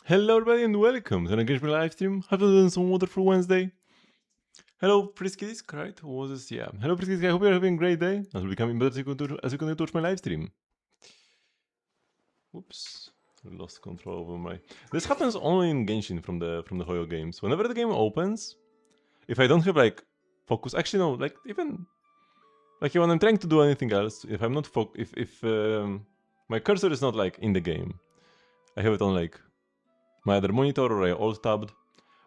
Hello everybody and welcome to an engagement live stream. Hope you're doing some wonderful Wednesday. Hello Priskis, right? Who was this? Yeah. Hello Priskis, I hope you're having a great day. As will becoming better as you continue to watch my live stream. Whoops. Lost control over my... This happens only in Genshin from the Hoyo games. Whenever the game opens, if I don't have like focus... Actually no, like even... Like when I'm trying to do anything else, if I'm not if my cursor is not like in the game, I have it on like my other monitor or I alt-tabbed.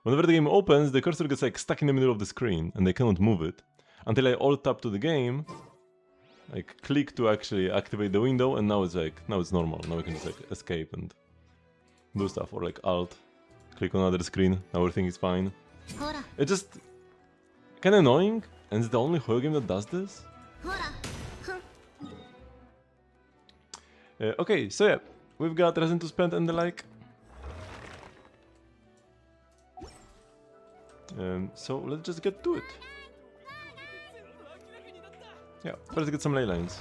Whenever the game opens, the cursor gets like stuck in the middle of the screen and I cannot move it until I alt-tab to the game, like click to actually activate the window, and now it's like, now it's normal. Now I can just like escape and do stuff, or like alt, click on another screen, everything is fine. It's just kinda annoying, and it's the only horror game that does this. Okay, so yeah, we've got reason to spend and the like. So let's just get to it. Yeah, first get some ley lines.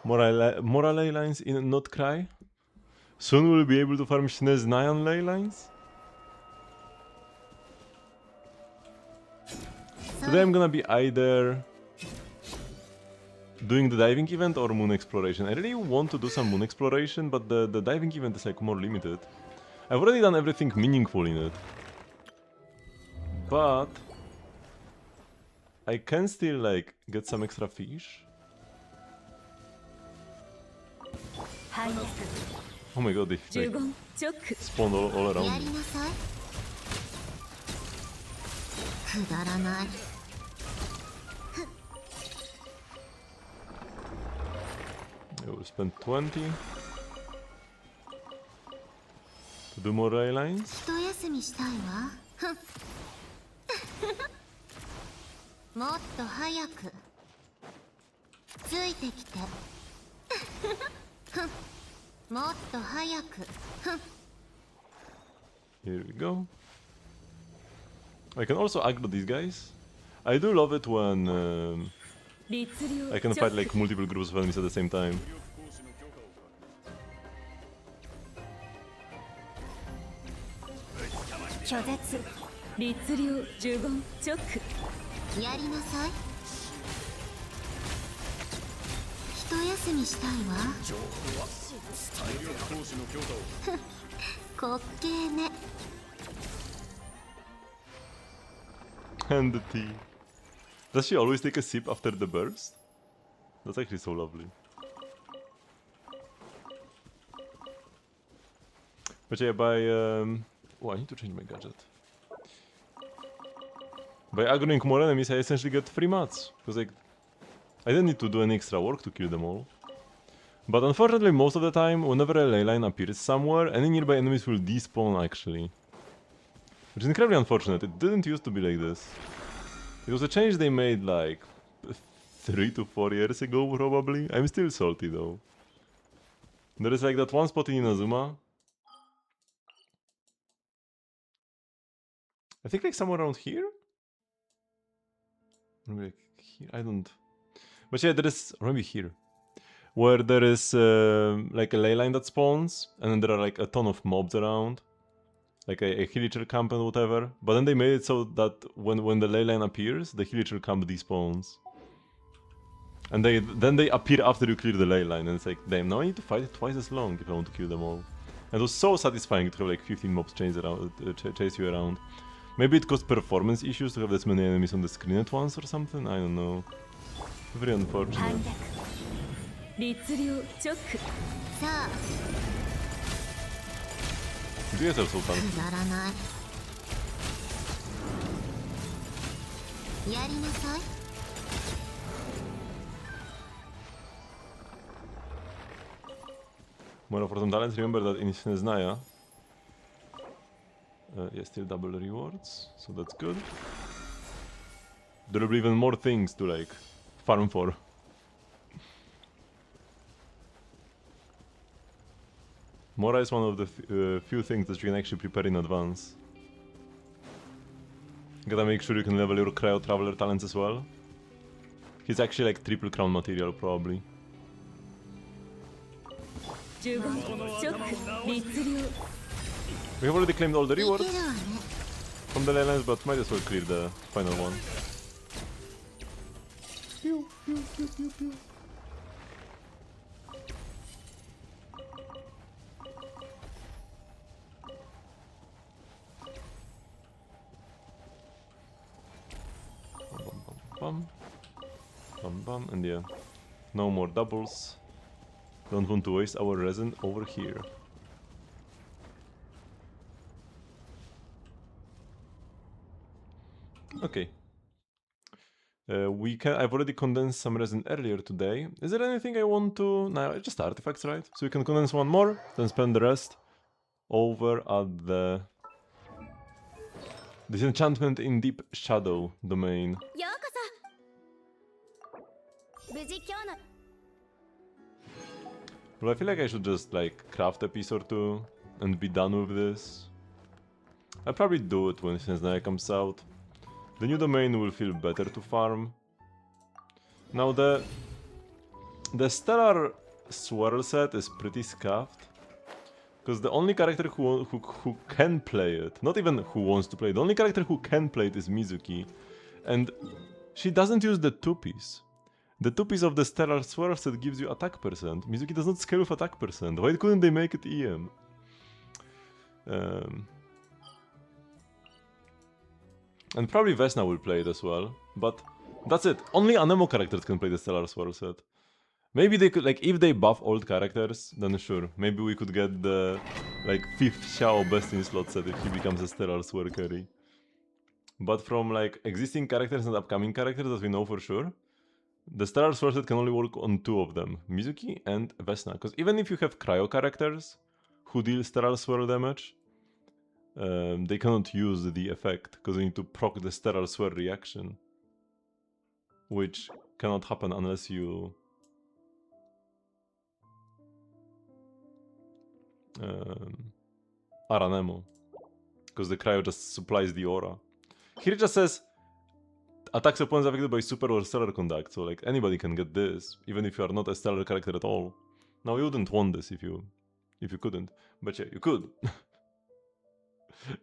More ley lines in Not Cry. Soon we'll be able to farm Shnez Nyan ley lines. Today I'm gonna be either doing the diving event or moon exploration. I really want to do some moon exploration, but the diving event is like more limited. I've already done everything meaningful in it. But I can still like get some extra fish. Oh my god, they like, spawned all around me. I will spend 20 to do more ley lines. Here we go. I can also aggro these guys. I do love it when I can fight like multiple groups of enemies at the same time. And the tea. Does she always take a sip after the burst? That's actually so lovely. But yeah, by oh, I need to change my gadget. By aggroing more enemies, I essentially get free mats, because like I didn't need to do any extra work to kill them all. But unfortunately, most of the time, whenever a ley line appears somewhere, any nearby enemies will despawn actually. Which is incredibly unfortunate. It didn't used to be like this. It was a change they made like 3 to 4 years ago probably. I'm still salty though. There is like that one spot in Inazuma. I think like somewhere around here? Maybe like here? I don't... But yeah, there is... Or maybe here. Where there is like a ley line that spawns, and then there are like a ton of mobs around. Like a villager camp and whatever. But then they made it so that when the ley line appears, the villager camp despawns. And then they appear after you clear the ley line, and it's like, damn, now I need to fight it twice as long if I want to kill them all. And it was so satisfying to have like 15 mobs chase you around. Maybe it caused performance issues to have this many enemies on the screen at once or something, I don't know. Very unfortunate. Do you guys have Sultan? More for some talents, remember that in Sneznaya yeah, still double rewards, so that's good. There will be even more things to like farm for. Mora is one of the few things that you can actually prepare in advance. Gotta make sure you can level your Cryo Traveler talents as well. He's actually like triple crown material probably. We have already claimed all the rewards from the lines, but might as well clear the final one. Pew, pew, pew, pew, pew. Bum, bum, bum, and yeah, no more doubles. Don't want to waste our resin over here. Okay. I've already condensed some resin earlier today. Is there anything I want to... No, just artifacts, right? So we can condense one more, then spend the rest over at the Disenchantment in Deep Shadow domain. But I feel like I should just like craft a piece or two and be done with this. I'll probably do it when Sensei comes out. The new domain will feel better to farm. Now the Stellar Swirl set is pretty scuffed. Because the only character who can play it, not even who wants to play it, the only character who can play it is Mizuki. And she doesn't use the 2-piece. The 2-piece of the Stellar Swirl set gives you attack percent. Mizuki does not scale with attack percent. Why couldn't they make it EM? And probably Vesna will play it as well. But that's it. Only Anemo characters can play the Stellar Swirl set. Maybe they could, like, if they buff old characters, then sure. Maybe we could get the, like, 5th Xiao best in slot set if he becomes a Stellar Swirl carry. But from, like, existing characters and upcoming characters that we know for sure, the Stellar Sword set can only work on 2 of them, Mizuki and Vesna. Because even if you have cryo characters who deal Stellar Swirl damage, they cannot use the effect, because you need to proc the Stellar Swirl reaction. Which cannot happen unless you... Aranemo. Because the cryo just supplies the aura. Here it just says attacks opponents affected by super or stellar conduct, so like anybody can get this, even if you are not a stellar character at all. Now you wouldn't want this if you couldn't, but yeah, you could.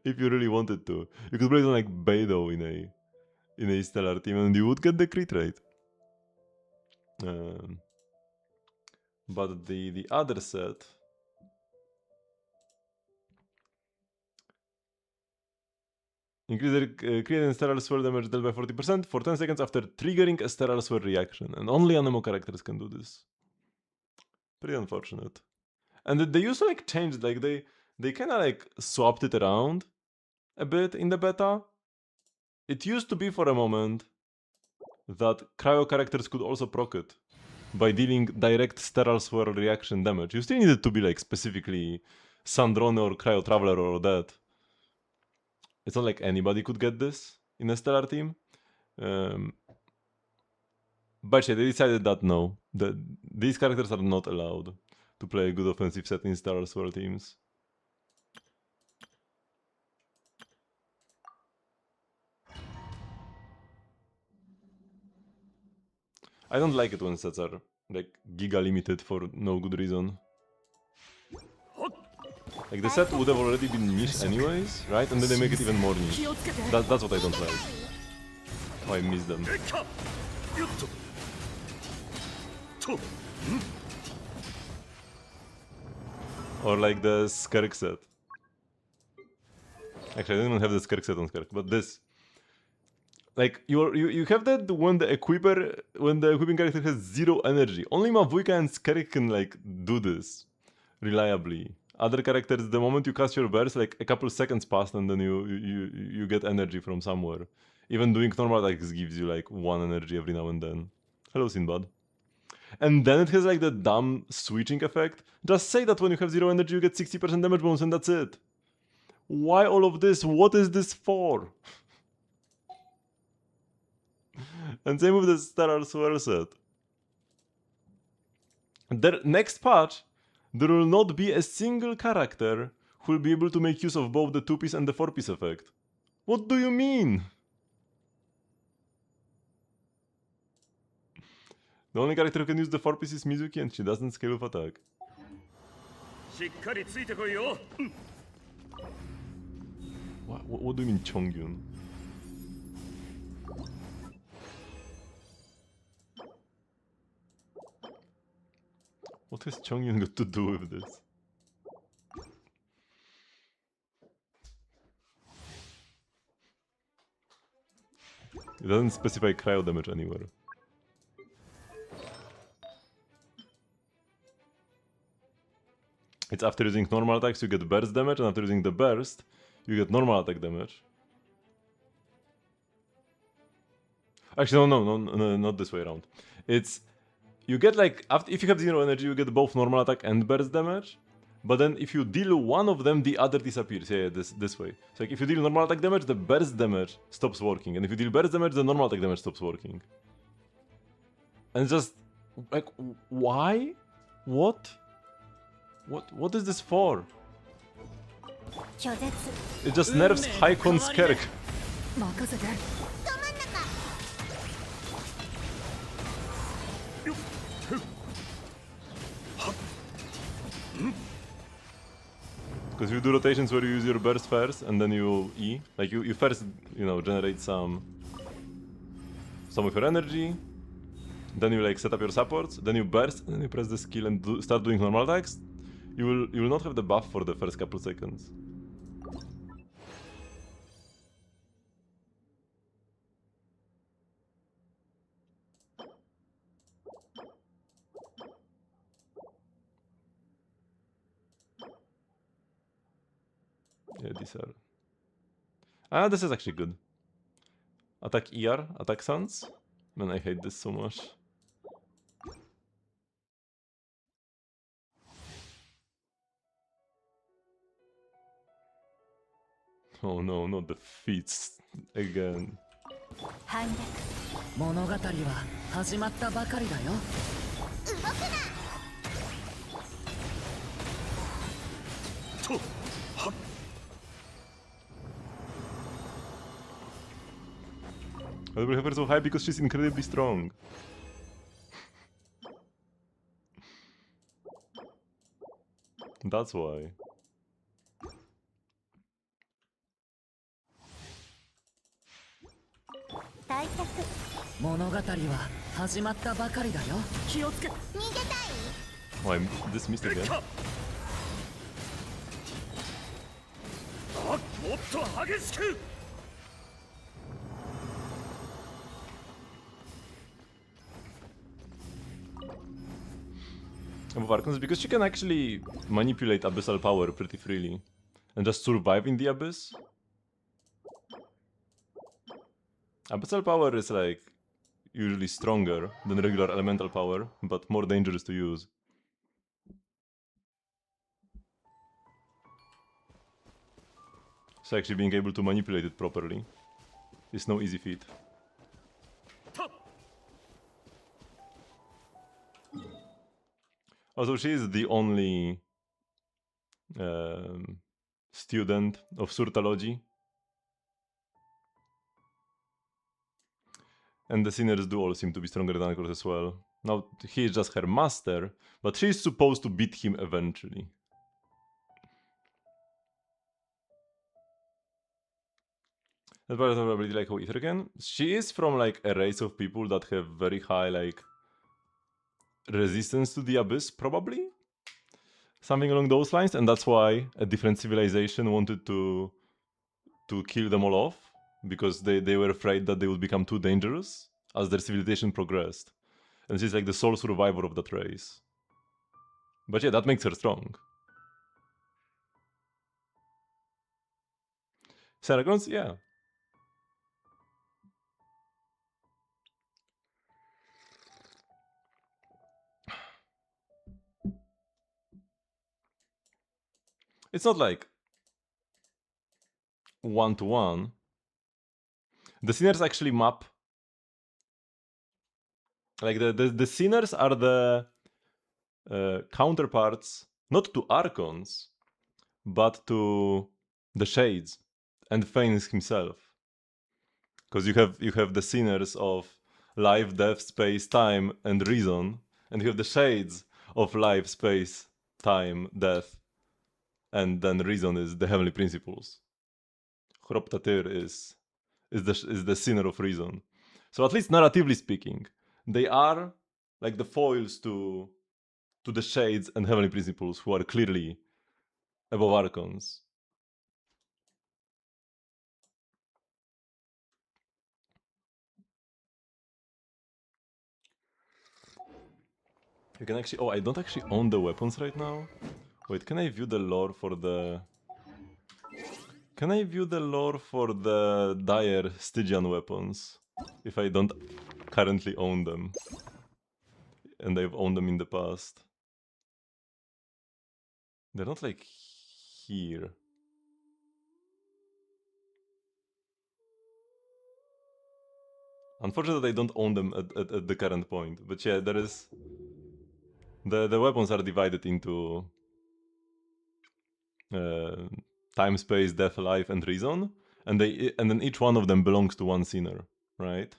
If you really wanted to. You could play it on like Beidou in a stellar team and you would get the crit rate. But the other set... Increase the crit and stellar swirl damage dealt by 40% for 10 seconds after triggering a stellar swirl reaction. And only Anemo characters can do this. Pretty unfortunate. And they used to like change, like they kinda like swapped it around a bit in the beta. It used to be for a moment that cryo characters could also proc it by dealing direct stellar swirl reaction damage. You still needed to be like specifically Sandrone or Cryo Traveler or that. It's not like anybody could get this in a stellar team. But yeah, they decided that no, these characters are not allowed to play a good offensive set in stellar swirl teams. I don't like it when sets are like giga limited for no good reason. Like the set would have already been niche anyways, right? And then they make it even more niche. That's what I don't like. Oh, I miss them. Or like the Skirk set. Actually, I didn't have the Skirk set on Skirk, but this. Like you have that when the equipping character has 0 energy. Only Mavuika and Skirk can like do this reliably. Other characters, the moment you cast your burst, like a couple seconds pass and then you get energy from somewhere. Even doing normal attacks gives you like 1 energy every now and then. Hello, Sinbad. And then it has like the dumb switching effect. Just say that when you have 0 energy you get 60% damage bonus and that's it. Why all of this? What is this for? And same with the Stellar Swirl set. The next patch, there will not be a single character who will be able to make use of both the 2-piece and the 4-piece effect. What do you mean? The only character who can use the 4 piece is Mizuki, and she doesn't scale with attack. What do you mean, Chongyun? What has Chongyun got to do with this? It doesn't specify cryo damage anywhere. It's after using normal attacks you get burst damage, and after using the burst, you get normal attack damage. Actually, no, not this way around. It's you get like if you have 0 energy, you get both normal attack and burst damage. But then if you deal one of them, the other disappears. Yeah, this way. So like if you deal normal attack damage, the burst damage stops working, and if you deal burst damage, the normal attack damage stops working. And it's just like, why? What? What is this for? It just nerfs Haikon's Kerk. Because you do rotations where you use your burst first and then you E. Like you first, generate some of your energy. Then you like set up your supports. Then you burst and then you press the skill and start doing normal attacks. You will not have the buff for the first couple seconds. Yeah, these are... this is actually good. Attack ER, attack Sans. Man, I hate this so much. Oh no, not the feats again. I will have her so high because she's incredibly strong. That's why. Oh, I dismissed again. Of Archons, because she can actually manipulate abyssal power pretty freely and just survive in the abyss. Abyssal power is like usually stronger than regular elemental power, but more dangerous to use. So actually being able to manipulate it properly is no easy feat. Also, she is the only student of Surtalogy. And the Sinners do all seem to be stronger than Akros as well. Now, he is just her master, but she is supposed to beat him eventually. That's probably like how Ether can. She is from like a race of people that have very high like resistance to the abyss, probably? Something along those lines, and that's why a different civilization wanted to kill them all off, because they were afraid that they would become too dangerous as their civilization progressed. And she's like the sole survivor of that race. But yeah, that makes her strong. Saragons, yeah. It's not like one-to-one. The Sinners actually map. Like the Sinners are the counterparts, not to Archons, but to the Shades and Phoenix himself. Because you have the Sinners of life, death, space, time, and reason, and you have the shades of life, space, time, death, and then reason is the heavenly principles. Chroptatyr is the sinner of reason. So at least narratively speaking, they are like the foils to the shades and heavenly principles who are clearly above archons. You can actually... Oh, I don't actually own the weapons right now. Wait, can I view the lore for the... Can I view the lore for the dire Stygian weapons? If I don't currently own them. And I've owned them in the past. They're not like here. Unfortunately, I don't own them at the current point. But yeah, there is... The weapons are divided into... time, space, death, life, and reason. And then each one of them belongs to one sinner, right?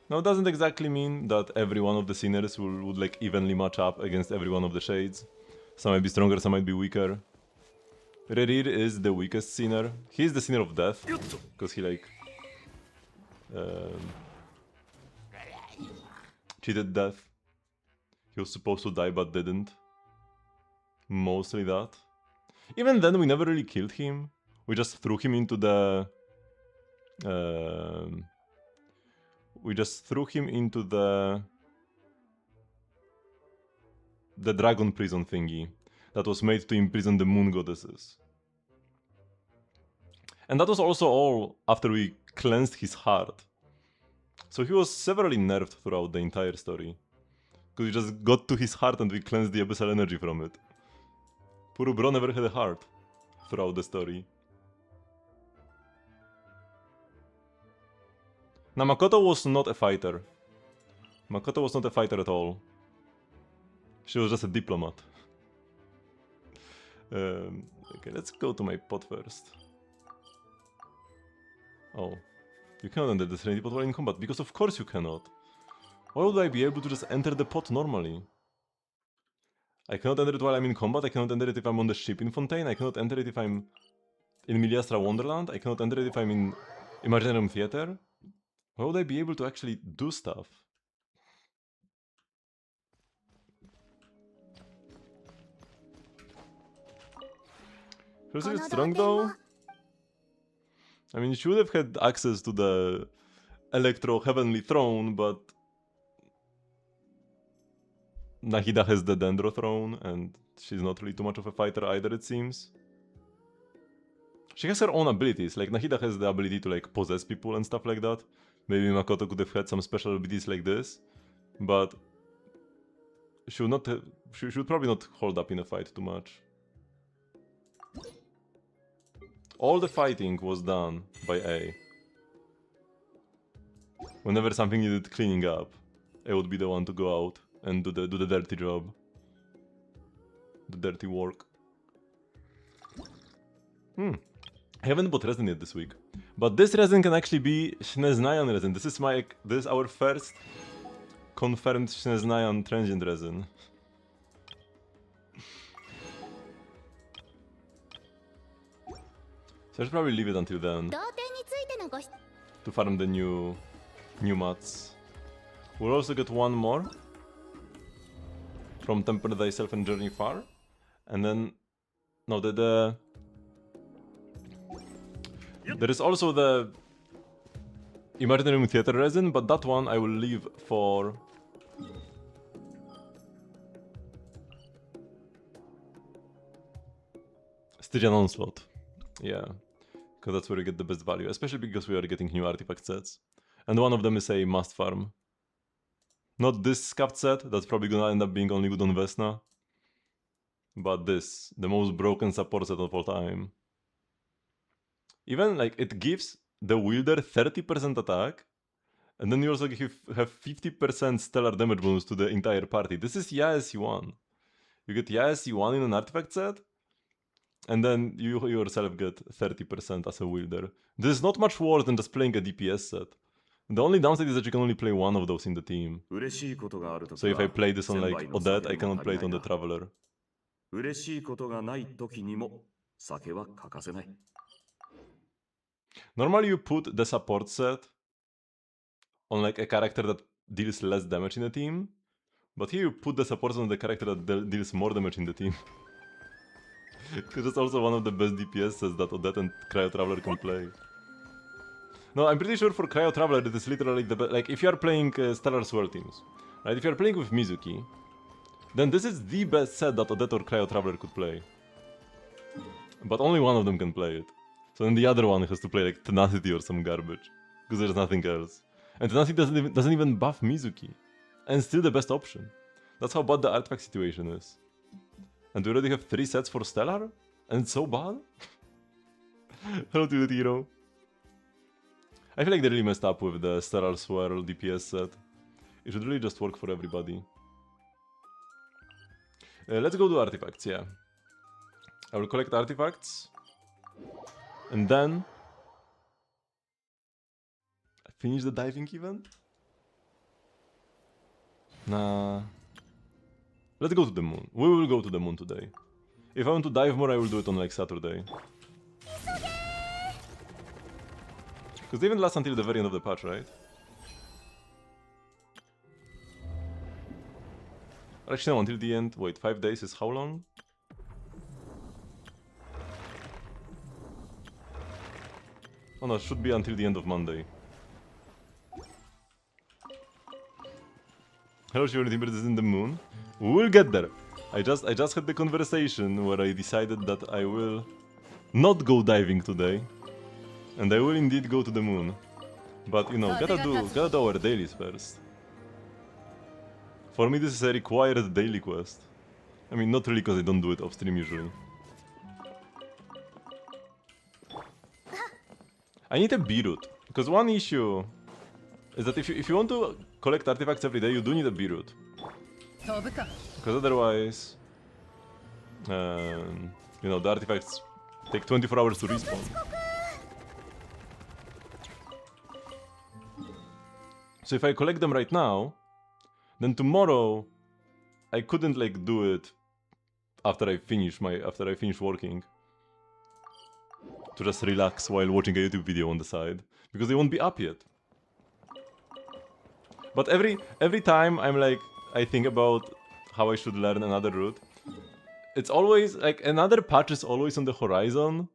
Now, it doesn't exactly mean that every one of the sinners would like evenly match up against every one of the shades. Some might be stronger, some might be weaker. Rerir is the weakest sinner. He's the sinner of death, because he like... cheated death. He was supposed to die but didn't. Mostly that. Even then, we never really killed him. We just threw him into the... we just threw him into the dragon prison thingy that was made to imprison the moon goddesses. And that was also all after we cleansed his heart. So he was severely nerfed throughout the entire story. Because we just got to his heart and we cleansed the abyssal energy from it. Poor bro never had a heart throughout the story. Now Makoto was not a fighter. Makoto was not a fighter at all. She was just a diplomat. Okay, let's go to my pot first. Oh. You cannot enter the Serenity pot while in combat, because of course you cannot. Why would I be able to just enter the pot normally? I cannot enter it while I'm in combat, I cannot enter it if I'm on the ship in Fontaine, I cannot enter it if I'm in Miliastra Wonderland, I cannot enter it if I'm in Imaginarium Theater. Why would I be able to actually do stuff? Feels a bit strong though. I mean, she would have had access to the Electro Heavenly Throne, but Nahida has the Dendro Throne, and she's not really too much of a fighter either, it seems. She has her own abilities, like Nahida has the ability to like possess people and stuff like that. Maybe Makoto could have had some special abilities like this, but she would not she should probably not hold up in a fight too much. All the fighting was done by A. Whenever something needed cleaning up, A would be the one to go out and do the dirty job. The dirty work. I haven't bought resin yet this week. But this resin can actually be Shneznayan resin. This is our first confirmed Shneznayan transient resin. So I should probably leave it until then to farm the new mats. We'll also get one more from Temper Thyself and Journey Far, and then no, there is also the Imaginarium Theater resin, but that one I will leave for Stygian Onslaught. Yeah, because that's where you get the best value, especially because we are getting new artifact sets. And one of them is a must farm. Not this scabbed set, that's probably gonna end up being only good on Vesna. But this, the most broken support set of all time. Even, like, it gives the wielder 30% attack, and then you also have 50% stellar damage bonus to the entire party. This is Yaesi 1. You get Yaesi 1 in an artifact set, And then you yourself get 30% as a wielder. This is not much worse than just playing a DPS set. The only downside is that you can only play one of those in the team. So if I play this on like Odette, I cannot play it on the Traveler. Normally you put the support set on like a character that deals less damage in the team, but here you put the support on the character that deals more damage in the team. Because it's also one of the best DPS sets that Odette and Cryo Traveler can play. No, I'm pretty sure for Cryo Traveler it is literally the best. Like if you are playing Stellar Swirl teams, right? If you are playing with Mizuki, then this is the best set that Odette or Cryo Traveler could play. But only one of them can play it. So then the other one has to play like Tenacity or some garbage. Because there's nothing else. And Tenacity doesn't even buff Mizuki. And still the best option. That's how bad the artifact situation is. And we already have 3 sets for Stellar? And it's so bad? Hello to the hero. I feel like they really messed up with the Stellar Swirl DPS set. It should really just work for everybody. Let's go to artifacts, yeah. I will collect artifacts. And then... finish the diving event? Nah... Let's go to the moon. We will go to the moon today. If I want to dive more, I will do it on like Saturday. Because they even last until the very end of the patch, right? Actually no, until the end. Wait, 5 days is how long? Oh no, it should be until the end of Monday. Hello, Shiori Timber, this is in the moon. We will get there. I just had the conversation where I decided that I will not go diving today. And I will indeed go to the moon. But you know, gotta do our dailies first. For me this is a required daily quest. I mean, not really because I don't do it off stream usually. I need a B-root. Because one issue is that if you want to collect artifacts every day, you do need a B-root. Because otherwise, you know, the artifacts take 24 hours to respawn. So if I collect them right now, then tomorrow I couldn't like do it after I finish working. To just relax while watching a YouTube video on the side, because they won't be up yet. But every time I think about how I should learn another route, it's always like another patch is always on the horizon,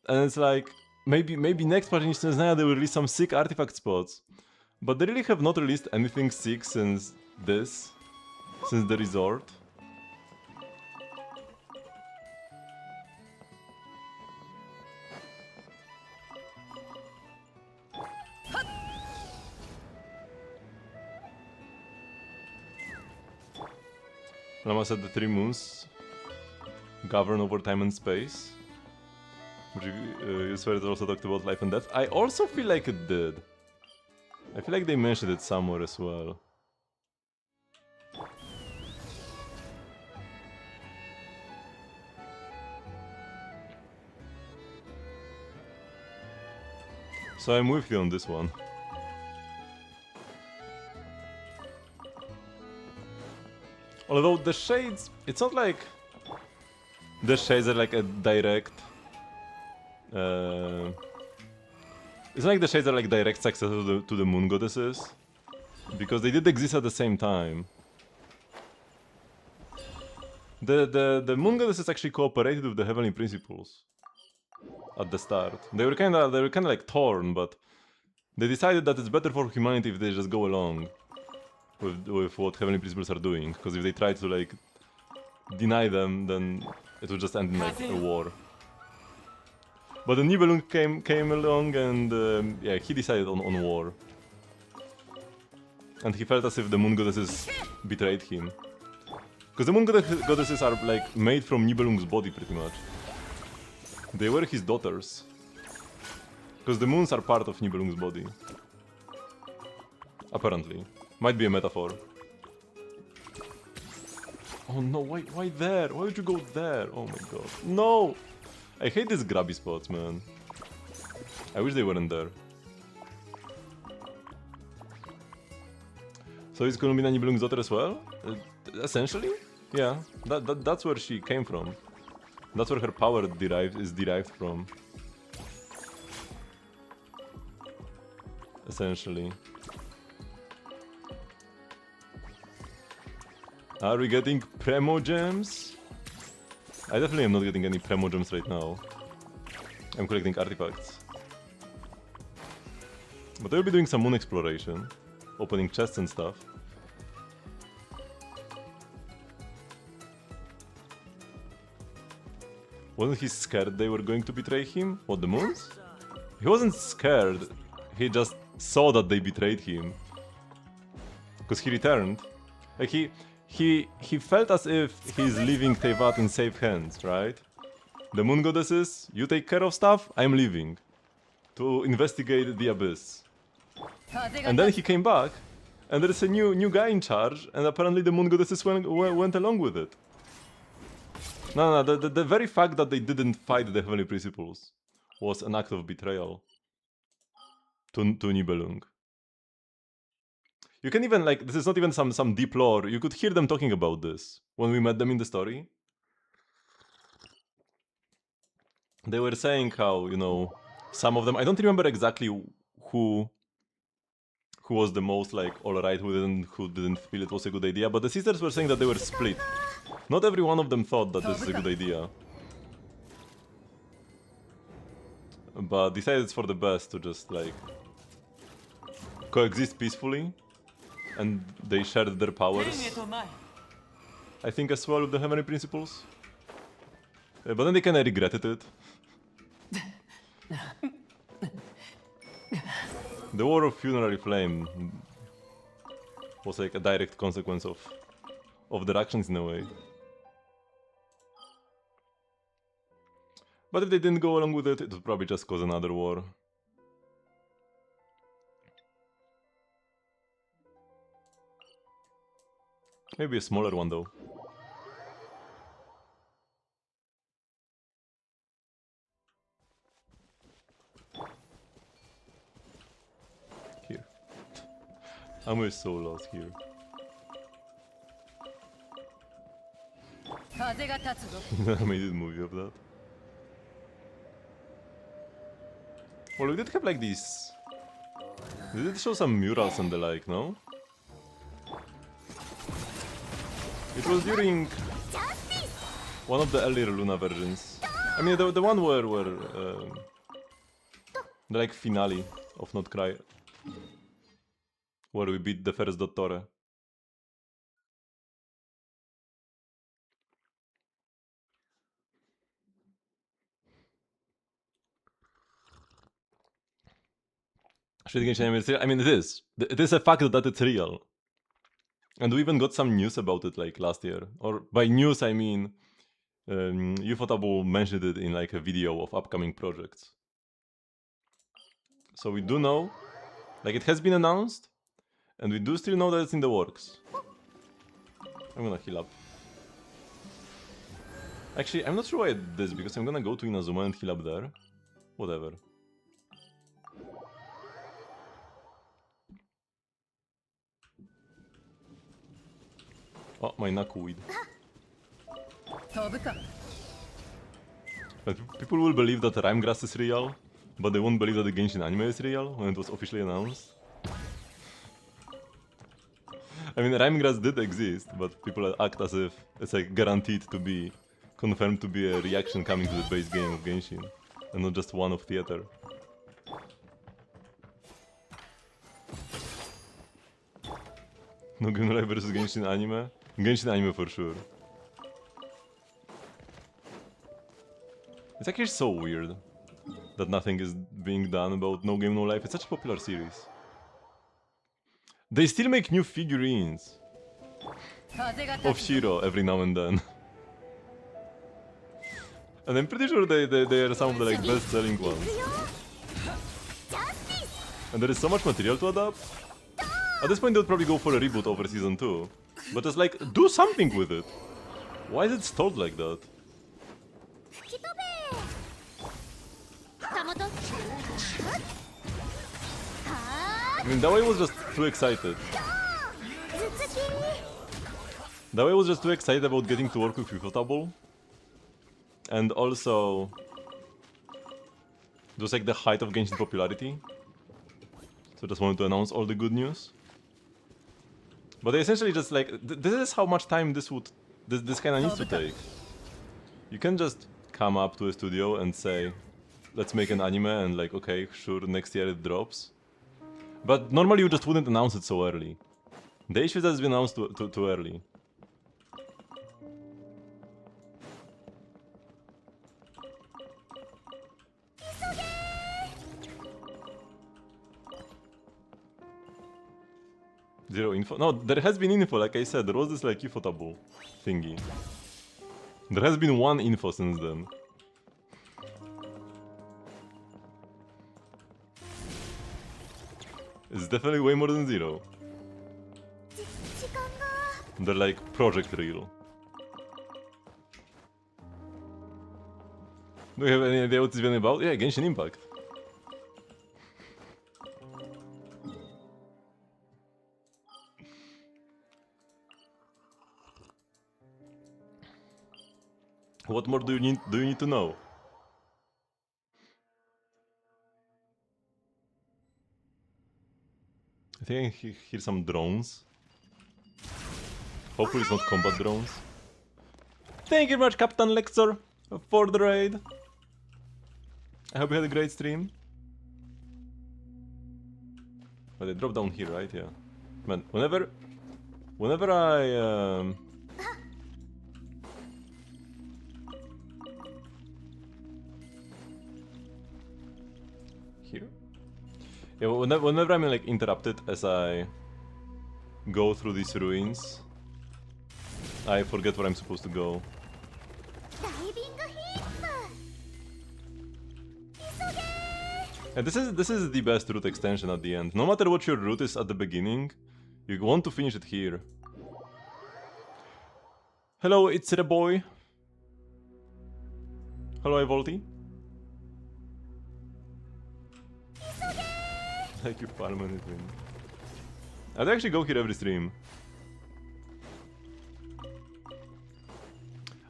and it's like maybe next patch in Snezhnaya they will release some sick artifact spots, but they really have not released anything sick since the resort. Lama said the 3 moons govern over time and space. Which you swear it also talked about life and death. I also feel like it did. I feel like they mentioned it somewhere as well. So I'm with you on this one. Although the shades, it's not like the shades are like a direct. It's not like the shades are like direct successor to the moon goddesses, because they did exist at the same time. The moon goddesses actually cooperated with the heavenly principles at the start. They were kind of like torn, but they decided that it's better for humanity if they just go along with what heavenly principles are doing, because if they try to like deny them, then it would just end in like a war. But the Nibelung came along and yeah, he decided on war. And he felt as if the moon goddesses betrayed him. Because the moon goddesses are like made from Nibelung's body pretty much. They were his daughters. Because the moons are part of Nibelung's body. Apparently. Might be a metaphor. Oh no, why there? Why would you go there? Oh my god. No! I hate these grabby spots, man. I wish they weren't there. So it's gonna be na Nibelungzotter as well? Essentially? Yeah, that's where she came from. That's where her power is derived from. Essentially. Are we getting Premo Gems? I definitely am not getting any Premo Gems right now. I'm collecting artifacts. But I will be doing some moon exploration. Opening chests and stuff. Wasn't he scared they were going to betray him? What, the moons? He wasn't scared. He just saw that they betrayed him. Because he returned. Like he felt as if he's leaving Teyvat in safe hands, right? The moon goddesses, you take care of stuff, I'm leaving. To investigate the abyss. And then he came back, and there's a new guy in charge, and apparently the moon goddesses went along with it. No, the very fact that they didn't fight the heavenly principles was an act of betrayal to Nibelung. You can even, like, this is not even some deep lore, you could hear them talking about this when we met them in the story. They were saying how, you know, some of them, I don't remember exactly who was the most, like, alright, who didn't feel it was a good idea, but the sisters were saying that they were split. Not every one of them thought that this is a good idea. But decided it's for the best to just, like, coexist peacefully. And they shared their powers, I think, as well with the heavenly principles. But then they kinda regretted it. The War of Funerary Flame was like a direct consequence of their actions in a way. But if they didn't go along with it, it would probably just cause another war. Maybe a smaller one though. Here. I'm so lost here. I made a movie of that. Well, we did have like these... We did show some murals and the like, no? It was during one of the earlier Luna versions. I mean, the one where the like finale of Not Cry, where we beat the first Dottore. Should Genshin Impact is real? I mean, it is. It is a fact that it's real. And we even got some news about it like last year. Or by news I mean Ufotable mentioned it in like a video of upcoming projects. So we do know, like it has been announced, and we do still know that it's in the works. I'm gonna heal up. Actually, I'm not sure why I did this, because I'm gonna go to Inazuma and heal up there. Whatever. Oh, my Nakuweed. But people will believe that Rhymegrass is real, but they won't believe that the Genshin anime is real when it was officially announced. I mean, Rhymegrass did exist, but people act as if it's like guaranteed to be confirmed to be a reaction coming to the base game of Genshin, and not just one of theater. No Game Live versus Genshin anime? Genshin anime for sure. It's actually so weird that nothing is being done about No Game No Life. It's such a popular series. They still make new figurines of Shiro every now and then. And I'm pretty sure they are some of the like best-selling ones. And there is so much material to adapt. At this point they would probably go for a reboot over season 2. But it's like, do something with it. Why is it stalled like that? I mean, that way was just too excited. That way was just too excited about getting to work with Ufotable. And also... it was like the height of Genshin popularity. So just wanted to announce all the good news. But they essentially just like... this is how much time this would... this kinda needs to take. You can just come up to a studio and say... let's make an anime and like, okay, sure, next year it drops. But normally you just wouldn't announce it so early. The issue is that it's been announced too early. Zero info? No, there has been info, like I said, there was this like Ufotable thingy. There has been one info since then. It's definitely way more than zero. They're like project real. Do you have any idea what it's been about? Yeah, Genshin Impact. What more do you need to know? I think I hear some drones. Hopefully it's not combat drones. Thank you very much, Captain Lexor, for the raid. I hope you had a great stream. But they drop down here, right? Yeah. Man, whenever I here? Yeah, whenever I'm like interrupted as I go through these ruins, I forget where I'm supposed to go. And this is the best route extension at the end. No matter what your route is at the beginning, you want to finish it here. Hello, it's the boy. Hello, Ivolti. Thank you, Parman. I'd actually go here every stream.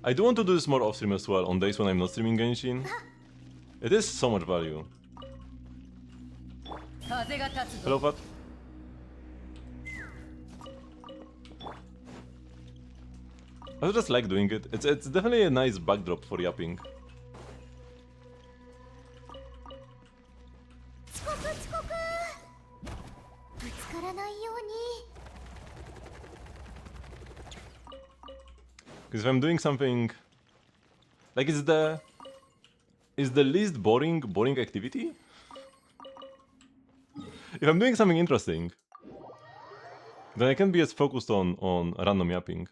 I do want to do this more off-stream as well, on days when I'm not streaming Genshin. It is so much value. Hello, Pat. I just like doing it. It's definitely a nice backdrop for yapping. Because if I'm doing something like is the least boring activity? If I'm doing something interesting, then I can be as focused on random yapping.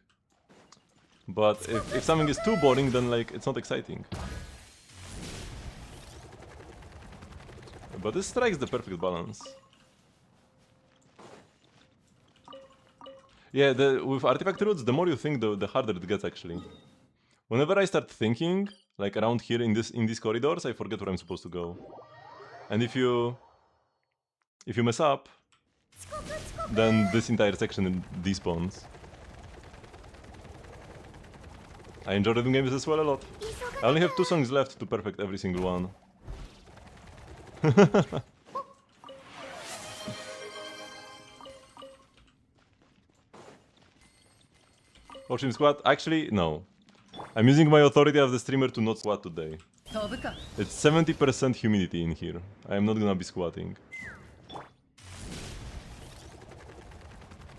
But if something is too boring, then like it's not exciting. But this strikes the perfect balance. Yeah, with artifact routes, the more you think, the harder it gets actually. Whenever I start thinking, like around here in these corridors, I forget where I'm supposed to go. And if you mess up, then this entire section despawns. I enjoy rhythm games as well a lot. I only have 2 songs left to perfect every single one. Ocean squat? Actually, no. I'm using my authority as the streamer to not squat today. It's 70% humidity in here. I am not gonna be squatting.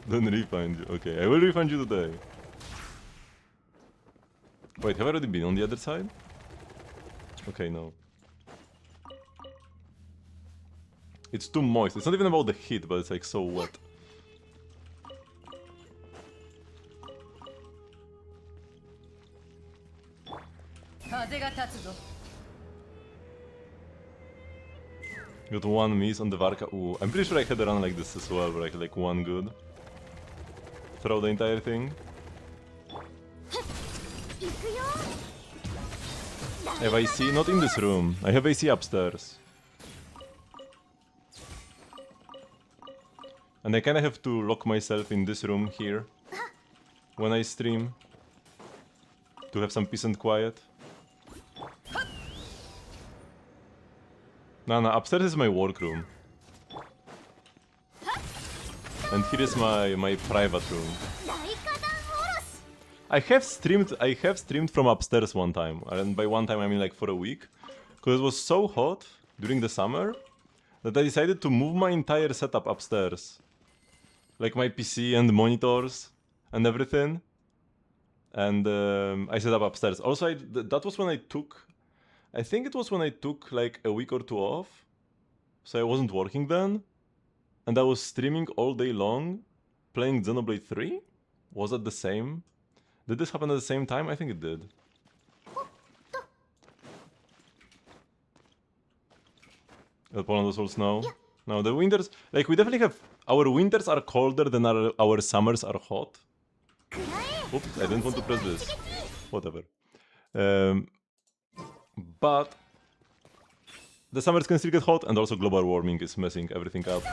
Don't refund you. Okay, I will refund you today. Wait, have I already been on the other side? Okay, no. It's too moist. It's not even about the heat, but it's like so wet. Got 1 miss on the Varka. Ooh, I'm pretty sure I had a run like this as well, where I had like 1 good. Throw the entire thing. I have AC, not in this room. I have AC upstairs. And I kinda have to lock myself in this room here when I stream to have some peace and quiet. No, upstairs is my workroom. And here is my private room. I have streamed from upstairs one time, and by one time I mean like for a week, because it was so hot during the summer that I decided to move my entire setup upstairs, like my PC and monitors and everything, and I set up upstairs. Also, that was when I think it was when I took like a week or two off, so I wasn't working then, and I was streaming all day long, playing Xenoblade 3. Was it the same? Did this happen at the same time? I think it did. Poland was all snow. No, the winters, like we definitely have, our winters are colder than our summers are hot. Oops, I didn't want to press this. Whatever. But the summers can still get hot, and also global warming is messing everything up.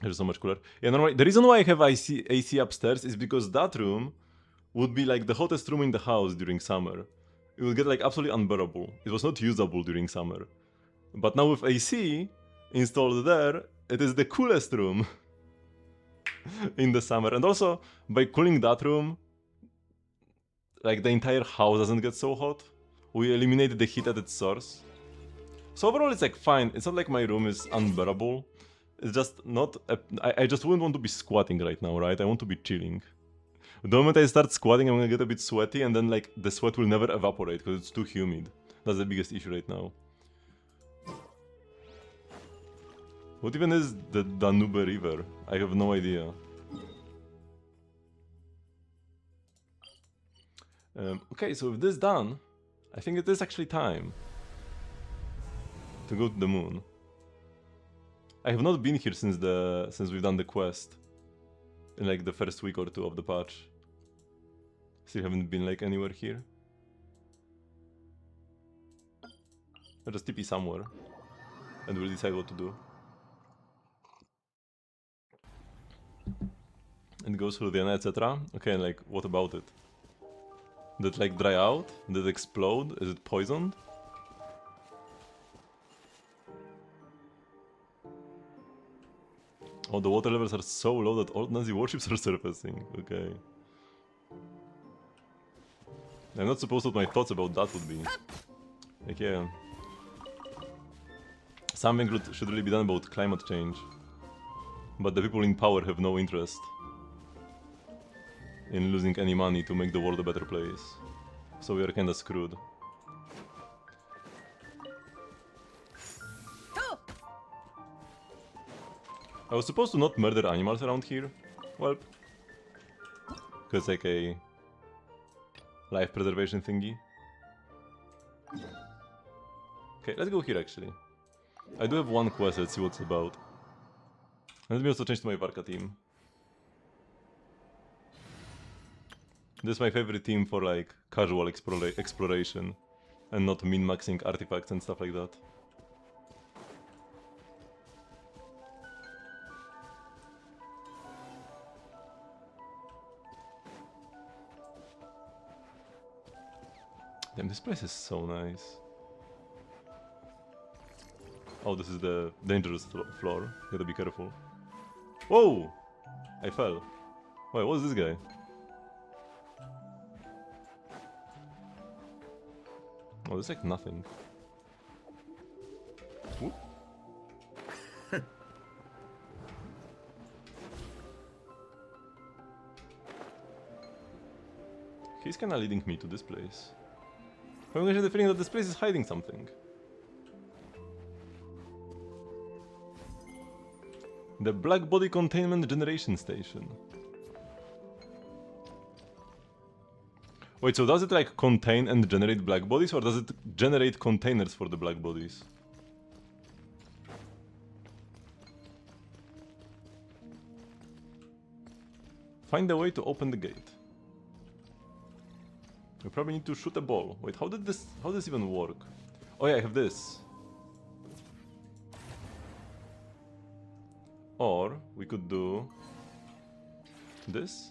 It's so much cooler. Yeah, normally, the reason why I have AC upstairs is because that room would be like the hottest room in the house during summer. It would get like absolutely unbearable. It was not usable during summer. But now with AC installed there, it is the coolest room in the summer. And also, by cooling that room, like the entire house doesn't get so hot. We eliminated the heat at its source. So overall it's like fine. It's not like my room is unbearable. It's just not... I just wouldn't want to be squatting right now, right? I want to be chilling. The moment I start squatting, I'm gonna get a bit sweaty, and then like the sweat will never evaporate because it's too humid. That's the biggest issue right now. What even is the Danube River? I have no idea. Okay, so with this done, I think it is actually time to go to the moon. I have not been here since we've done the quest in like the first week or two of the patch. Still haven't been like anywhere here. I'll just TP somewhere and we'll decide what to do. And go through the end, etc. Okay, and like what about it? Did it like dry out? Did it explode? Is it poisoned? Oh, the water levels are so low that old Nazi warships are surfacing. Okay. I'm not supposed what my thoughts about that would be. Like, yeah. Something should really be done about climate change. But the people in power have no interest in losing any money to make the world a better place. So we are kinda screwed. I was supposed to not murder animals around here. Well, because like a life preservation thingy. Okay, let's go here actually. I do have one quest, let's see what it's about. Let me also change to my Varka team. This is my favorite team for like casual exploration and not min-maxing artifacts and stuff like that. Damn, this place is so nice. Oh, this is the dangerous floor. Gotta be careful. Whoa! I fell. Wait, what is this guy? Oh, there's like nothing. Whoop. He's kinda leading me to this place. I'm getting the feeling that this place is hiding something. The Black Body Containment Generation Station. Wait, so does it like contain and generate black bodies, or does it generate containers for the black bodies? Find a way to open the gate. We probably need to shoot a ball. Wait, how does this even work? Oh yeah, I have this. Or we could do this.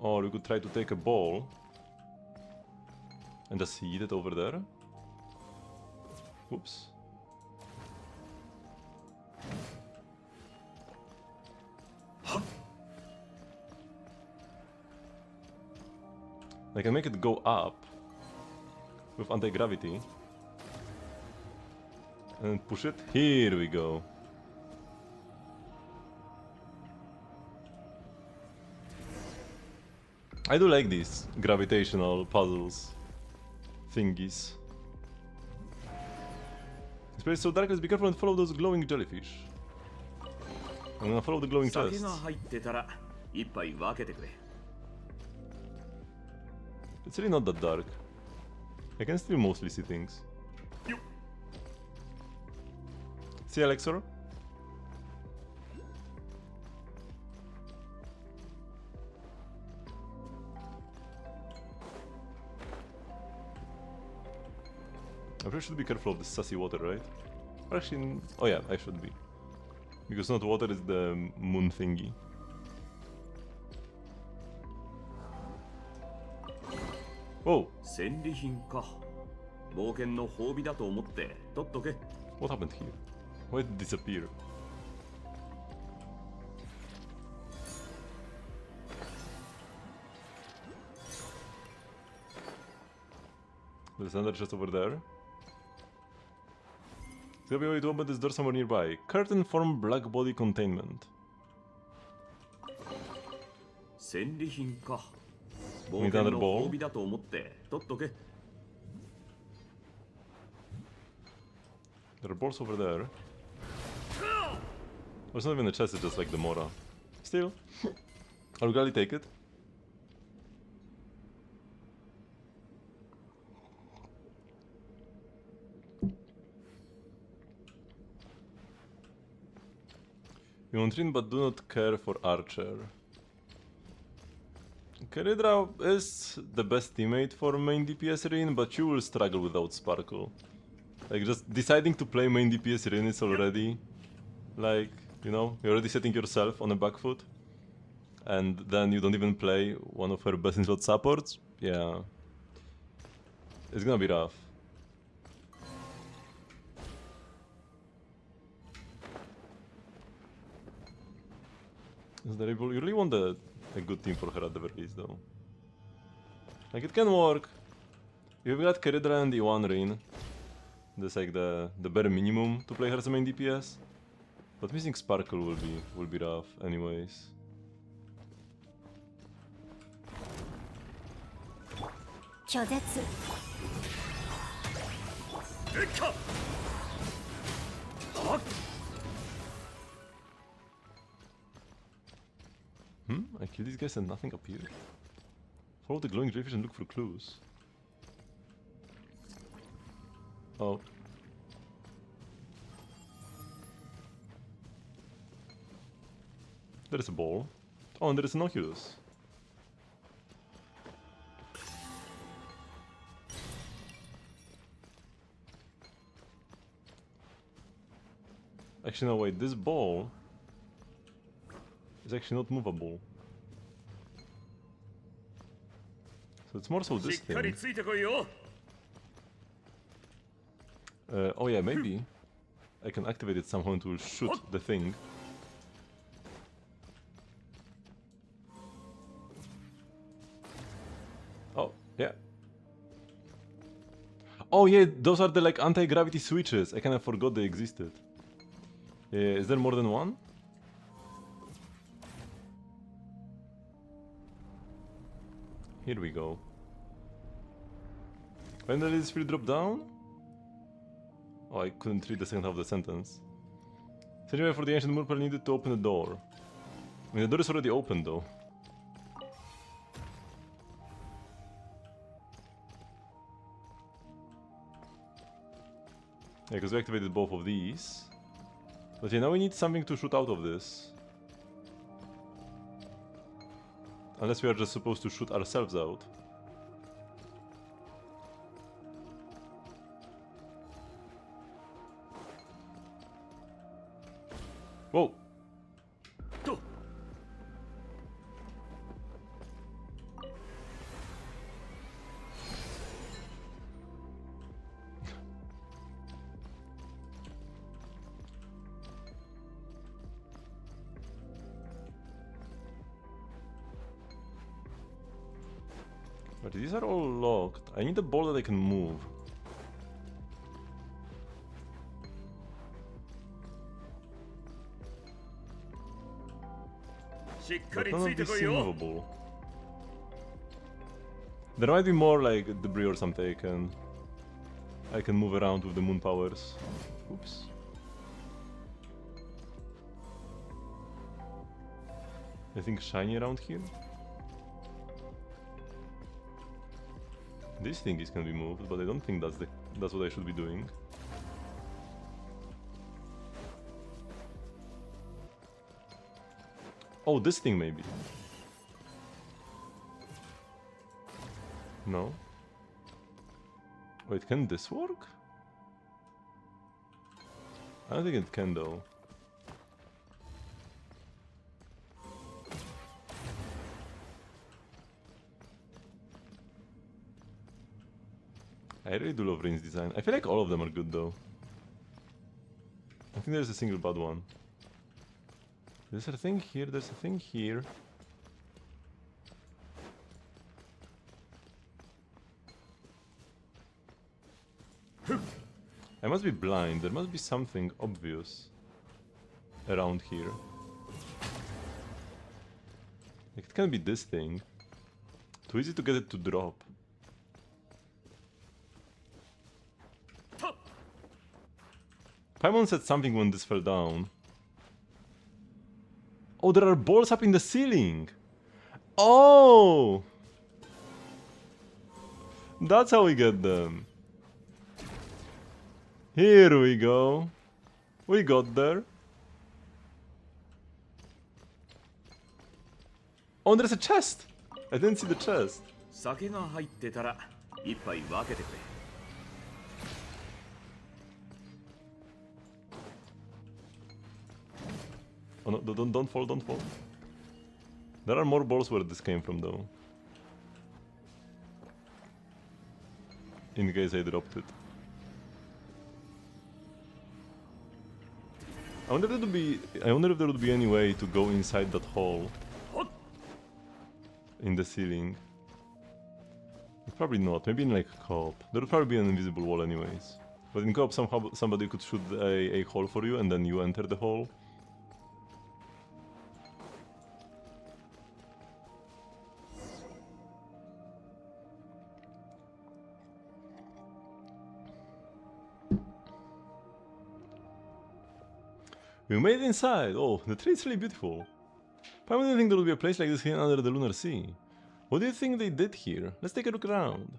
Or we could try to take a ball and just hit it over there. Oops. I can make it go up with anti-gravity and push it. Here we go. I do like these gravitational puzzles thingies. This place is so dark, let's be careful and follow those glowing jellyfish. I'm gonna follow the glowing chests. It's really not that dark. I can still mostly see things. See, Alexor? I probably should be careful of the sassy water, right? Or actually, oh yeah, I should be. Because not water, is the moon thingy. Whoa! What happened here? Why did it disappear? There's another chest over there. There's gotta be a way to open this door somewhere nearby. Curtain form black body containment. Need another ball? There are balls over there. Oh, it's not even a chest, it's just like the Mora. Still, I'll gladly take it. You want Rin but do not care for Archer. Keridra is the best teammate for main DPS Rin, but you will struggle without Sparkle. Like, just deciding to play main DPS Rin is already, like, you know, you're already setting yourself on a back foot. And then you don't even play one of her best in slot supports. Yeah. It's gonna be rough. You really want a good team for her at the very least, though. Like, it can work. You've got Keridra and Iwan Rin. That's like the bare minimum to play her as a main DPS. But missing Sparkle will be rough, anyways. I kill these guys and nothing appeared? Follow the glowing jellyfish and look for clues. Oh. There is a ball. Oh, and there is an Oculus. Actually, no, wait, this ball is actually not movable. So it's more so this thing. Oh yeah, maybe I can activate it somehow and it will shoot the thing. Oh, yeah. Oh yeah, those are the like anti-gravity switches. I kind of forgot they existed. Yeah, is there more than one? Here we go. When did this field drop down? Oh, I couldn't read the second half of the sentence. Anyway, for the ancient Murpel needed to open the door. I mean, the door is already open though. Yeah, because we activated both of these. But yeah, now we need something to shoot out of this. Unless we are just supposed to shoot ourselves out. Whoa! But these are all locked. I need a ball that I can move. But none of these seem movable. There might be more like debris or something I can move around with the moon powers. Oops. Anything shiny around here? This thing is can be moved, but I don't think that's what I should be doing. Oh, this thing maybe. No. Wait, can this work? I don't think it can though. I really do love Rain's design. I feel like all of them are good though. I think there's a single bad one. There's a thing here, there's a thing here. I must be blind, there must be something obvious around here. Like it can't be this thing. Too easy to get it to drop. Paimon said something when this fell down. Oh, there are balls up in the ceiling! Oh! That's how we get them. Here we go. We got there. Oh, there's a chest! I didn't see the chest. Oh no, don't fall, don't fall. There are more balls where this came from though. In case I dropped it. I wonder if there would be any way to go inside that hole in the ceiling. Probably not. Maybe in like co-op. There would probably be an invisible wall anyways. But in co-op somehow somebody could shoot a hole for you and then you enter the hole. We made it inside! Oh, the tree is really beautiful. I didn't think there would be a place like this here under the lunar sea. What do you think they did here? Let's take a look around.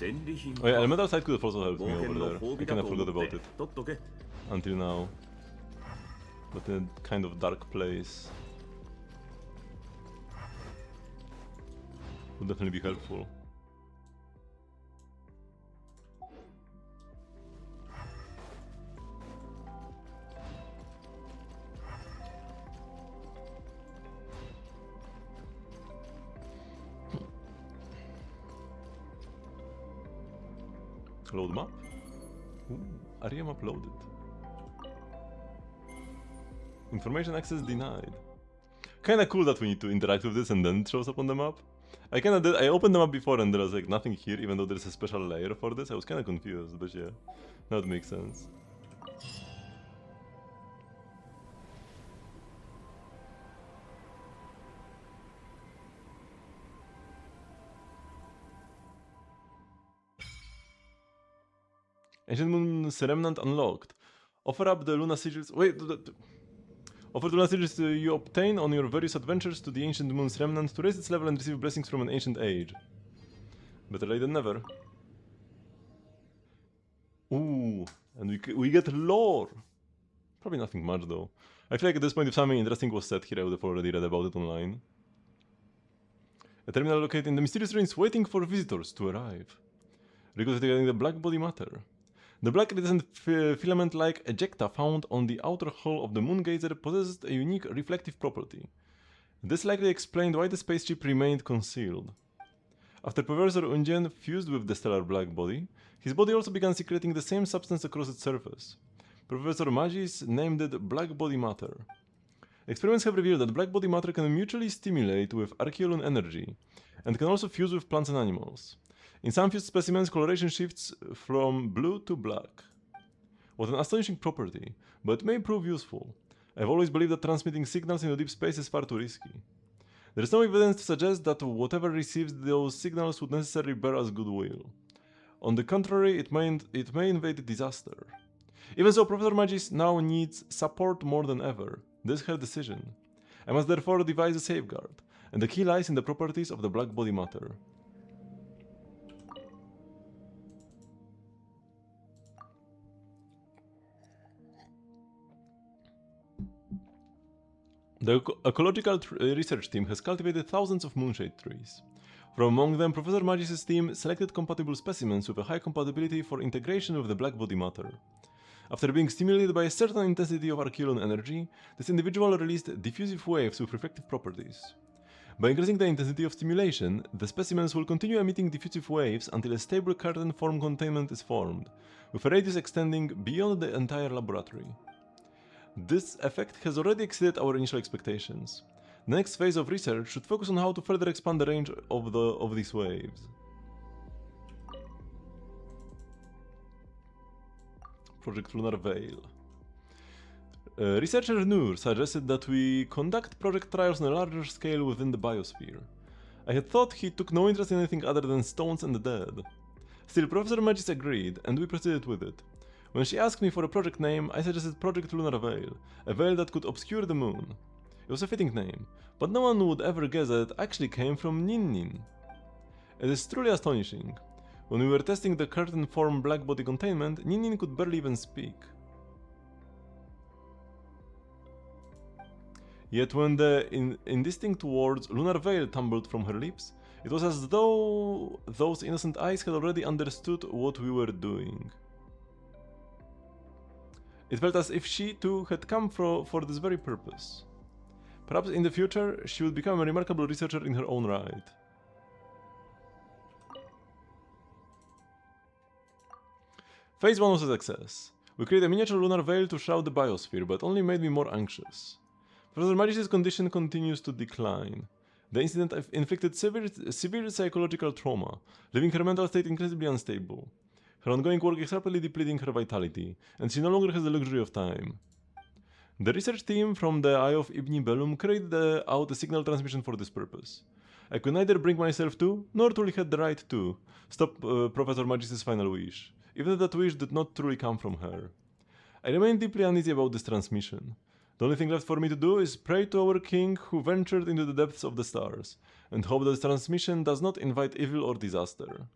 Oh yeah, elemental side could have also helped me over there. I kinda forgot about it. Until now. But in a kind of dark place. Would definitely be helpful. Load map? Ooh, area map loaded. Information access denied. Kinda cool that we need to interact with this and then it shows up on the map. I kinda did. I opened the map before and there was like nothing here, even though there's a special layer for this. I was kinda confused, but yeah, now it makes sense. Ancient Moon's Remnant unlocked. Offer up the Luna Sigils. Wait, Offer to messages you obtain on your various adventures to the Ancient Moon's Remnant to raise its level and receive blessings from an ancient age. Better late than never. Ooh, and we get lore! Probably nothing much though. I feel like at this point if something interesting was said here I would have already read about it online. A terminal located in the mysterious ruins waiting for visitors to arrive. Regulating the black body matter. The black iridescent filament-like ejecta found on the outer hull of the Moon Gazer possessed a unique reflective property. This likely explained why the spaceship remained concealed. After Professor Ungen fused with the stellar black body, his body also began secreting the same substance across its surface. Professor Magis named it black body matter. Experiments have revealed that black body matter can mutually stimulate with archaeolon energy, and can also fuse with plants and animals. In some fused specimens, coloration shifts from blue to black. What an astonishing property, but it may prove useful. I've always believed that transmitting signals into deep space is far too risky. There is no evidence to suggest that whatever receives those signals would necessarily bear us goodwill. On the contrary, it may invade disaster. Even so, Professor Magis now needs support more than ever. This is her decision. I must therefore devise a safeguard, and the key lies in the properties of the black body matter. The ecological research team has cultivated thousands of moonshade trees. From among them, Professor Magis' team selected compatible specimens with a high compatibility for integration with the black body matter. After being stimulated by a certain intensity of archaeolon energy, this individual released diffusive waves with reflective properties. By increasing the intensity of stimulation, the specimens will continue emitting diffusive waves until a stable curtain form containment is formed, with a radius extending beyond the entire laboratory. This effect has already exceeded our initial expectations. The next phase of research should focus on how to further expand the range of these waves. Project Lunar Veil. Researcher Nur suggested that we conduct project trials on a larger scale within the biosphere. I had thought he took no interest in anything other than stones and the dead. Still, Professor Magis agreed, and we proceeded with it. When she asked me for a project name, I suggested Project Lunar Veil, a veil that could obscure the moon. It was a fitting name, but no one would ever guess that it actually came from Ninnin. It is truly astonishing. When we were testing the curtain form black body containment, Ninnin could barely even speak. Yet when the indistinct words Lunar Veil tumbled from her lips, it was as though those innocent eyes had already understood what we were doing. It felt as if she too had come for this very purpose. Perhaps in the future, she would become a remarkable researcher in her own right. Phase 1 was a success. We created a miniature lunar veil to shroud the biosphere, but only made me more anxious. Professor Magis' condition continues to decline. The incident inflicted severe psychological trauma, leaving her mental state incredibly unstable. Her ongoing work is rapidly depleting her vitality, and she no longer has the luxury of time. The research team from the Eye of Ibn Bellum carried out a signal transmission for this purpose. I could neither bring myself to, nor truly had the right to, stop Professor Magis' final wish, even if that wish did not truly come from her. I remain deeply uneasy about this transmission. The only thing left for me to do is pray to our king who ventured into the depths of the stars, and hope that this transmission does not invite evil or disaster.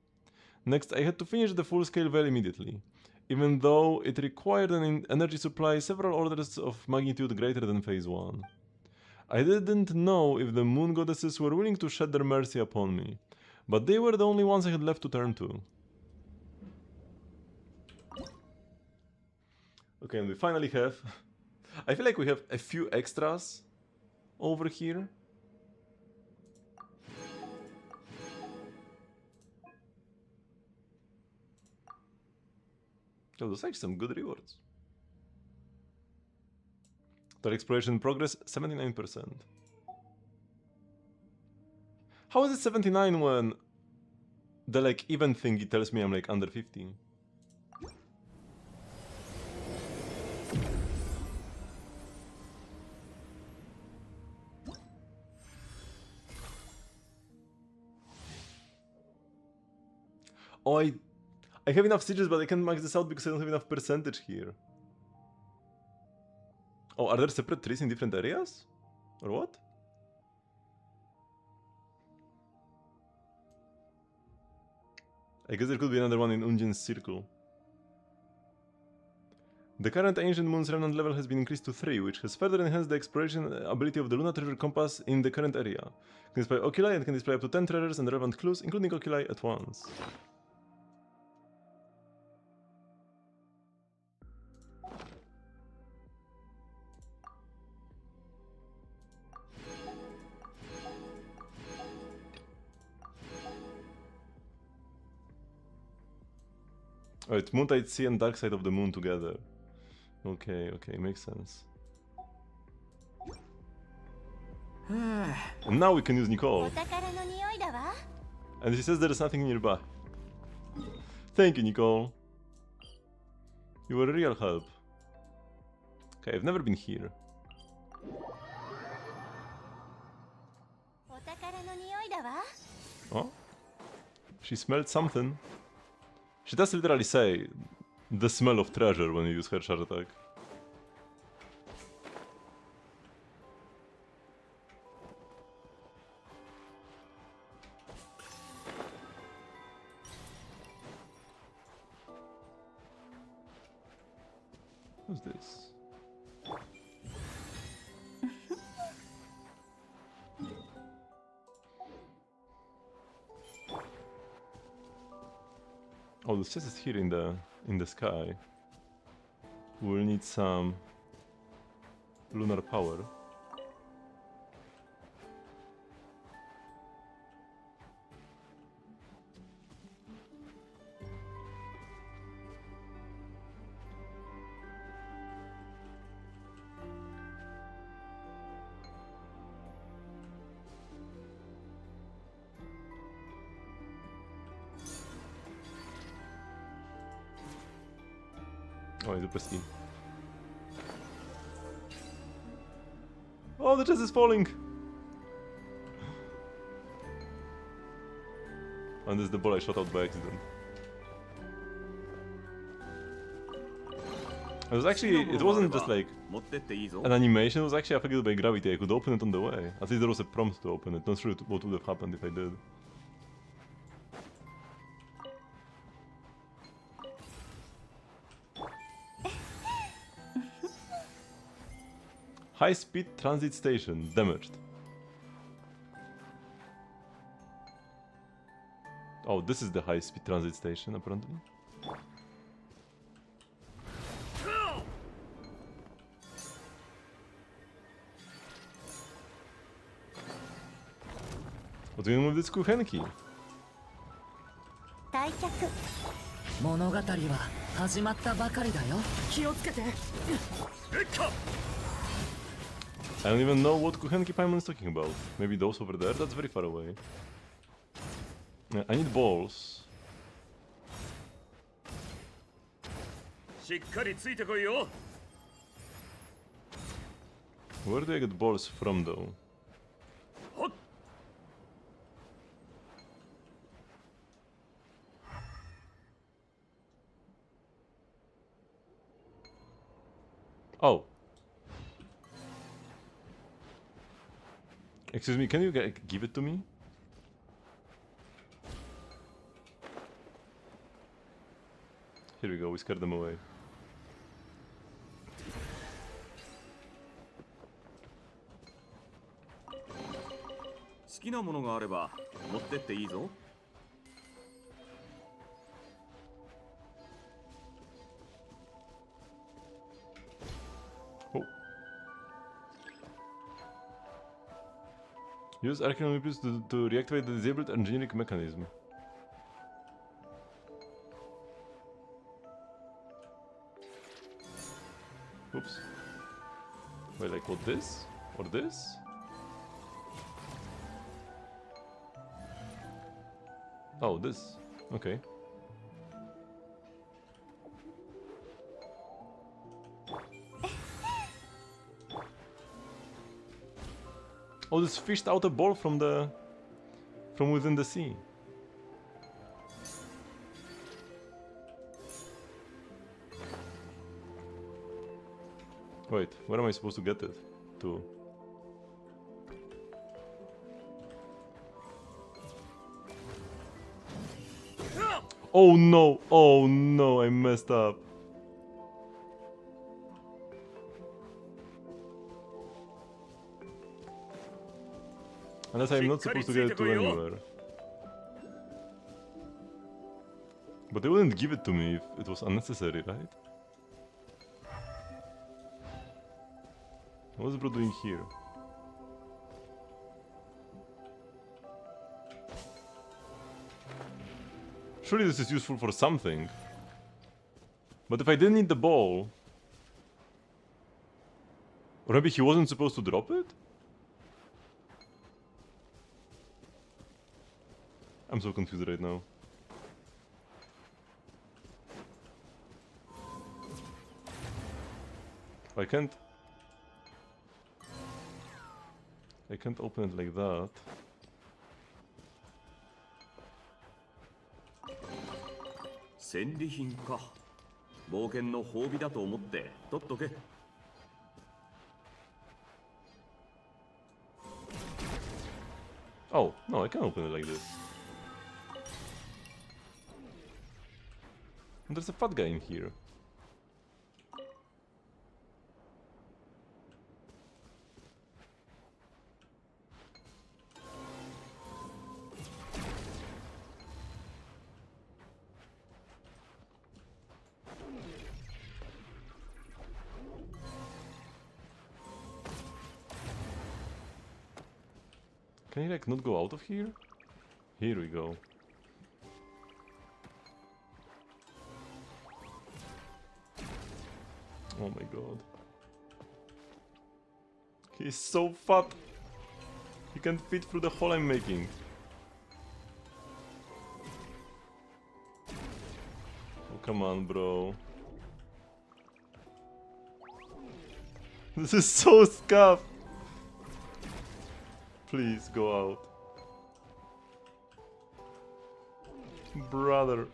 Next, I had to finish the full-scale veil immediately, even though it required an energy supply several orders of magnitude greater than Phase 1. I didn't know if the moon goddesses were willing to shed their mercy upon me, but they were the only ones I had left to turn to. Okay, and we finally have... I feel like we have a few extras over here. Oh, those are actually some good rewards. Total exploration progress, 79%. How is it 79 when the like event thingy tells me I'm like under 50? Oh, I have enough sieges, but I can't max this out because I don't have enough percentage here. Oh, are there separate trees in different areas? Or what? I guess there could be another one in Unjin's circle. The current Ancient Moon's Remnant level has been increased to 3, which has further enhanced the exploration ability of the Luna Treasure Compass in the current area. It can display oculi and can display up to 10 treasures and relevant clues, including oculi, at once. Oh, it's Moontide Sea and Dark Side of the Moon together. Okay, okay, makes sense. And now we can use Nicole. And she says there is nothing nearby. Thank you, Nicole. You were a real help. Okay, I've never been here. Oh? She smelled something. She does literally say the smell of treasure when you use her charge attack. What's this? Oh, the chest is here in the sky. We'll need some lunar power. Oh, it's a press E. Oh, the chest is falling! And this is the ball I shot out by accident. It was actually, it wasn't just like an animation, it was actually affected by gravity. I could open it on the way. At least there was a prompt to open it. Not sure what would have happened if I did. High-speed transit station damaged. Oh, this is the high-speed transit station, apparently. What's going on with this kuchenki? 物語は始まったばかりだよ。気をつけて。 I don't even know what kuchenki Paimon is talking about. Maybe those over there? That's very far away. Yeah, I need balls. しっかりついてこいよ。 Where do I get balls from, though? Oh. Excuse me, can you give it to me? Here we go, we scared them away. Oh. Use Arcane Olympus to reactivate the disabled engineering mechanism. Oops. Wait, like what, this? Or this? Oh, this. Okay. Oh, this fished out a ball from within the sea. Wait, where am I supposed to get it to? Oh no! Oh no! I messed up. Unless I'm not supposed to get it to anywhere. But they wouldn't give it to me if it was unnecessary, right? What's bro doing here? Surely this is useful for something. But if I didn't need the ball... Or maybe he wasn't supposed to drop it? I'm so confused right now. I can't open it like that. Oh, no, I can open it like this. And there's a fat guy in here. Can he like not go out of here? Here we go. Oh my god. He's so fat! He can't fit through the hole I'm making. Oh, come on, bro. This is so scuffed! Please, go out. Brother.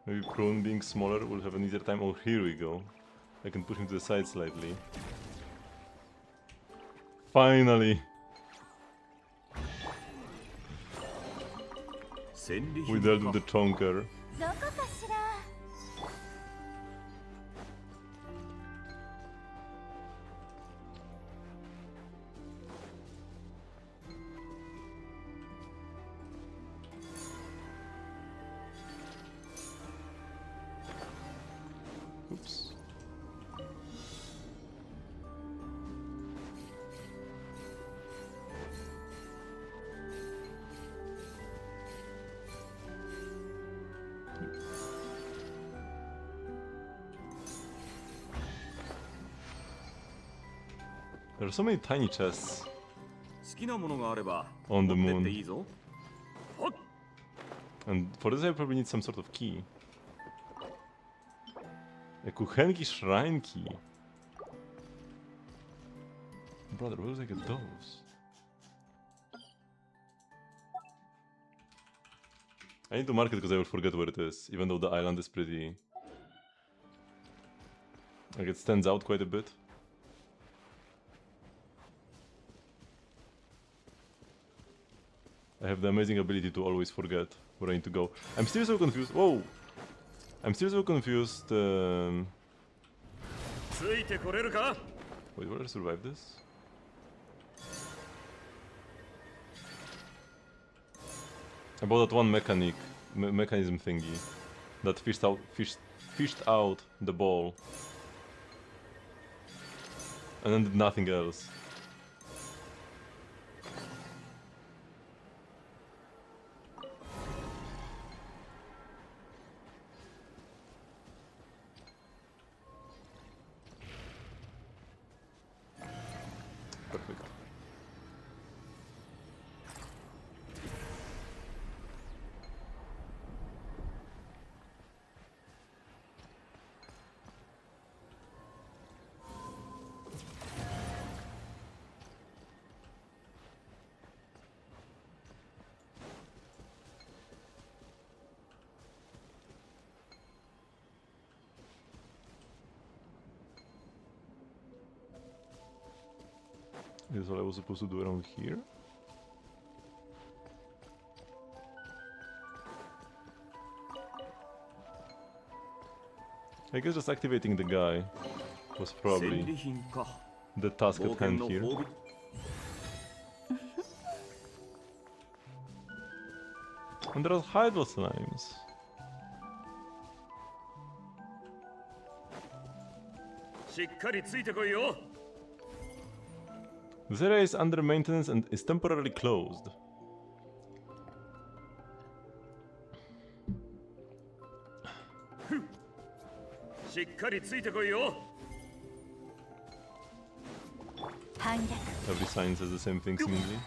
Maybe prone being smaller will have an easier time. Oh, here we go. I can push him to the side slightly. Finally! We dealt with the chonker. Oops. There are so many tiny chests on the moon. And for this I probably need some sort of key. A kuchenki shrine key. Brother, where do I get those? I need to mark it because I will forget where it is, even though the island is pretty... like it stands out quite a bit. I have the amazing ability to always forget where I need to go. I'm still so confused. Whoa! I'm still so confused. Wait, will I survive this? About that one mechanism thingy that fished out the ball and then did nothing else. Perfect. This is what I was supposed to do around here. I guess just activating the guy was probably 戦利品か the task 冒 at 険 hand の here. 褒美 And there are hydro slimes. This area is under maintenance and is temporarily closed. Every sign says the same thing seemingly.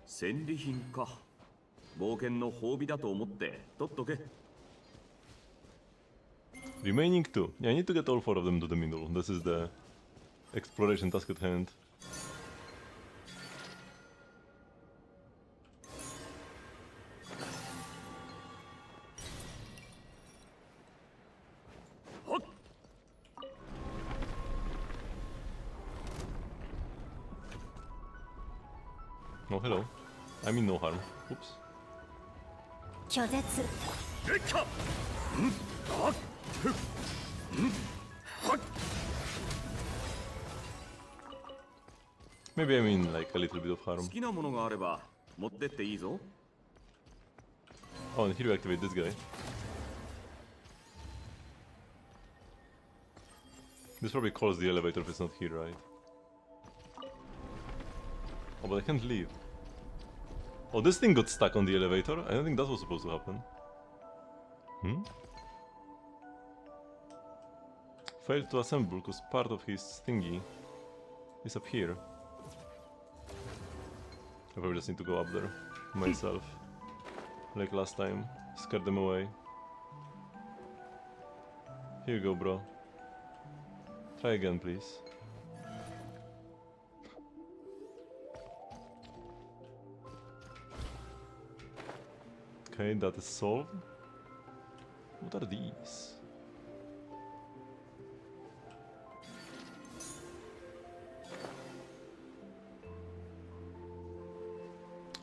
戦利品か冒険の褒美だと思って取っとけ Remaining 2. Yeah, I need to get all 4 of them to the middle. This is the exploration task at hand. Oh, hello. I mean no harm. Oops. 拒絶 Maybe I mean like a little bit of 好 harm. きなものがあれば持ってっていいぞ Oh, and here we activate this guy. This probably calls the elevator if it's not here, right? Oh, but I can't leave. Oh, this thing got stuck on the elevator? I don't think that was supposed to happen. Hmm? Failed to assemble because part of his thingy is up here. I probably just need to go up there myself. Like last time. Scare them away. Here you go, bro. Try again, please. Okay, that is solved. What are these?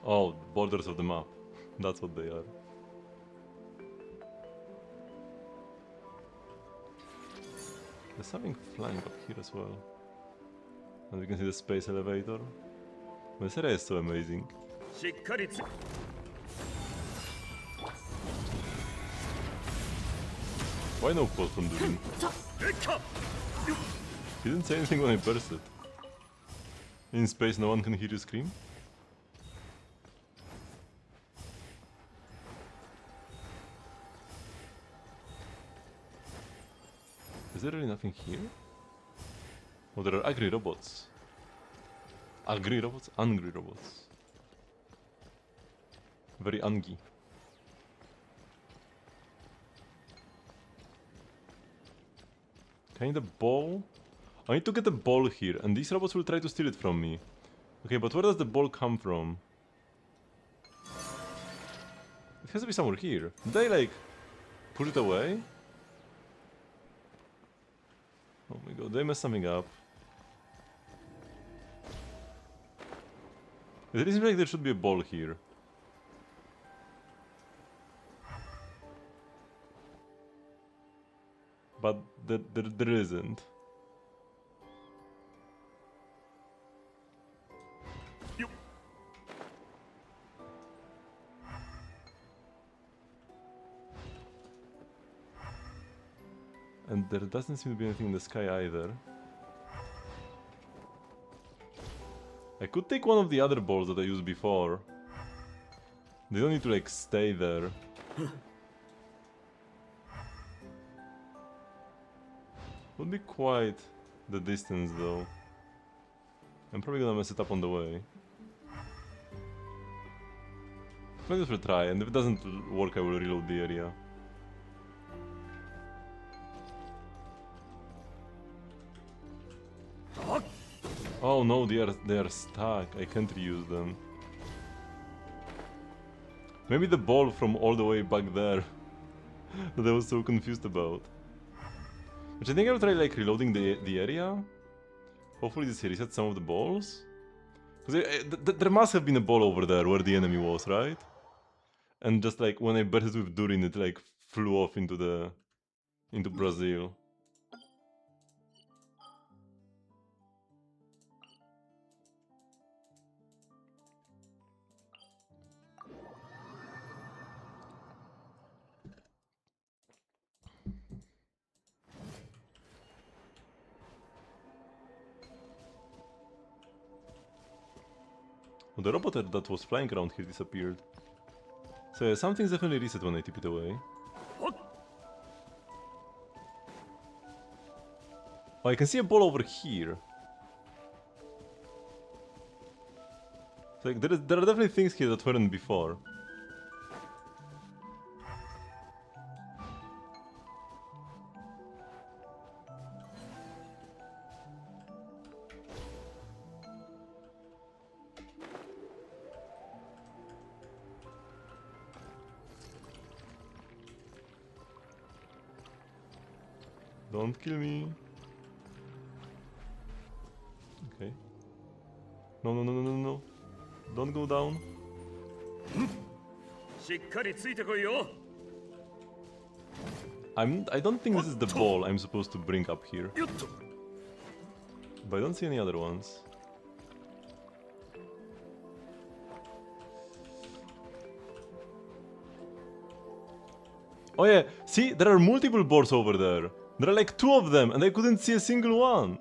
Oh, borders of the map. That's what they are. There's something flying up here as well. And we can see the space elevator. This area is so amazing. しっかりつ Why no quote from Durin? He didn't say anything when I burst it. In space no one can hear you scream? Is there really nothing here? Oh, there are angry robots. Angry robots? Angry robots. Very angy. Can I need a ball? I need to get a ball here, and these robots will try to steal it from me. Okay, but where does the ball come from? It has to be somewhere here. Did they, like, put it away? Oh my god, they messed something up. It seems like there should be a ball here. But there isn't. And there doesn't seem to be anything in the sky either. I could take one of the other balls that I used before. They don't need to like stay there. Would be quite the distance though. I'm probably gonna mess it up on the way. Maybe we'll try, and if it doesn't work I will reload the area. Oh no, they are stuck. I can't reuse them. Maybe the ball from all the way back there that I was so confused about. Which I think I'll try like reloading the area. Hopefully this resets some of the balls. Because there must have been a ball over there where the enemy was, right? And just like when I burst with Durin, it like flew off into Brazil. Oh, the robot that was flying around here disappeared. So yeah, something's definitely reset when I tip it away. Oh, I can see a ball over here. So like, there are definitely things here that weren't before. Don't kill me. Okay. No, no, no, no, no, no. Don't go down. I don't think this is the ball I'm supposed to bring up here. But I don't see any other ones. Oh yeah, see, there are multiple balls over there. There are like 2 of them and I couldn't see a single one.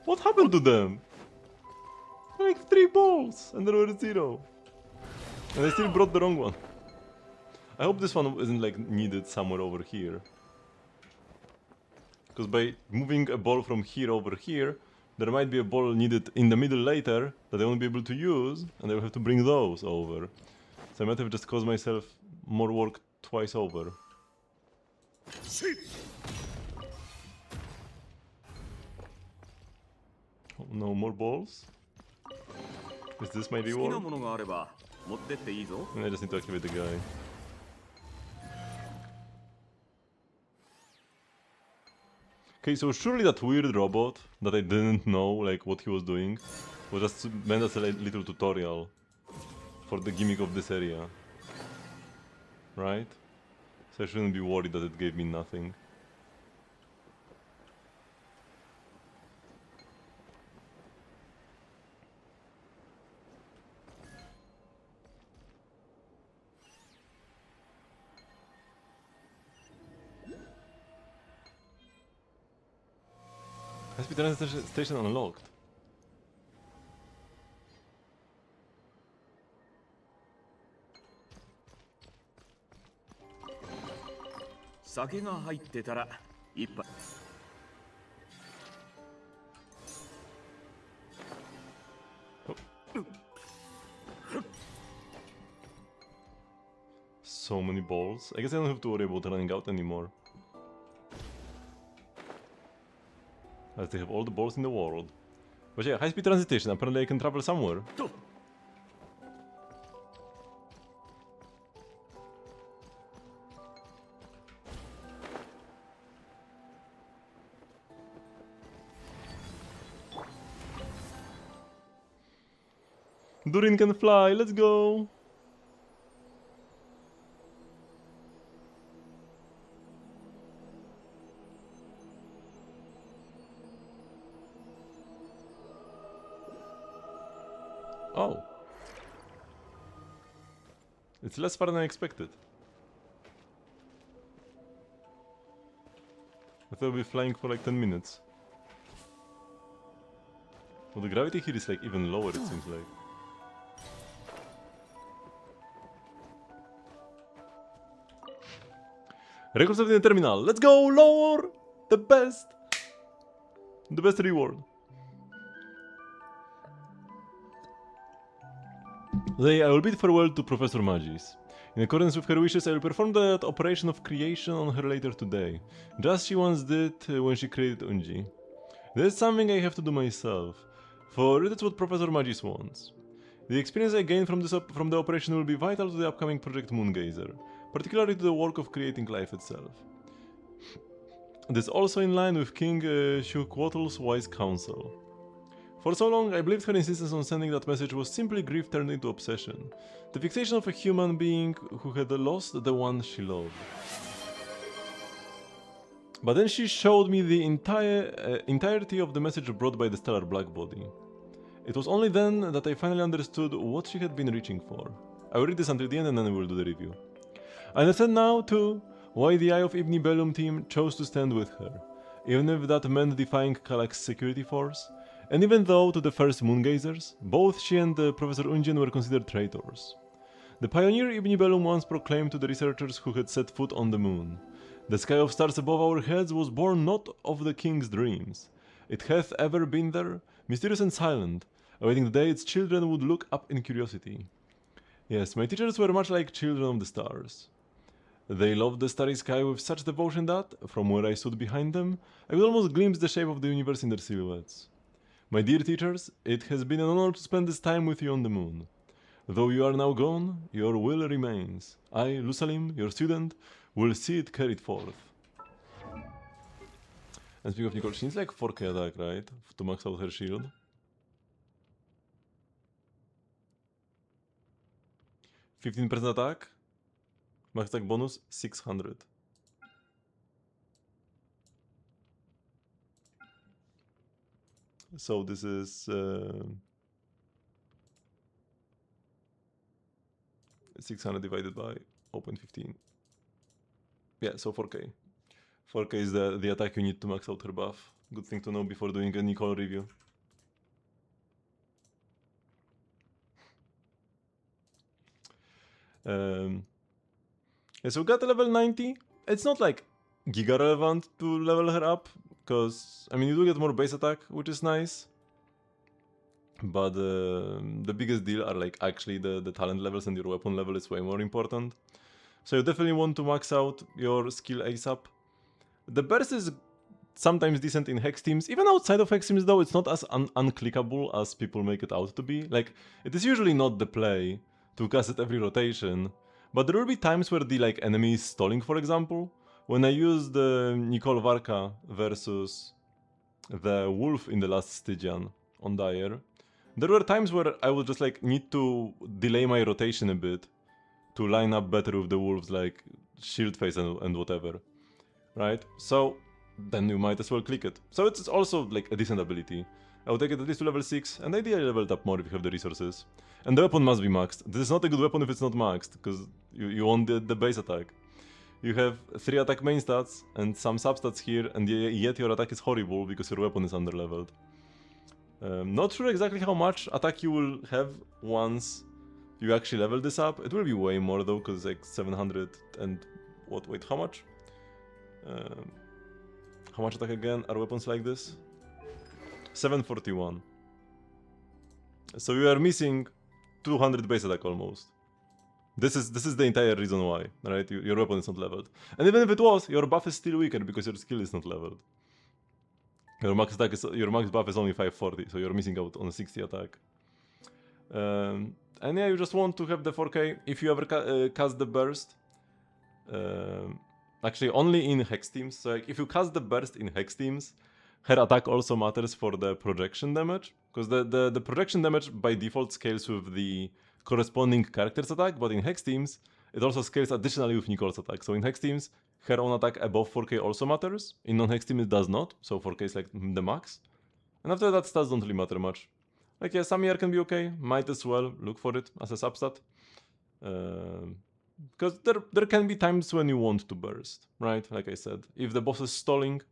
What happened to them? Like 3 balls and there were 0. And I still brought the wrong one. I hope this one isn't like needed somewhere over here. Because by moving a ball from here over here, there might be a ball needed in the middle later that I won't be able to use, and I will have to bring those over. So I might have just caused myself more work twice over. Oh, no more balls? Is this my reward? And I just need to activate the guy. Okay, so surely that weird robot that I didn't know like what he was doing was just meant as a little tutorial for the gimmick of this area. Right? So I shouldn't be worried that it gave me nothing. High-speed transit station unlocked. So many balls. I guess I don't have to worry about running out anymore. As they have all the balls in the world. But yeah, high-speed transitation. Apparently I can travel somewhere. Durin can fly, let's go! Oh. It's less far than I expected. I thought I'd be flying for like 10 minutes. Well, the gravity here is like even lower, it seems like. Records of the terminal. Let's go, lower! The best reward. Today I will bid farewell to Professor Magis. In accordance with her wishes, I will perform that operation of creation on her later today, just as she once did when she created Unji. This is something I have to do myself. for that's what Professor Magis wants. The experience I gained from from the operation will be vital to the upcoming Project Moongazer, particularly to the work of creating life itself. This is also in line with King Shuquattle's wise counsel. For so long, I believed her insistence on sending that message was simply grief turned into obsession, the fixation of a human being who had lost the one she loved. But then she showed me the entirety of the message brought by the stellar blackbody. It was only then that I finally understood what she had been reaching for. I will read this until the end and then we will do the review. I understand now, too, why the Eye of Ibn Bellum team chose to stand with her, even if that meant defying Kalak's security force, and even though to the first Moongazers, both she and Professor Unjin were considered traitors. The pioneer Ibn Bellum once proclaimed to the researchers who had set foot on the moon, "The sky of stars above our heads was born not of the king's dreams. It hath ever been there, mysterious and silent, awaiting the day its children would look up in curiosity." Yes, my teachers were much like children of the stars. They loved the starry sky with such devotion that, from where I stood behind them, I could almost glimpse the shape of the universe in their silhouettes. My dear teachers, it has been an honor to spend this time with you on the moon. Though you are now gone, your will remains. I, Lusalim, your student, will see it carried forth. And speaking of Nicole, she needs like 4k attack, right? To max out her shield. 15% attack. Max attack bonus 600. So this is 600 divided by 0.15. Yeah, so 4k. 4k is the attack you need to max out her buff. Good thing to know before doing a Nicole review. Yeah, so we got to level 90. It's not like giga relevant to level her up, because, I mean, you do get more base attack, which is nice. But the biggest deal are like actually the talent levels, and your weapon level is way more important. So you definitely want to max out your skill ASAP. The burst is sometimes decent in hex teams. Even outside of hex teams though, it's not as unclickable as people make it out to be. Like, it is usually not the play to cast it every rotation. But there will be times where the like enemy is stalling, for example. When I used Nicole Varka versus the wolf in the last Stygian on Dire, there were times where I would just like need to delay my rotation a bit to line up better with the wolves, like shield face and whatever, right? So then you might as well click it. So it's also like a decent ability. I would take it at least to level 6, and ideally level it up more if you have the resources. And the weapon must be maxed. This is not a good weapon if it's not maxed, because you want the base attack. You have 3 attack main stats and some substats here, and yet your attack is horrible because your weapon is underleveled. Not sure exactly how much attack you will have once you actually level this up. It will be way more though, because it's like 700 and... what, wait, how much? How much attack again are weapons like this? 741. So you are missing 200 base attack almost. This is the entire reason why, right? Your weapon is not leveled. And even if it was, your buff is still weaker because your skill is not leveled. Your max buff is only 540, so you're missing out on a 60 attack. And yeah, you just want to have the 4k. If you ever cast the burst, actually only in hex teams. So like, if you cast the burst in hex teams, her attack also matters for the projection damage, because the projection damage by default scales with the corresponding character's attack, but in hex teams, it also scales additionally with Nicole's attack. So in hex teams, her own attack above 4k also matters. In non-hex teams, it does not, so 4k is like the max. And after that, stats don't really matter much. Like, yeah, Samir can be okay, might as well look for it as a substat. Because there can be times when you want to burst, right? Like I said, if the boss is stalling,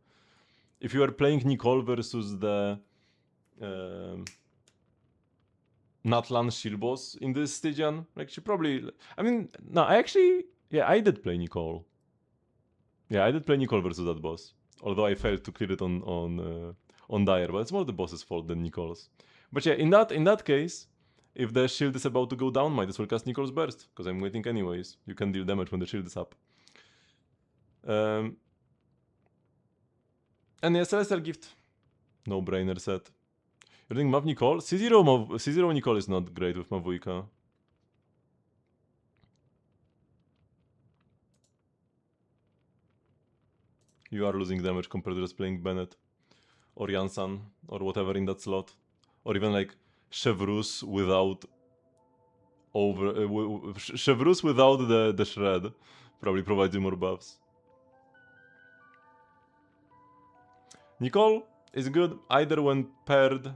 if you are playing Nicole versus the Natlan shield boss in this Stygian, like she probably... I mean, no, I did play Nicole. Yeah, I did play Nicole versus that boss. Although I failed to clear it on Dire, but it's more the boss's fault than Nicole's. But yeah, in that case, if the shield is about to go down, might as well cast Nicole's Burst, because I'm waiting anyways. You can deal damage when the shield is up. And yeah, Celestial Gift. No-brainer set. You're doing Mav Nicole? C0 Nicole is not great with Mavuika. You are losing damage compared to just playing Bennett or Jansan or whatever in that slot. Or even like Chevrus without Chevrus without the shred probably provides you more buffs. Nicole is good either when paired.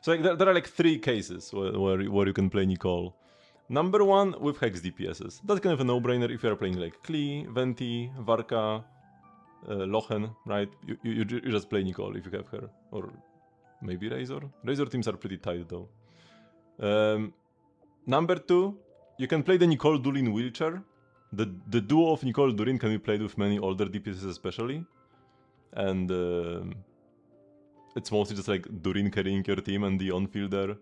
So like, there are like 3 cases where you can play Nicole. Number 1 with Hex DPSs. That's kind of a no-brainer if you are playing like Klee, Venti, Varka, Lochen, right? You just play Nicole if you have her. Or maybe Razor. Razor teams are pretty tight though. Number 2, you can play the Nicole Durin wheelchair. The duo of Nicole Durin can be played with many older DPSs especially. And it's mostly just like Durin carrying your team and the on-fielder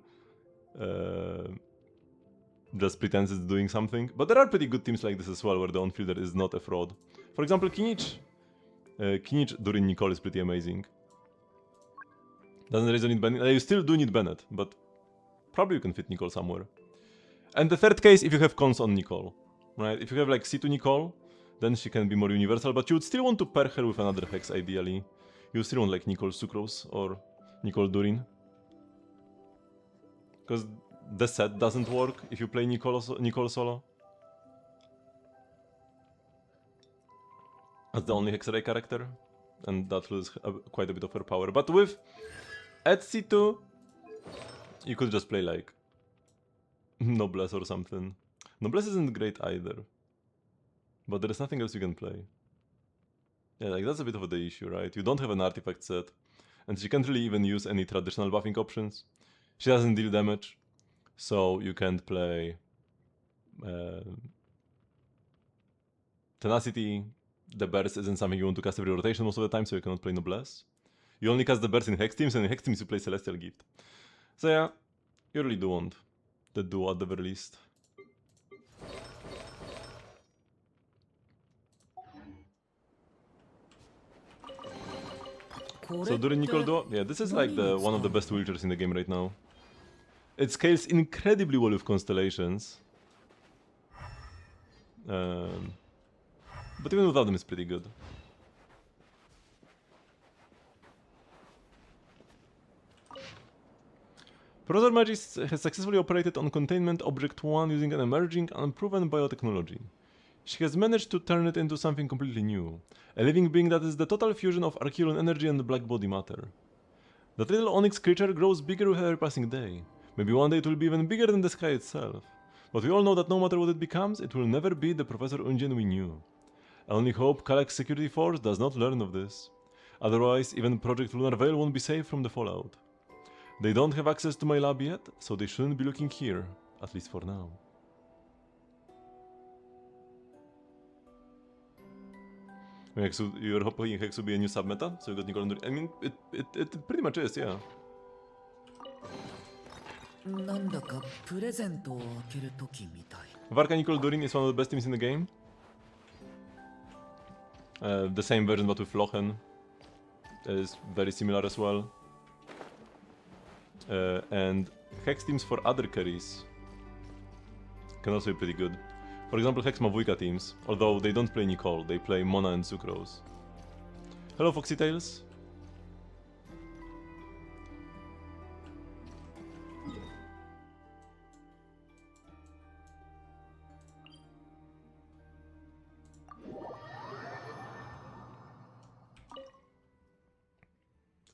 just pretends it's doing something. But there are pretty good teams like this as well, where the on-fielder is not a fraud. For example, Kinich. Kinich Durin Nicole is pretty amazing. Doesn't Razor need Bennett? You still do need Bennett, but probably you can fit Nicole somewhere. And the third case, if you have cons on Nicole, right? If you have like C2 Nicole, then she can be more universal, but you would still want to pair her with another Hex ideally. You still want like Nicole Sucrose or Nicole Durin. Because the set doesn't work if you play Nicole solo. That's the only Hexarray character, and that loses quite a bit of her power. But with at C2, you could just play like Noblesse or something. Noblesse isn't great either, but there is nothing else you can play. Yeah, like that's a bit of the issue, right? You don't have an artifact set, and she can't really even use any traditional buffing options. She doesn't deal damage, so you can't play Tenacity. The burst isn't something you want to cast every rotation most of the time, so you cannot play Noblesse. You only cast the burst in Hex teams, and in Hex teams you play Celestial Gift. So yeah, you really do want the duo at the very least. So during Nicole duo, yeah, this is like one of the best wheelchairs in the game right now. It scales incredibly well with constellations. But even without them, it's pretty good. Professor Magis has successfully operated on Containment Object 1 using an emerging, unproven biotechnology. She has managed to turn it into something completely new, a living being that is the total fusion of Archeron energy and black body matter. That little onyx creature grows bigger with every passing day. Maybe one day it will be even bigger than the sky itself. But we all know that no matter what it becomes, it will never be the Professor Ungen we knew. I only hope Kalak's security force does not learn of this. Otherwise, even Project Lunar Veil won't be safe from the fallout. They don't have access to my lab yet, so they shouldn't be looking here, at least for now. You're hoping Hex will be a new submeta, so you got Nicole. I mean, it pretty much is, yeah. Varka Nicole Durin is one of the best teams in the game. The same version but with Lochen is very similar as well. And Hex teams for other carries can also be pretty good. For example, Hex Mavuika teams, although they don't play Nicole, they play Mona and Sucrose. Hello Foxy Tails.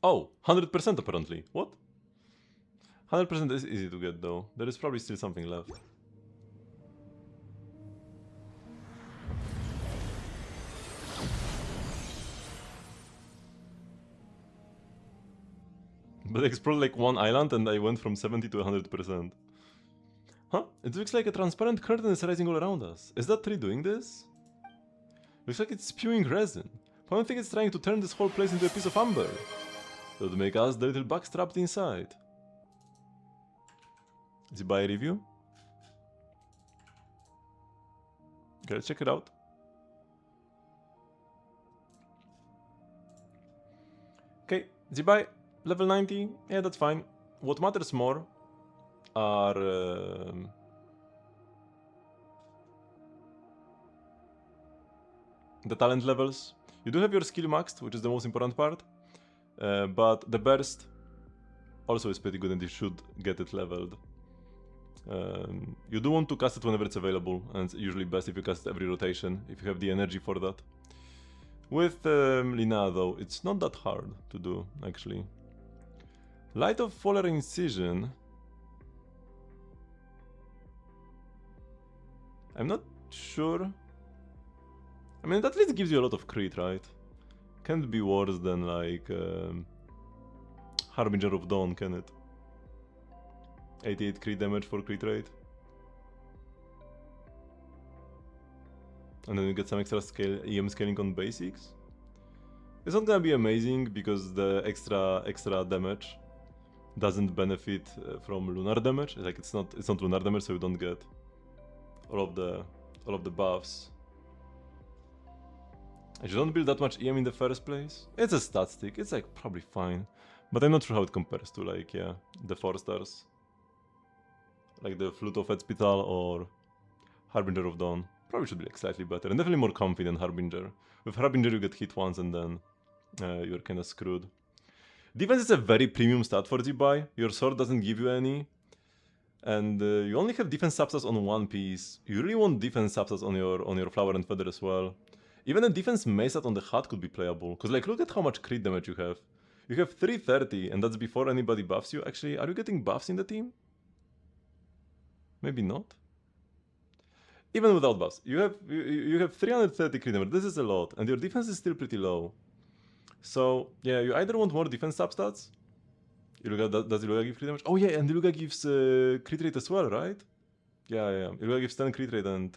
Oh, 100% apparently. What? 100% is easy to get though. There is probably still something left. But I explored like one island and I went from 70 to 100%. Huh? It looks like a transparent curtain is rising all around us. Is that tree doing this? Looks like it's spewing resin. I don't think it's trying to turn this whole place into a piece of amber. That would make us the little bugs trapped inside. Is it by a review? Okay, let's check it out. Okay, Zibai, level 90, yeah, that's fine. What matters more are the talent levels. You do have your skill maxed, which is the most important part, but the burst also is pretty good and you should get it leveled. You do want to cast it whenever it's available, and it's usually best if you cast it every rotation, if you have the energy for that. With Lina though, it's not that hard to do, actually. Light of Fuller Incision... I'm not sure. I mean, that at least gives you a lot of crit, right? Can't be worse than, like, Harbinger of Dawn, can it? 88 crit damage for crit rate. And then you get some extra EM scaling on basics. It's not gonna be amazing because the extra damage doesn't benefit from lunar damage. Like it's not lunar damage, so you don't get all of the buffs. I just don't build that much EM in the first place. It's a stat stick. It's like probably fine, but I'm not sure how it compares to like the 4 stars, like the Flute of Hospital or Harbinger of Dawn. Probably should be like slightly better and definitely more comfy than Harbinger. With Harbinger you get hit once and then you're kinda screwed. Defense is a very premium stat for Zibai. Your sword doesn't give you any. And you only have defense substats on one piece. You really want defense substats on your flower and feather as well. Even a defense mace stat on the hat could be playable. Cause like look at how much crit damage you have. You have 330 and that's before anybody buffs you. Actually, are you getting buffs in the team? Maybe not. Even without buffs, you have 330 crit damage. This is a lot, and your defense is still pretty low. So yeah, you either want more defense substats. Does Iluga give crit damage? Oh yeah, and Iluga gives crit rate as well, right? Yeah. Iluga gives 10 crit rate and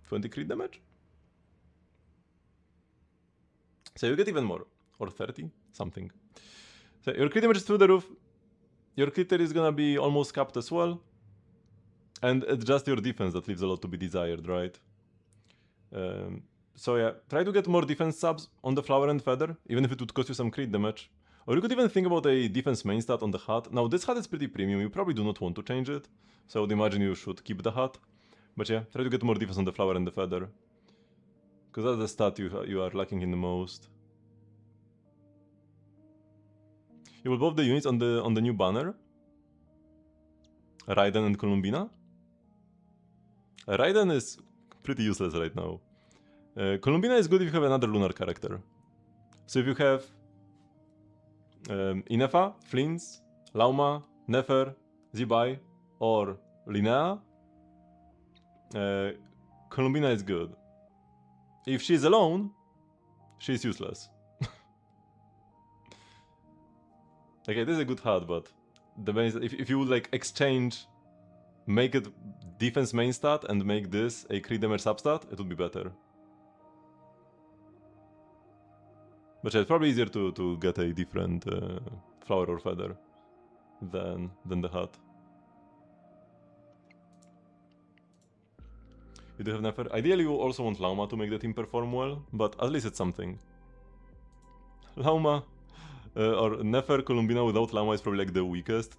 20 crit damage. So you get even more, or 30 something. So your crit damage is through the roof. Your crit rate is gonna be almost capped as well. And it's just your defense that leaves a lot to be desired, right? So yeah, try to get more defense subs on the flower and feather, even if it would cost you some crit damage. Or you could even think about a defense main stat on the hat. Now this hat is pretty premium, you probably do not want to change it. So I would imagine you should keep the hat. But yeah, try to get more defense on the flower and the feather. Because that's the stat you are lacking in the most. You will buff the units on the new banner. Raiden and Columbina. Raiden is pretty useless right now. Columbina is good if you have another lunar character. So if you have Inefa, Flins, Lauma, Nefer, Zibai, or Linnea, Columbina is good. If she's alone, she's useless. Okay, this is a good hat, but the main, if you would like exchange, make it defense main stat and make this a crit damage substat, it would be better. But yeah, it's probably easier to get a different flower or feather than the hat. You do have Nefer. Ideally you also want Lauma to make the team perform well, but at least it's something. Lauma or Nefer Columbina without Lauma is probably like the weakest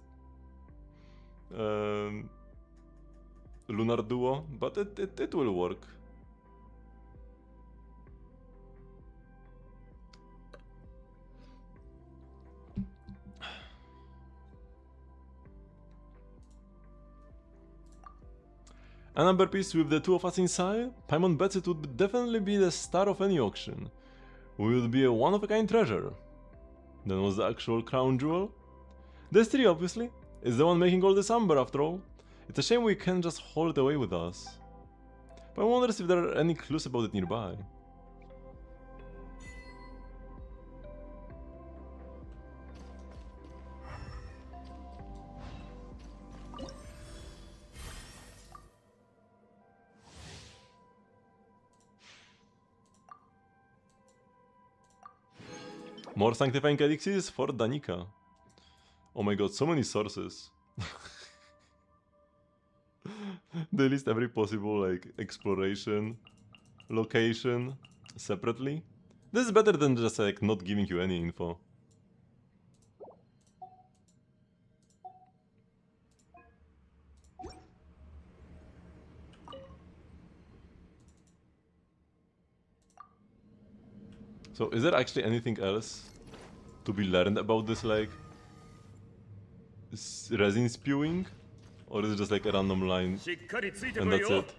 lunar duo, but it will work. A number piece with the two of us inside, Paimon bets it would definitely be the star of any auction. We would be a one-of-a-kind treasure. Then was the actual crown jewel? This tree, obviously, is the one making all this amber after all. It's a shame we can't just haul it away with us. But I wonder if there are any clues about it nearby. More sanctifying elixirs for Danica. Oh my god, so many sources. They list every possible like exploration location separately. This is better than just like not giving you any info. So is there actually anything else to be learned about this, like, resin spewing? Or is it just like a random line しっかりついて and こい that's よ it?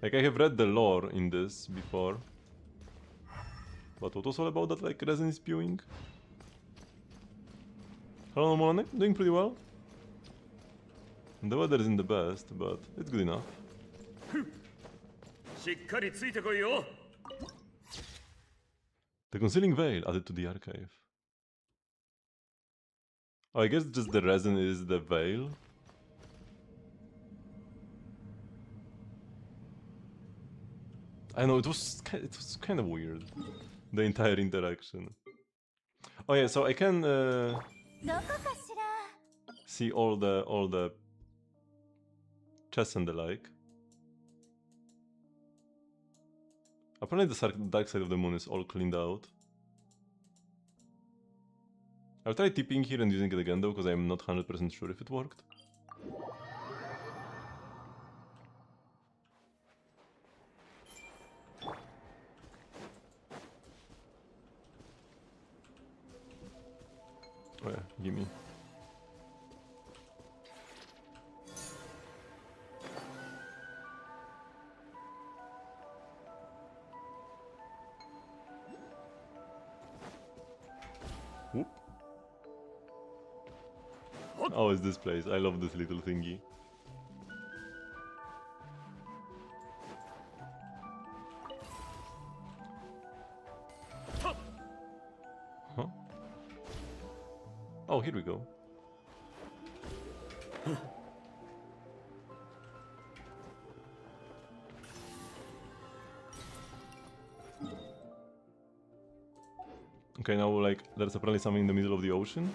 Like, I have read the lore in this before. But what was all about that, like, resin spewing? Hello, Molane. Doing pretty well. The weather isn't the best, but it's good enough. しっかりついてこいよ The concealing veil added to the archive. Oh, I guess just the resin is the veil. I know, it was kind of weird, the entire interaction. Oh yeah, so I can どこかしら see all the chests and the like. Apparently the dark side of the moon is all cleaned out. I'll try tipping here and using it again though, because I'm not 100% sure if it worked. Oh yeah, gimme. Whoop. Oh, it's this place. I love this little thingy. Huh? Oh, here we go. Okay, now like there's apparently something in the middle of the ocean.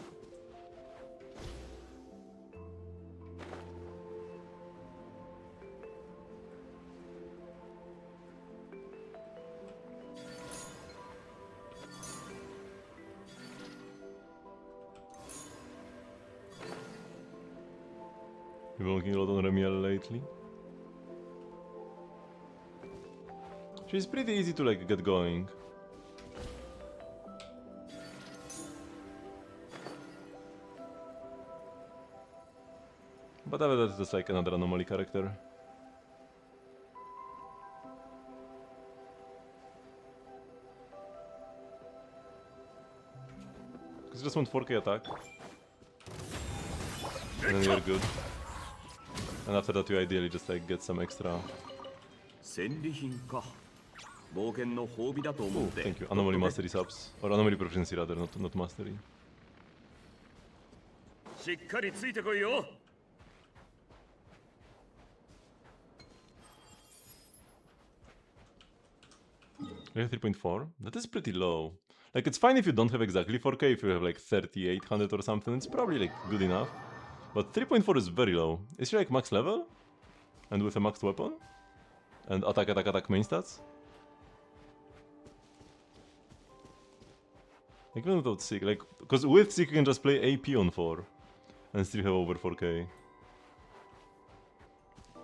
You've been looking a lot on Remiel lately. She's pretty easy to like get going. But that's just like another anomaly character. Because you just want 4k attack. And then you're good. And after that you ideally just like get some extra... 戦利品か冒険の褒美だと思 Oh, って thank you. Anomaly mastery subs. Or anomaly proficiency rather, not mastery. しっかりついてこいよ We have 3.4. That is pretty low. Like, it's fine if you don't have exactly 4k, if you have like 3800 or something, it's probably like good enough. But 3.4 is very low. Is she like max level? And with a maxed weapon? And attack main stats? Like, even without Seek, like, because with Seek you can just play AP on 4 and still have over 4k.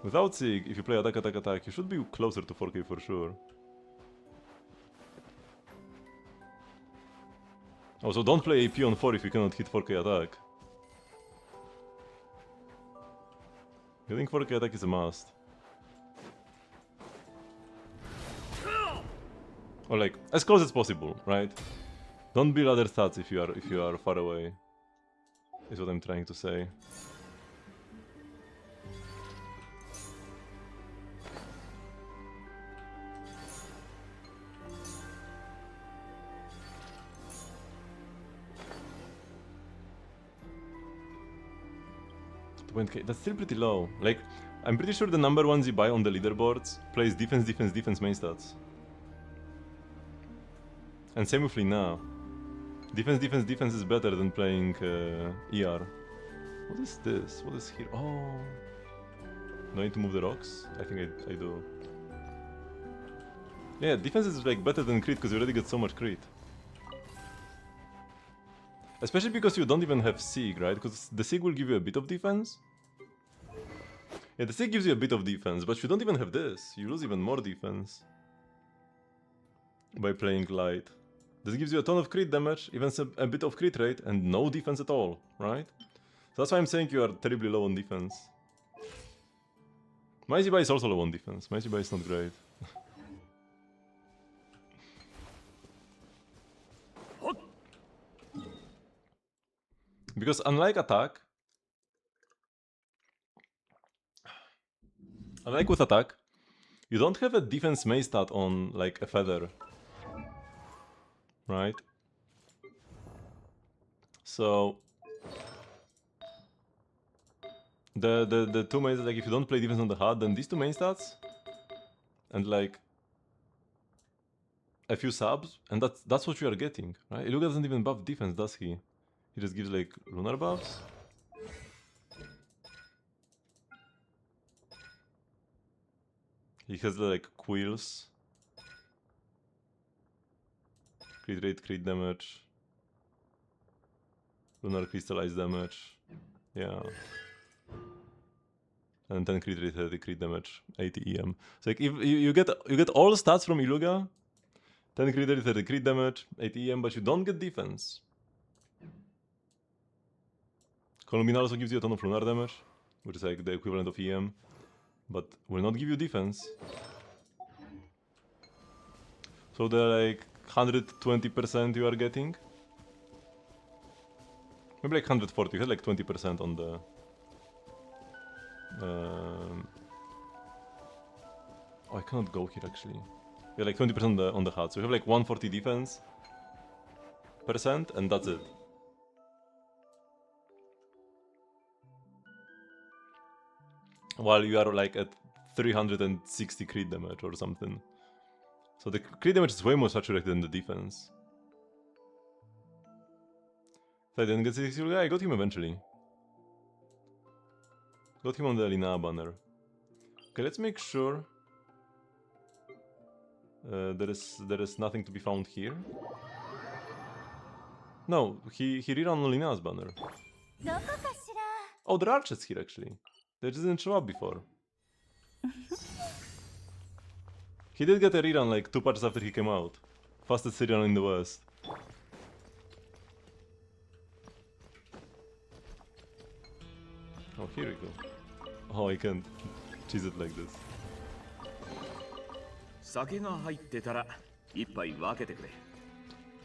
Without Seek, if you play attack, you should be closer to 4k for sure. Also, don't play AP on 4 if you cannot hit 4k attack. Getting 4k attack is a must. Or like, as close as possible, right? Don't build other stats if you are far away. Is what I'm trying to say. That's still pretty low. Like, I'm pretty sure the number ones you buy on the leaderboards plays defense main stats. And same with Lina. Defense is better than playing ER. What is this? What is here? Oh. Do I need to move the rocks? I think I do. Yeah, defense is like better than crit because you already get so much crit. Especially because you don't even have Sig, right? Because the Sig will give you a bit of defense. Yeah, the Sig gives you a bit of defense, but you don't even have this. You lose even more defense. by playing light. This gives you a ton of crit damage, even a bit of crit rate, and no defense at all, right? So that's why I'm saying you are terribly low on defense. My Ziba is also low on defense. My Ziba is not great. Because unlike with attack, you don't have a defense mace stat on like a feather, right? So the two mains, like if you don't play defense on the HUD, then these two main stats and like a few subs, and that's what you are getting, right? Iluga doesn't even buff defense, does he? He just gives like lunar buffs. He has like quills, crit rate, crit damage, lunar crystallized damage, yeah, and 10 crit rate, 30 crit damage, 80 EM. So like if you get all stats from Iluga, 10 crit rate, 30 crit damage, 80 EM, but you don't get defense. Columbine also gives you a ton of lunar damage, which is like the equivalent of EM, but will not give you defense. So the like 120% you are getting, maybe like 140, you had like 20% on the oh, I cannot go here actually. Yeah, like 20% on the HUD, so you have like 140 defense percent, and that's it. While you are like at 360 crit damage or something. So the crit damage is way more saturated than the defense. So I didn't get 6 guy, I got him eventually. Got him on the Lina banner. Okay, let's make sure there is nothing to be found here. No, he rerun on Lina's banner. Oh, there are chests here actually. They just didn't show up before. He did get a rerun like 2 patches after he came out. Fastest rerun in the West. Oh, here we go. Oh, I can't cheese it like this. 酒が入ってたら一杯分けてくれ。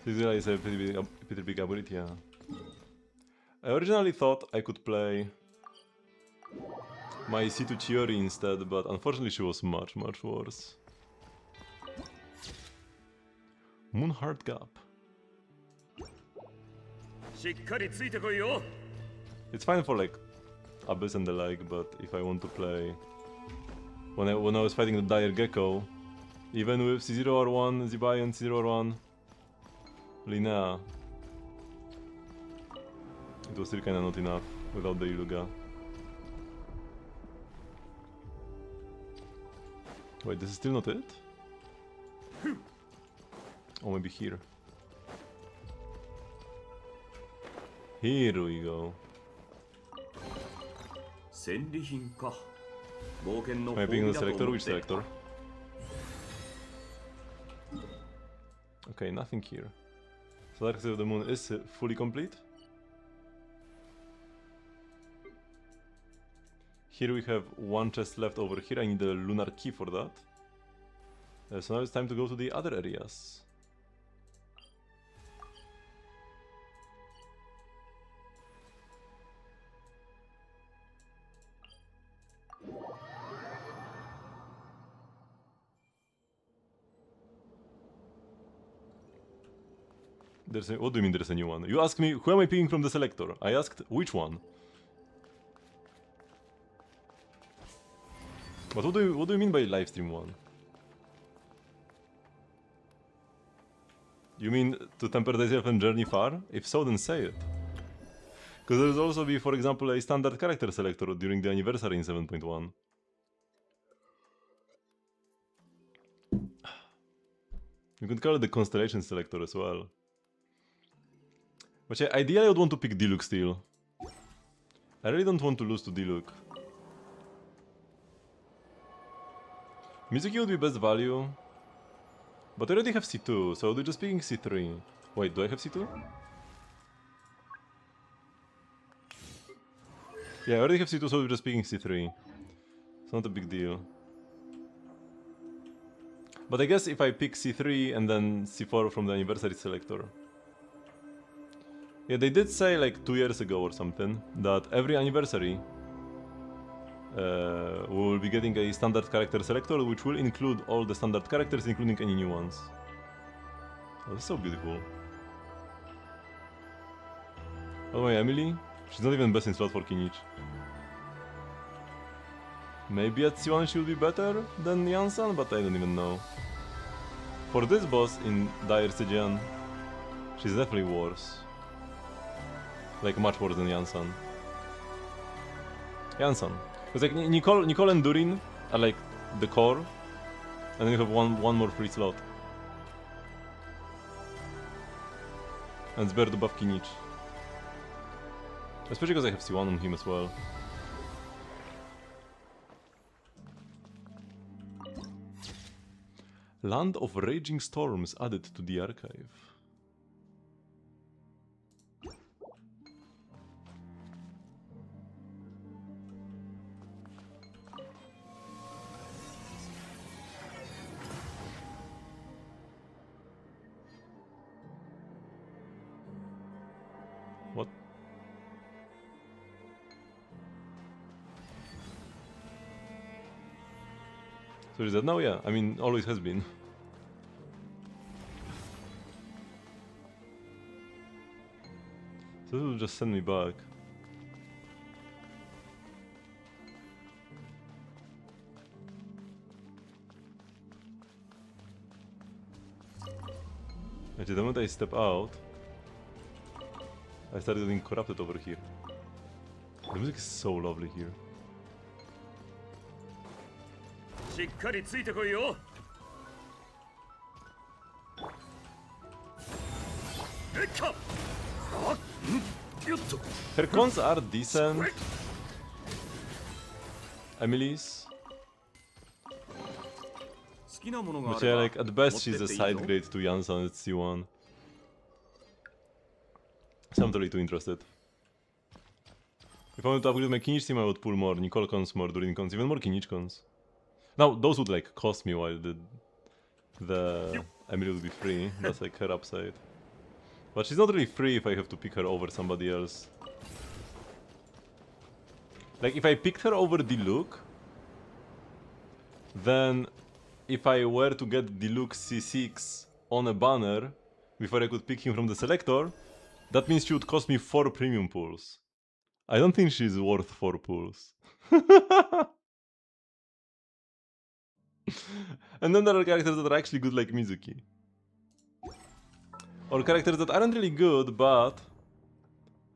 This guy is a pretty big ability, yeah. I originally thought I could play my C2 Chiori instead, but unfortunately she was much worse. Moonheart Gap. しっかりついてこいよ。 It's fine for like Abyss and the like, but if I want to play when I was fighting the Dire Gecko, even with C0R1, Zibai and C0R1 Linnea, it was still kinda not enough without the Iluga. Wait, this is still not it? Oh, maybe here. Here we go. 戦利品か。冒険の Am I 褒 picking 美 the だと selector? 思っ Which て。 selector? Okay, nothing here. So Dark Side of the Moon is fully complete. Here we have one chest left over here. I need a lunar key for that. So now it's time to go to the other areas. What do you mean there's a new one? You asked me, who am I picking from the selector? I asked, which one? But what do you mean by livestream one? You mean to temper thyself and journey far? If so, then say it. Because there's also be, for example, a standard character selector during the anniversary in 7.1. You could call it the constellation selector as well. But yeah, ideally I would want to pick Diluc still. I really don't want to lose to Diluc. Mizuki would be best value. But I already have C2, so they're just picking C3. Wait, do I have C2? Yeah, I already have C2, so we're just picking C3. It's not a big deal. But I guess if I pick C3 and then C4 from the anniversary selector. Yeah, they did say like 2 years ago or something that every anniversary we will be getting a standard character selector which will include all the standard characters, including any new ones. Oh, that's so beautiful. Oh my Emily? She's not even best in slot for Kinich. Maybe at C1 she will be better than Jansan, but I don't even know. For this boss in Dire Stygian, she's definitely worse. Like much worse than Jansan. Jansan. Because like Nicole and Durin are like the core, and then you have one more free slot. And it's better to buff Kinich. Especially because I have C1 on him as well. Land of Raging Storms added to the archive. What? So is that now? Yeah, I mean, always has been. So this will just send me back. Actually, the moment I step out, I started getting corrupted over here. The music is so lovely here. しっかりついてこいよ。えっか。よっと。 Her cons are decent. Emily's. 好きなものがあ But れ yeah, ば like at best 持 she's って a っていい side ぞ。 grade to Jansan at C1. So I'm totally too interested. If I wanted to upgrade my Kinich team, I would pull more Nicole cons, more Durin cons, even more Kinich cons. Now, those would like cost me while the Emily would be free. That's like her upside. But she's not really free if I have to pick her over somebody else. Like if I picked her over Diluc, then if I were to get Diluc C6 on a banner before I could pick him from the selector, that means she would cost me 4 premium pulls. I don't think she's worth 4 pulls. And then there are characters that are actually good like Mizuki. Or characters that aren't really good, but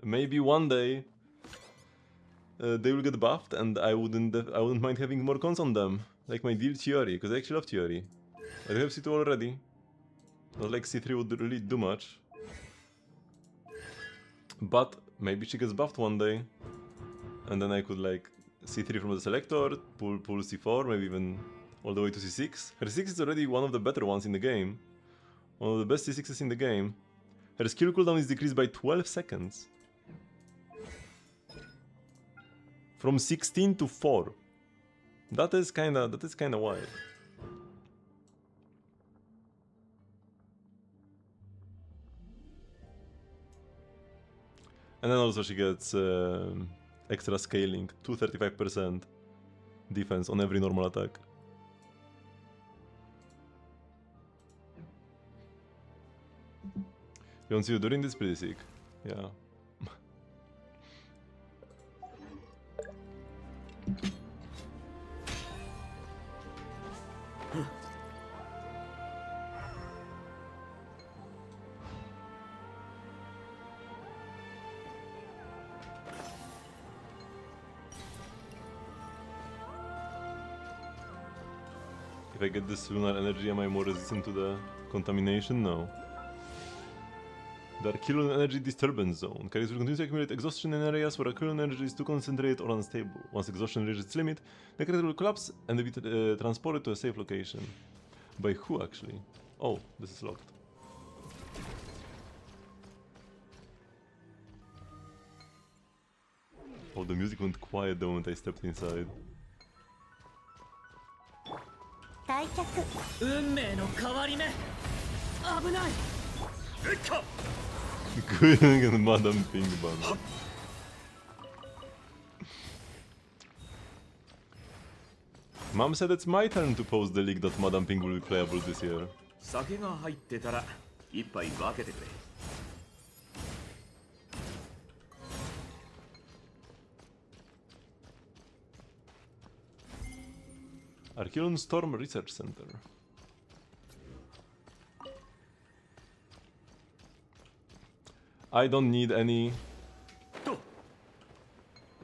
maybe one day they will get buffed and I wouldn't mind having more cons on them. Like my dear Chiori, because I actually love Chiori. I have C2 already. Not like C3 would really do much. But maybe she gets buffed one day. And then I could like C3 from the selector, pull C4, maybe even all the way to C6. Her 6 is already one of the better ones in the game. One of the best C6s in the game. Her skill cooldown is decreased by 12 seconds. From 16 to 4. That is kinda wild. And then also she gets extra scaling, 235% defense on every normal attack. You don't see you during this, pretty sick. Yeah. If I get this lunar energy, am I more resistant to the contamination? No. The Archilon Energy Disturbance Zone. Carriers will continue to accumulate exhaustion in areas where Archilon energy is too concentrated or unstable. Once exhaustion reaches its limit, the character will collapse and be transported to a safe location. By who, actually? Oh, this is locked. Oh, the music went quiet the moment I stepped inside. 退却運命の変わり目危ない Going and Madame Ping Ban. Mom said it's my turn to post the leak that Madame Ping will be playable this year. 酒が入ってたら一杯分けてくれ。 Archelon Storm Research Center. I don't need any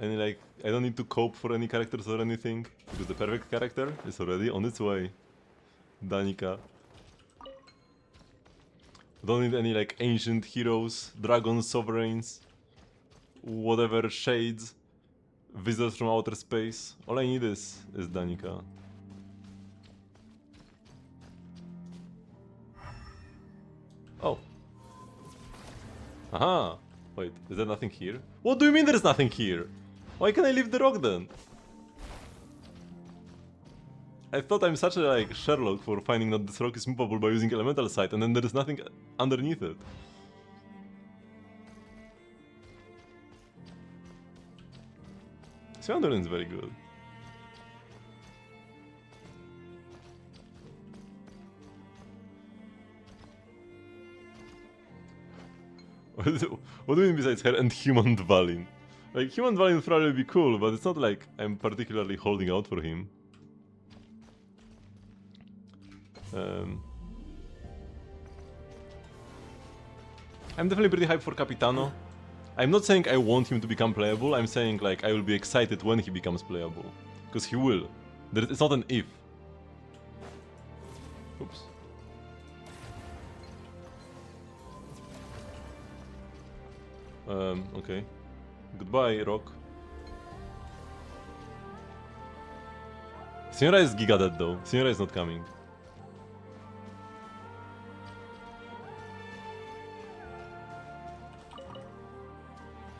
like, I don't need to cope for any characters or anything, because the perfect character is already on its way. Danica. Don't need any like ancient heroes, dragons, sovereigns, whatever shades, visitors from outer space. All I need is Danica. Oh. Aha! Wait, is there nothing here? What do you mean there's nothing here? Why can't I leave the rock then? I thought I'm such a like Sherlock for finding that this rock is movable by using elemental sight, and then there is nothing underneath it. Syandorin is very good. What do you mean besides her and human Dvalin? Like, human Dvalin would probably be cool, but it's not like I'm particularly holding out for him. I'm definitely pretty hyped for Capitano. I'm not saying I want him to become playable, I'm saying like I will be excited when he becomes playable. Because he will. It's not an if. Oops. Okay. Goodbye, Rock. Signora is giga dead though. Signora is not coming.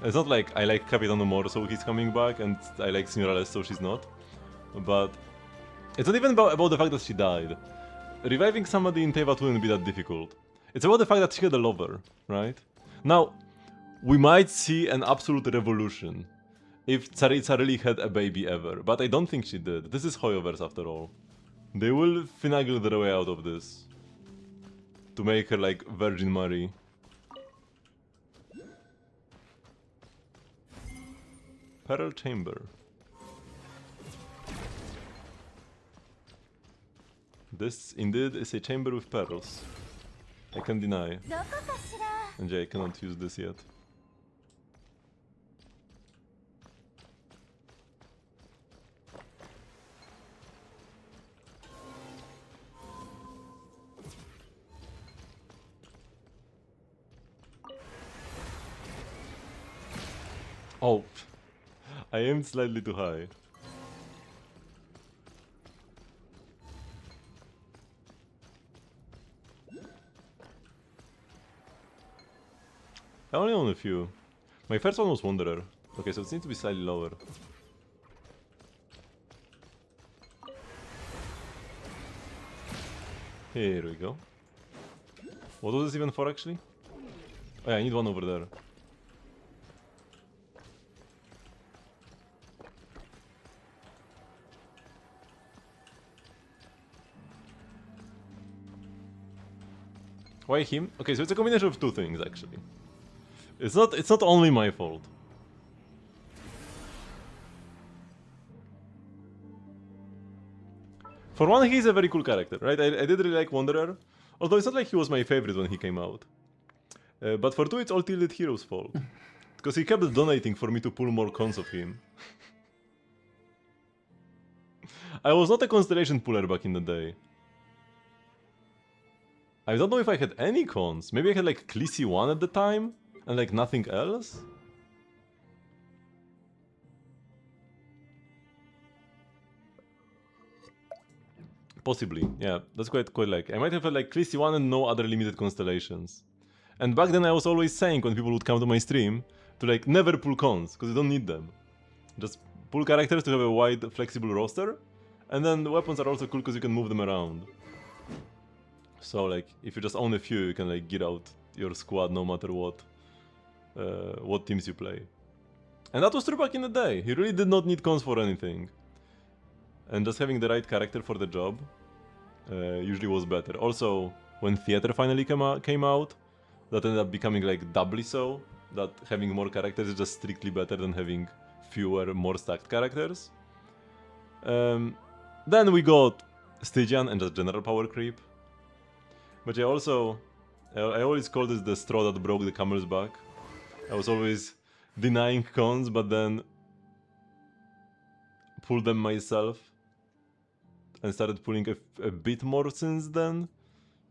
It's not like I like Capitano more so he's coming back and I like Signora less so she's not. But it's not even about the fact that she died. Reviving somebody in Teyvat wouldn't be that difficult. It's about the fact that she had a lover, right? Now, we might see an absolute revolution if Tsaritsa really had a baby ever, but I don't think she did. This is Hoyoverse after all. They will finagle their way out of this. To make her like Virgin Mary. Pearl Chamber. This indeed is a chamber with pearls. I can deny. どこかしら And yeah, I cannot use this yet. Oh, I aimed slightly too high. I only own a few. My first one was Wanderer. Okay, so it needs to be slightly lower. Here we go. What was this even for actually? Oh yeah, I need one over there. Why him? Okay, so it's a combination of two things actually. It's not only my fault. For one, he's a very cool character, right? I did really like Wanderer, although it's not like he was my favorite when he came out. But for two, it's all Tilted Hero's fault. Because he kept donating for me to pull more cons of him. I was not a Constellation puller back in the day. I don't know if I had any cons. Maybe I had like Khaleesi 1 at the time, and like nothing else? Possibly, yeah. That's quite like... I might have had like Clissy 1 and no other limited constellations. And back then I was always saying when people would come to my stream to like never pull cons, because you don't need them. Just pull characters to have a wide, flexible roster, and then the weapons are also cool because you can move them around. So like, if you just own a few, you can like get out your squad no matter what teams you play. And that was true back in the day. You really did not need cons for anything. And just having the right character for the job usually was better. Also, when Theater finally came out, that ended up becoming like doubly so. That having more characters is just strictly better than having fewer, more stacked characters. Then we got Stygian and just general power creep. But yeah, also, I always call this the straw that broke the camel's back. I was always denying cons, but then pulled them myself. And started pulling a bit more since then.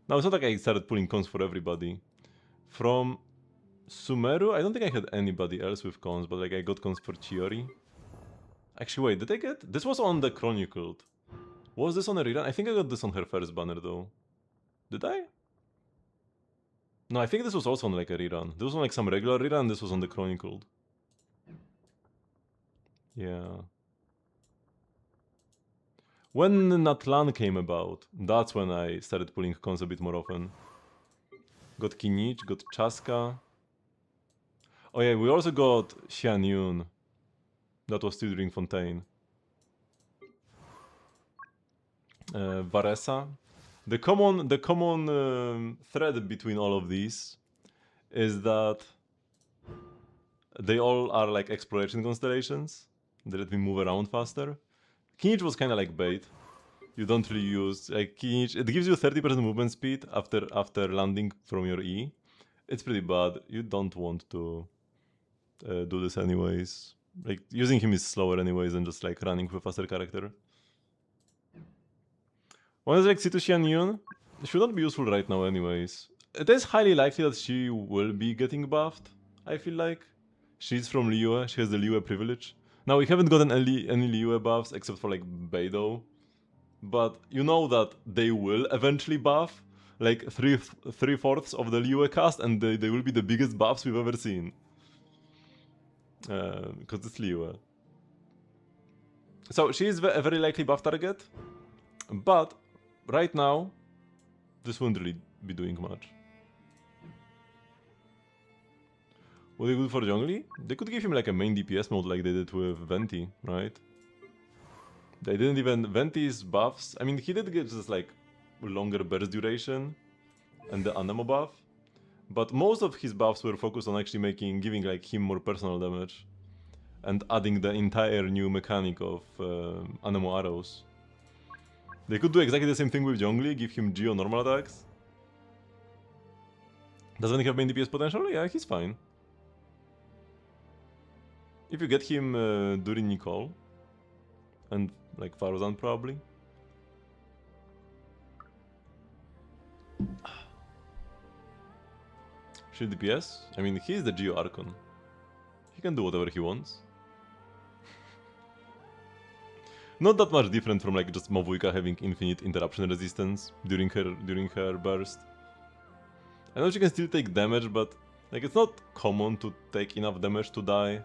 Now, it's not like I started pulling cons for everybody. From Sumeru, I don't think I had anybody else with cons, but like I got cons for Chiori. Actually, wait, did I get... This was on the Chronicled. Was this on a rerun? I think I got this on her first banner though. Did I? No, I think this was also on like a rerun. This was on like some regular rerun, and this was on the Chronicled. Yeah. When Natlan came about, that's when I started pulling cons a bit more often. Got Kinich, got Chaska. Oh yeah, we also got Xianyun. That was still during Fontaine. Varesa. The common thread between all of these is that they all are like exploration constellations. They let me move around faster. Kinich was kind of like bait. You don't really use like Kinich. It gives you 30% movement speed after landing from your E. It's pretty bad. You don't want to do this anyways. Like using him is slower anyways than just like running with a faster character. One is like Cituxian Yun. Should not be useful right now anyways. It is highly likely that she will be getting buffed, I feel like. She's from Liyue, she has the Liyue privilege. Now we haven't gotten any Liyue buffs except for like Beidou. But you know that they will eventually buff like three-fourths of the Liyue cast, and they will be the biggest buffs we've ever seen. Because it's Liyue. So she is a very likely buff target, but right now this won't really be doing much. What they good for Zhongli? They could give him like a main DPS mode like they did with Venti, right? They didn't even... Venti's buffs... I mean, he did get just like longer burst duration and the Anemo buff, but most of his buffs were focused on actually giving like him more personal damage and adding the entire new mechanic of Anemo arrows. They could do exactly the same thing with Zhongli, give him Geo normal attacks. Doesn't he have main DPS potential? Yeah, he's fine. If you get him during Nicole, and like Farzan probably. Shield DPS? I mean, he's the Geo Archon. He can do whatever he wants. Not that much different from like just Mavuika having infinite interruption resistance during her burst. I know she can still take damage, but like it's not common to take enough damage to die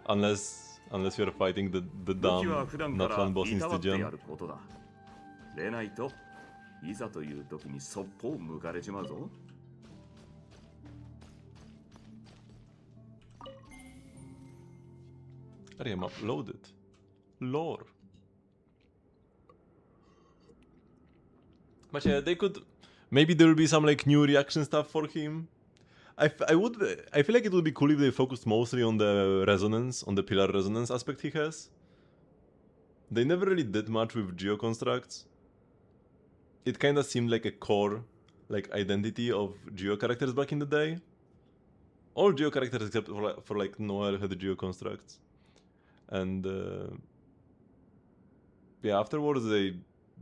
unless you're fighting the dumb Natlan boss in Stygian. でないといざという時にそっぽを向かれちまうぞ。I am uploaded. Lore. But yeah, they could... Maybe there will be some like new reaction stuff for him. I feel like it would be cool if they focused mostly on the resonance, on the pillar resonance aspect he has. They never really did much with Geo constructs. It kinda seemed like a core like identity of Geo characters back in the day. All Geo characters except for like Noel had Geo constructs. And yeah, afterwards they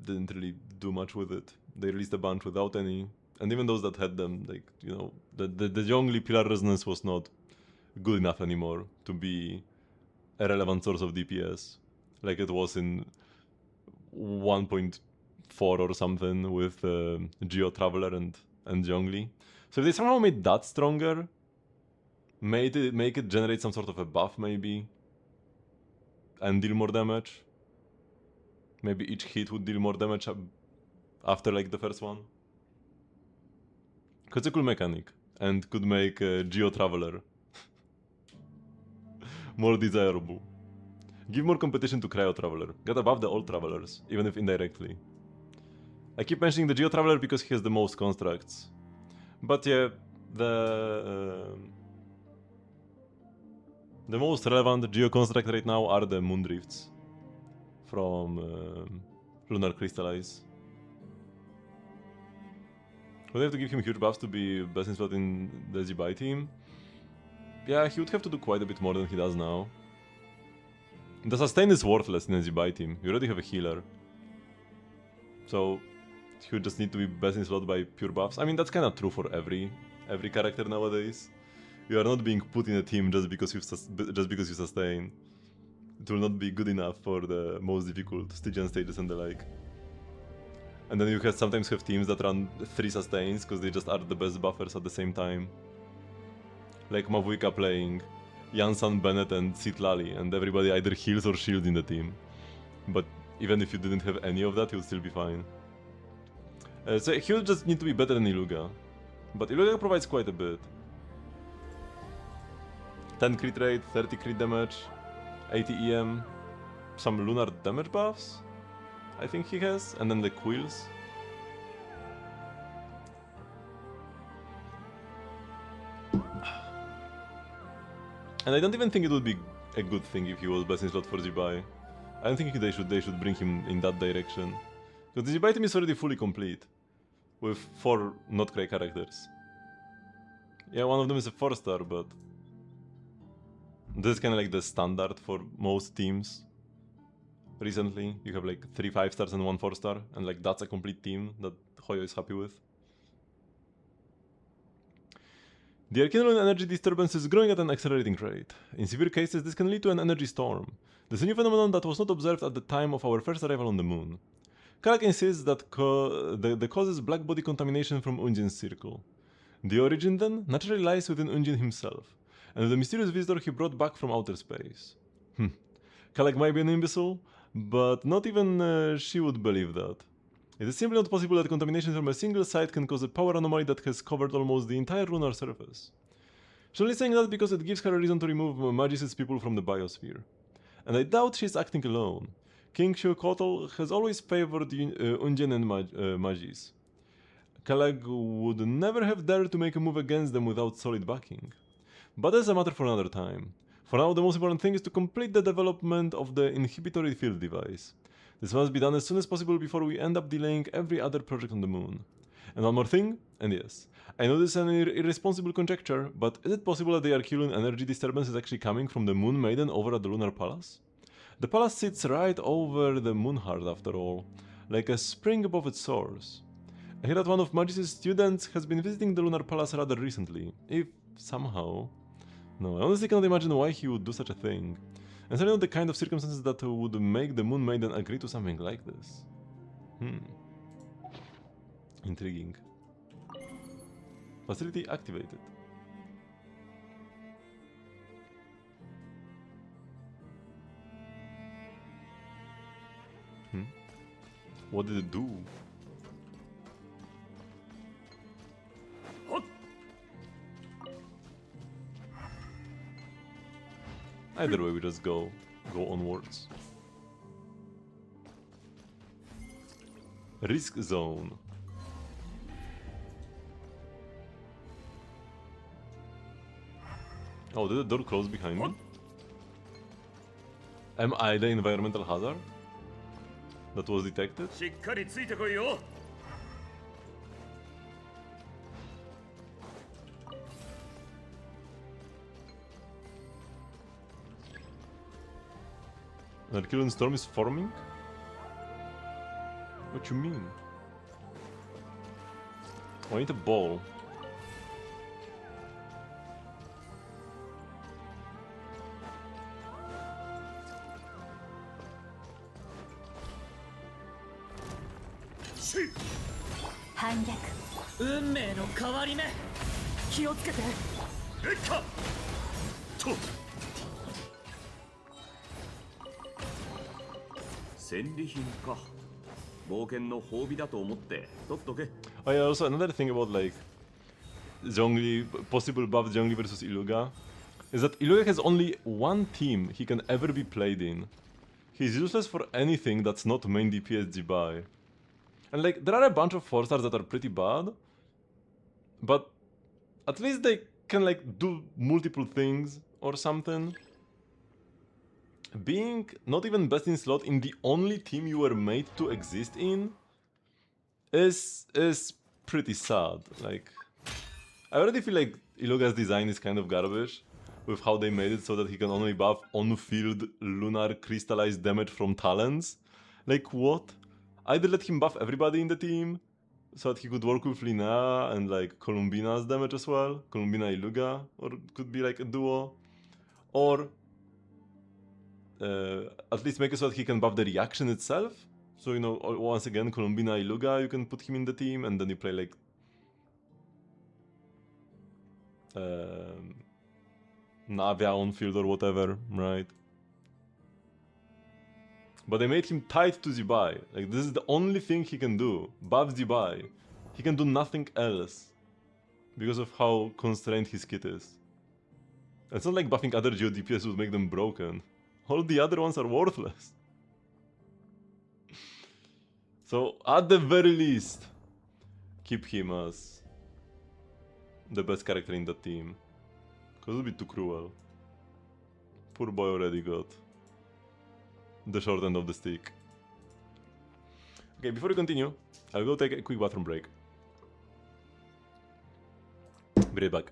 didn't really do much with it. They released a bunch without any, and even those that had them, like, you know, the Zhongli pillar resonance was not good enough anymore to be a relevant source of DPS, like it was in 1.3 4 or something with Geo Traveler and Zhongli. So if they somehow made that stronger, make it generate some sort of a buff maybe, and deal more damage. Maybe each hit would deal more damage after like the first one. Cause it's a cool mechanic and could make Geo Traveler more desirable. Give more competition to Cryo Traveler. Get above the old Travelers, even if indirectly. I keep mentioning the Geo Traveler because he has the most constructs. But yeah, the most relevant Geo construct right now are the Moondrifts from Lunar Crystallize. Would I have to give him huge buffs to be best in slot in the Zibai team? Yeah, he would have to do quite a bit more than he does now. The sustain is worthless in a Zibai team. You already have a healer. So he would just need to be best in slot by pure buffs. I mean, that's kind of true for every character nowadays. You are not being put in a team just because you sustain. It will not be good enough for the most difficult Stygian stages and the like. And then you can sometimes have teams that run 3 sustains because they just are the best buffers at the same time. Like Mavuika playing Jansan, Bennett and Citlali, and everybody either heals or shields in the team. But even if you didn't have any of that, you'll still be fine. So he'll just need to be better than Iluga. But Iluga provides quite a bit. 10 crit rate, 30 crit damage, 80 EM, some lunar damage buffs, I think he has, and then the quills. And I don't even think it would be a good thing if he was best in slot for Zibai. I don't think they should bring him in that direction. Because the Zibai team is already fully complete. With 4 not Cray characters. Yeah, one of them is a 4-star, but this is kind of like the standard for most teams. Recently, you have like 3 5-stars and 1 4-star, and like that's a complete team that Hoyo is happy with. The Arcanine energy disturbance is growing at an accelerating rate. In severe cases, this can lead to an energy storm. This is a new phenomenon that was not observed at the time of our first arrival on the moon. Karak insists that the cause is black body contamination from Unjin's circle. The origin, then, naturally lies within Unjin himself, and the mysterious visitor he brought back from outer space. Kalak might be an imbecile, but not even she would believe that. It is simply not possible that contamination from a single site can cause a power anomaly that has covered almost the entire lunar surface. She's only saying that because it gives her a reason to remove Magis's people from the biosphere. And I doubt she's acting alone. King Shu'Kotl has always favored Unjin and Magis. Kalag would never have dared to make a move against them without solid backing. But that's a matter for another time. For now, the most important thing is to complete the development of the inhibitory field device. This must be done as soon as possible before we end up delaying every other project on the moon. And one more thing, and yes, I know this is an irresponsible conjecture, but is it possible that the Arculan energy disturbance is actually coming from the Moon Maiden over at the Lunar Palace? The palace sits right over the moon heart after all, like a spring above its source. I hear that one of Magis's students has been visiting the Lunar Palace rather recently, if somehow. No, I honestly cannot imagine why he would do such a thing. And certainly not the kind of circumstances that would make the Moon Maiden agree to something like this. Intriguing. Facility activated. What did it do? Either way, we just go onwards. Risk zone. Oh, did the door close behind me? Am I the environmental hazard that was detected? しっかりついてこいよ。 An Arculan storm is forming? What you mean? Oh, I need a ball. 反逆運命の変わり目気をつけて劣化と戦利品か冒険の褒美だと思って取っとけ Oh yeah, also another thing about like Zhongli, possible buff Zhongli versus Iluga, is that Iluga has only one team he can ever be played in. He's useless for anything that's not main DPS Jibai. And like, there are a bunch of 4-stars that are pretty bad, but at least they can like do multiple things or something. Being not even best in slot in the only team you were made to exist in is pretty sad. Like, I already feel like Iluga's design is kind of garbage with how they made it so that he can only buff on-field lunar crystallized damage from talents. Like, what? Either let him buff everybody in the team so that he could work with Linnea and like Columbina's damage as well, Columbina Iluga, or it could be like a duo, or at least make it so that he can buff the reaction itself. So, you know, once again, Columbina Iluga, you can put him in the team, and then you play like Navia on field or whatever, right? But they made him tied to Zibai. Like, this is the only thing he can do. Buff Zibai. He can do nothing else because of how constrained his kit is. It's not like buffing other Geo DPS would make them broken. All the other ones are worthless. So, at the very least, keep him as the best character in the team. Because it would be too cruel. Poor boy already got the short end of the stick. Okay, before we continue, I'll go take a quick bathroom break. Be right back.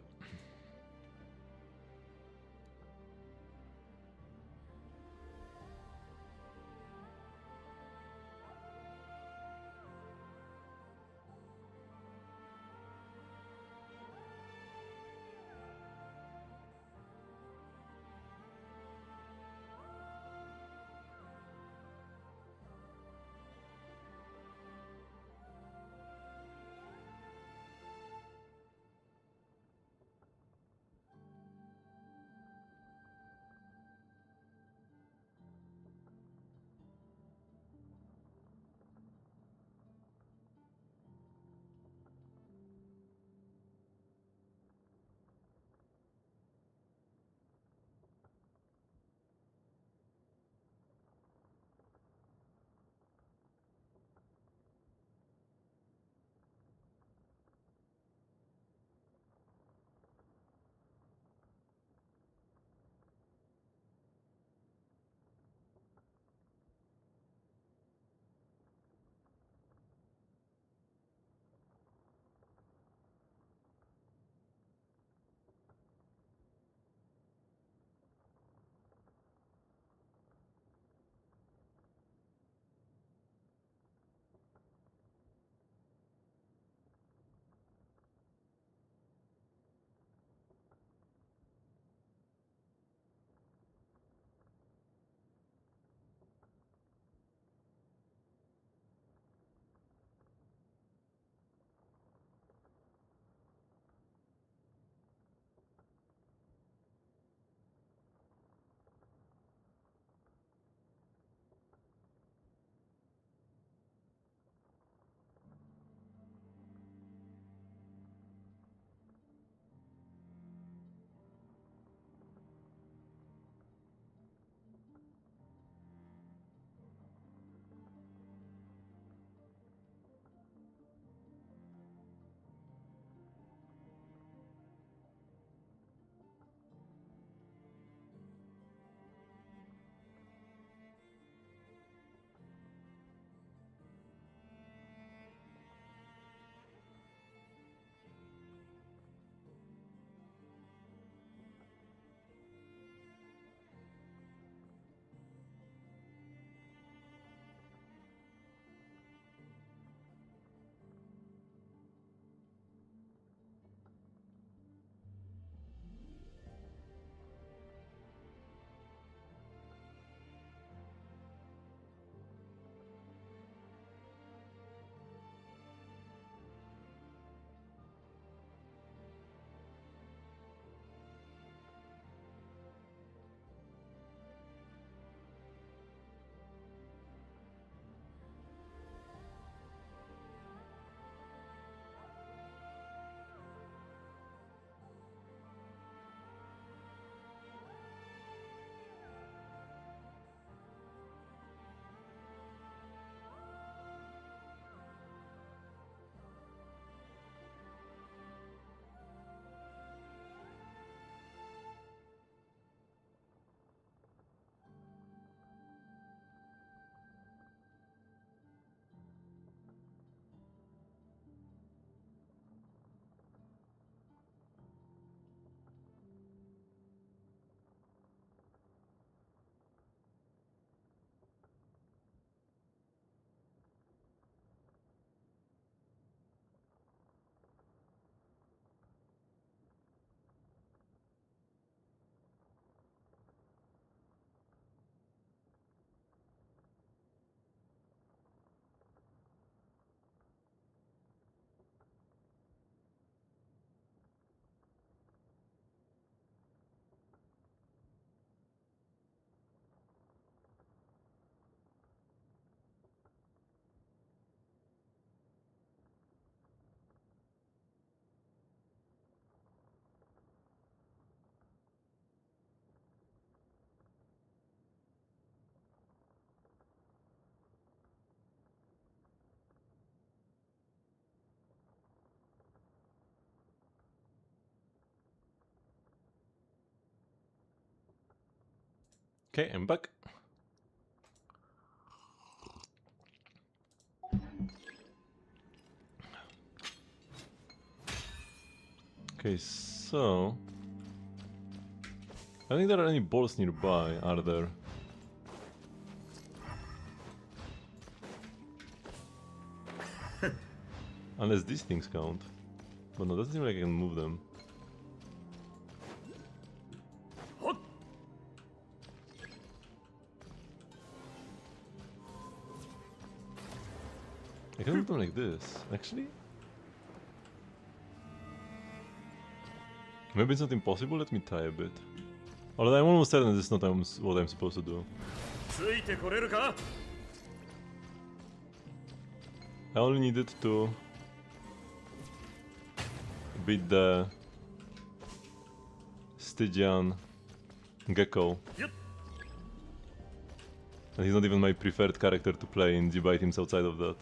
Okay, I'm back. Okay, so I don't think there are any balls nearby, are there? Unless these things count. But no, doesn't seem like I can move them. I can move them like this, actually? Maybe it's not impossible, let me try a bit. Although I'm almost certain this is not what I'm supposed to do. I only needed to beat the Stygian Gecko. And he's not even my preferred character to play in G-Bite teams outside of that.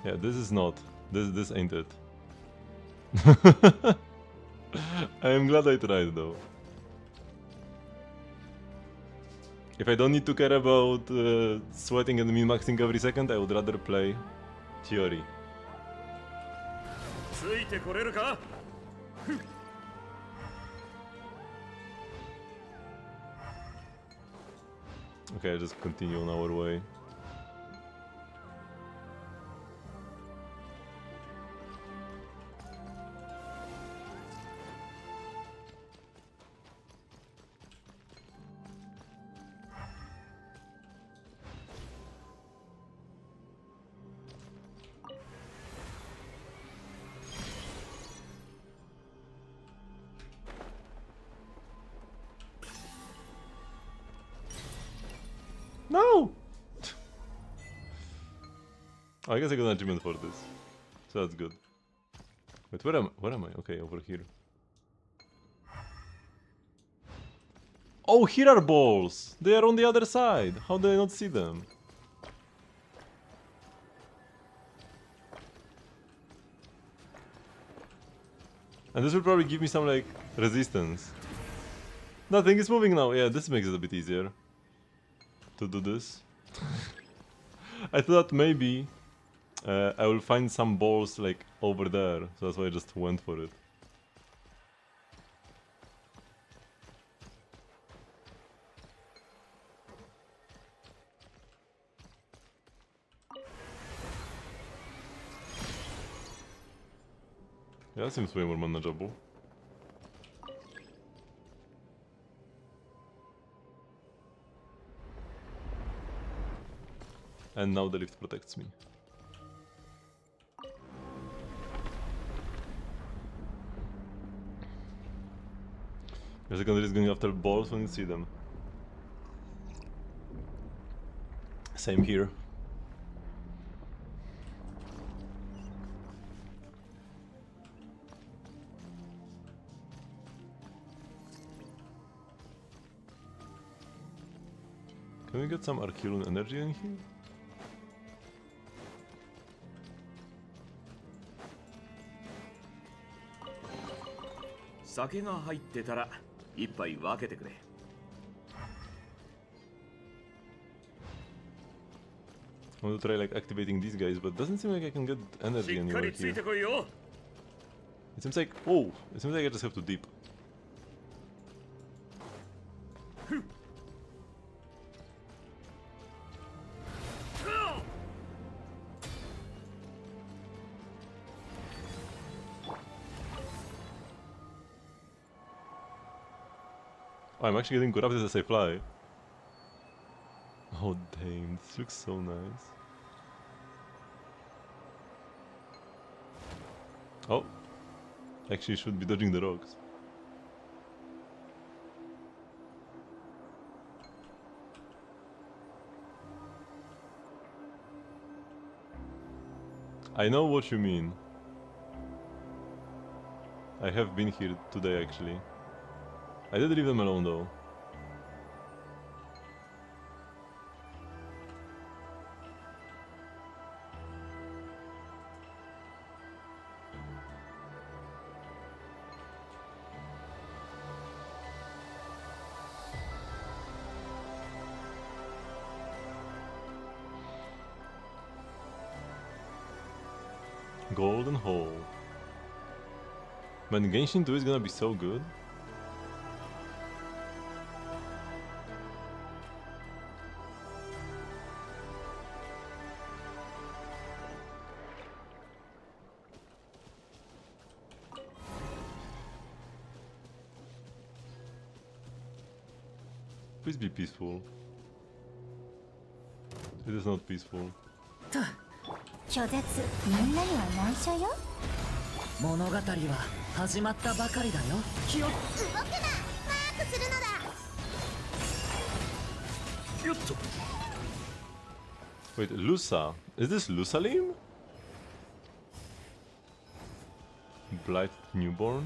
Yeah, this is not. This ain't it. I am glad I tried though. If I don't need to care about sweating and min-maxing every second, I would rather play Theory. Okay, I'll just continue on our way. No! Oh, I guess I got an achievement for this. So that's good. Wait, where am I? Okay, over here. Oh, here are balls! They are on the other side! How did I not see them? And this will probably give me some, like, resistance. Nothing is moving now. Yeah, this makes it a bit easier to do this. I thought maybe I will find some balls, like, over there. So that's why I just went for it. Yeah, that seems way more manageable. And now the lift protects me. Your secondary is going after balls when you see them. Same here. Can we get some Archilon energy in here? Sakeが入ってたら一杯分けてくれ。I want to try like activating these guys, but doesn't seem like I can get energy anywhere here. It seems like, oh, it seems like I just have to deep. Oh, I'm actually getting corrupted as I fly. Oh damn, this looks so nice. Oh, actually should be dodging the rocks. I know what you mean. I have been here today actually. I did leave them alone though. Golden Hole. Man, Genshin 2 is gonna be so good. Please be peaceful. It is not peaceful. 拒絶みんなには内緒よ。物語は始まったばかりだよ。気を動くな、マークするのだ。よっと Wait, Lusa. Is this Lusalim? Blight Newborn?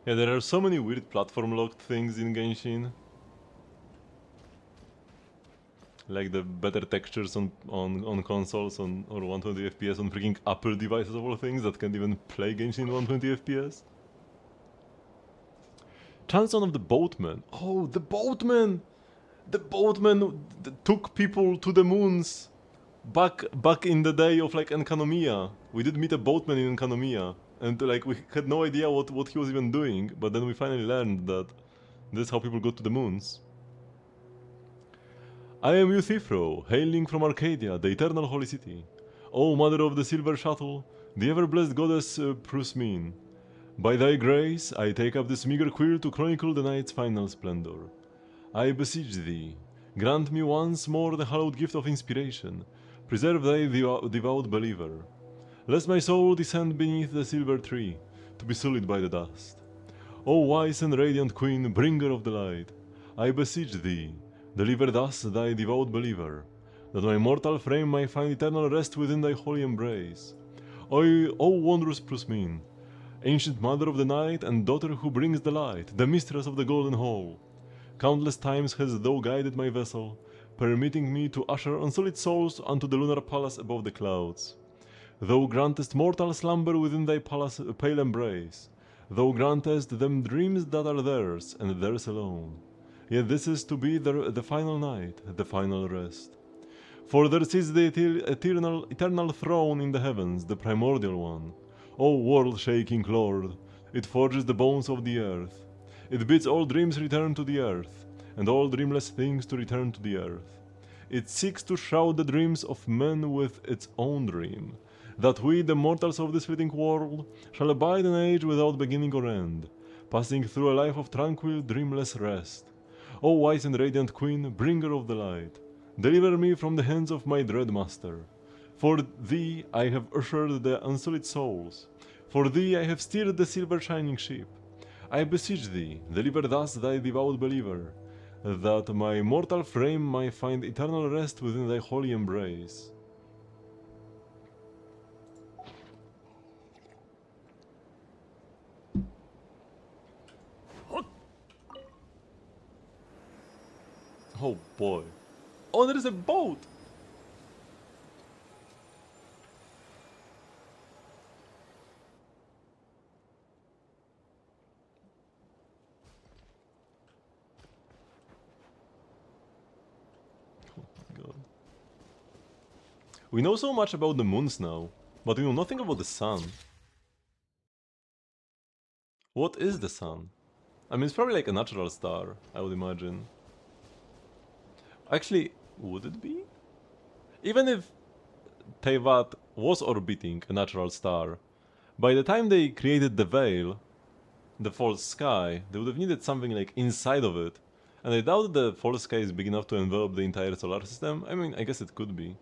Yeah, there are so many weird platform locked things in Genshin. Like the better textures on consoles or 120 FPS on freaking Apple devices of all things that can't even play Genshin 120 FPS. Chanson of the Boatman. Oh, the Boatman! The Boatman took people to the moons back in the day of like Enkanomiya. We did meet a boatman in Enkanomiya, and like we had no idea what he was even doing, but then we finally learned that this is how people got to the moons. I am Euthyphro, hailing from Arcadia, the eternal holy city. O mother of the silver shuttle, the ever-blessed goddess Prusmine, by thy grace I take up this meager quill to chronicle the night's final splendor. I beseech thee, grant me once more the hallowed gift of inspiration, preserve thy devout believer. Lest my soul descend beneath the silver tree, to be sullied by the dust. O wise and radiant queen, bringer of the light, I beseech thee, deliver thus thy devout believer, that my mortal frame may find eternal rest within thy holy embrace. O wondrous Prusmine, ancient mother of the night and daughter who brings the light, the mistress of the golden hall, countless times hast thou guided my vessel, permitting me to usher unsullied souls unto the lunar palace above the clouds. Thou grantest mortal slumber within thy palace pale embrace. Thou grantest them dreams that are theirs, and theirs alone. Yet this is to be the final night, the final rest. For there sits the eternal throne in the heavens, the primordial one. O world-shaking Lord, it forges the bones of the earth. It bids all dreams return to the earth, and all dreamless things to return to the earth. It seeks to shroud the dreams of men with its own dream, that we, the mortals of this fleeting world, shall abide an age without beginning or end, passing through a life of tranquil, dreamless rest. O wise and radiant queen, bringer of the light, deliver me from the hands of my dread master. For thee I have ushered the unsullied souls, for thee I have steered the silver shining ship. I beseech thee, deliver thus thy devout believer, that my mortal frame may find eternal rest within thy holy embrace. Oh boy. Oh, there is a boat! Oh my god. We know so much about the moons now, but we know nothing about the sun. What is the sun? I mean, it's probably like a natural star, I would imagine. Actually, would it be? Even if Teyvat was orbiting a natural star, by the time they created the veil, the false sky, they would have needed something like inside of it. And I doubt the false sky is big enough to envelop the entire solar system. I mean, I guess it could be.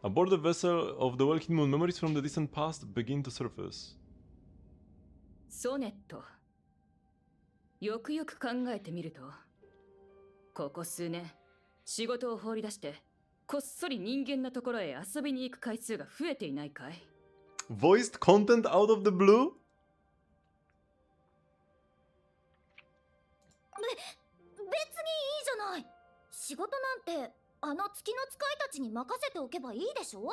Aboard the vessel of the Welkin Moon, memories from the distant past begin to surface. ソネット。よくよく考えてみると、ここ数年仕事を放り出してこっそり人間のところへ遊びに行く回数が増えていないかい？ Voiced content out of the blue? 別にいいじゃない。仕事なんてあの月の使いたちに任せておけばいいでしょ。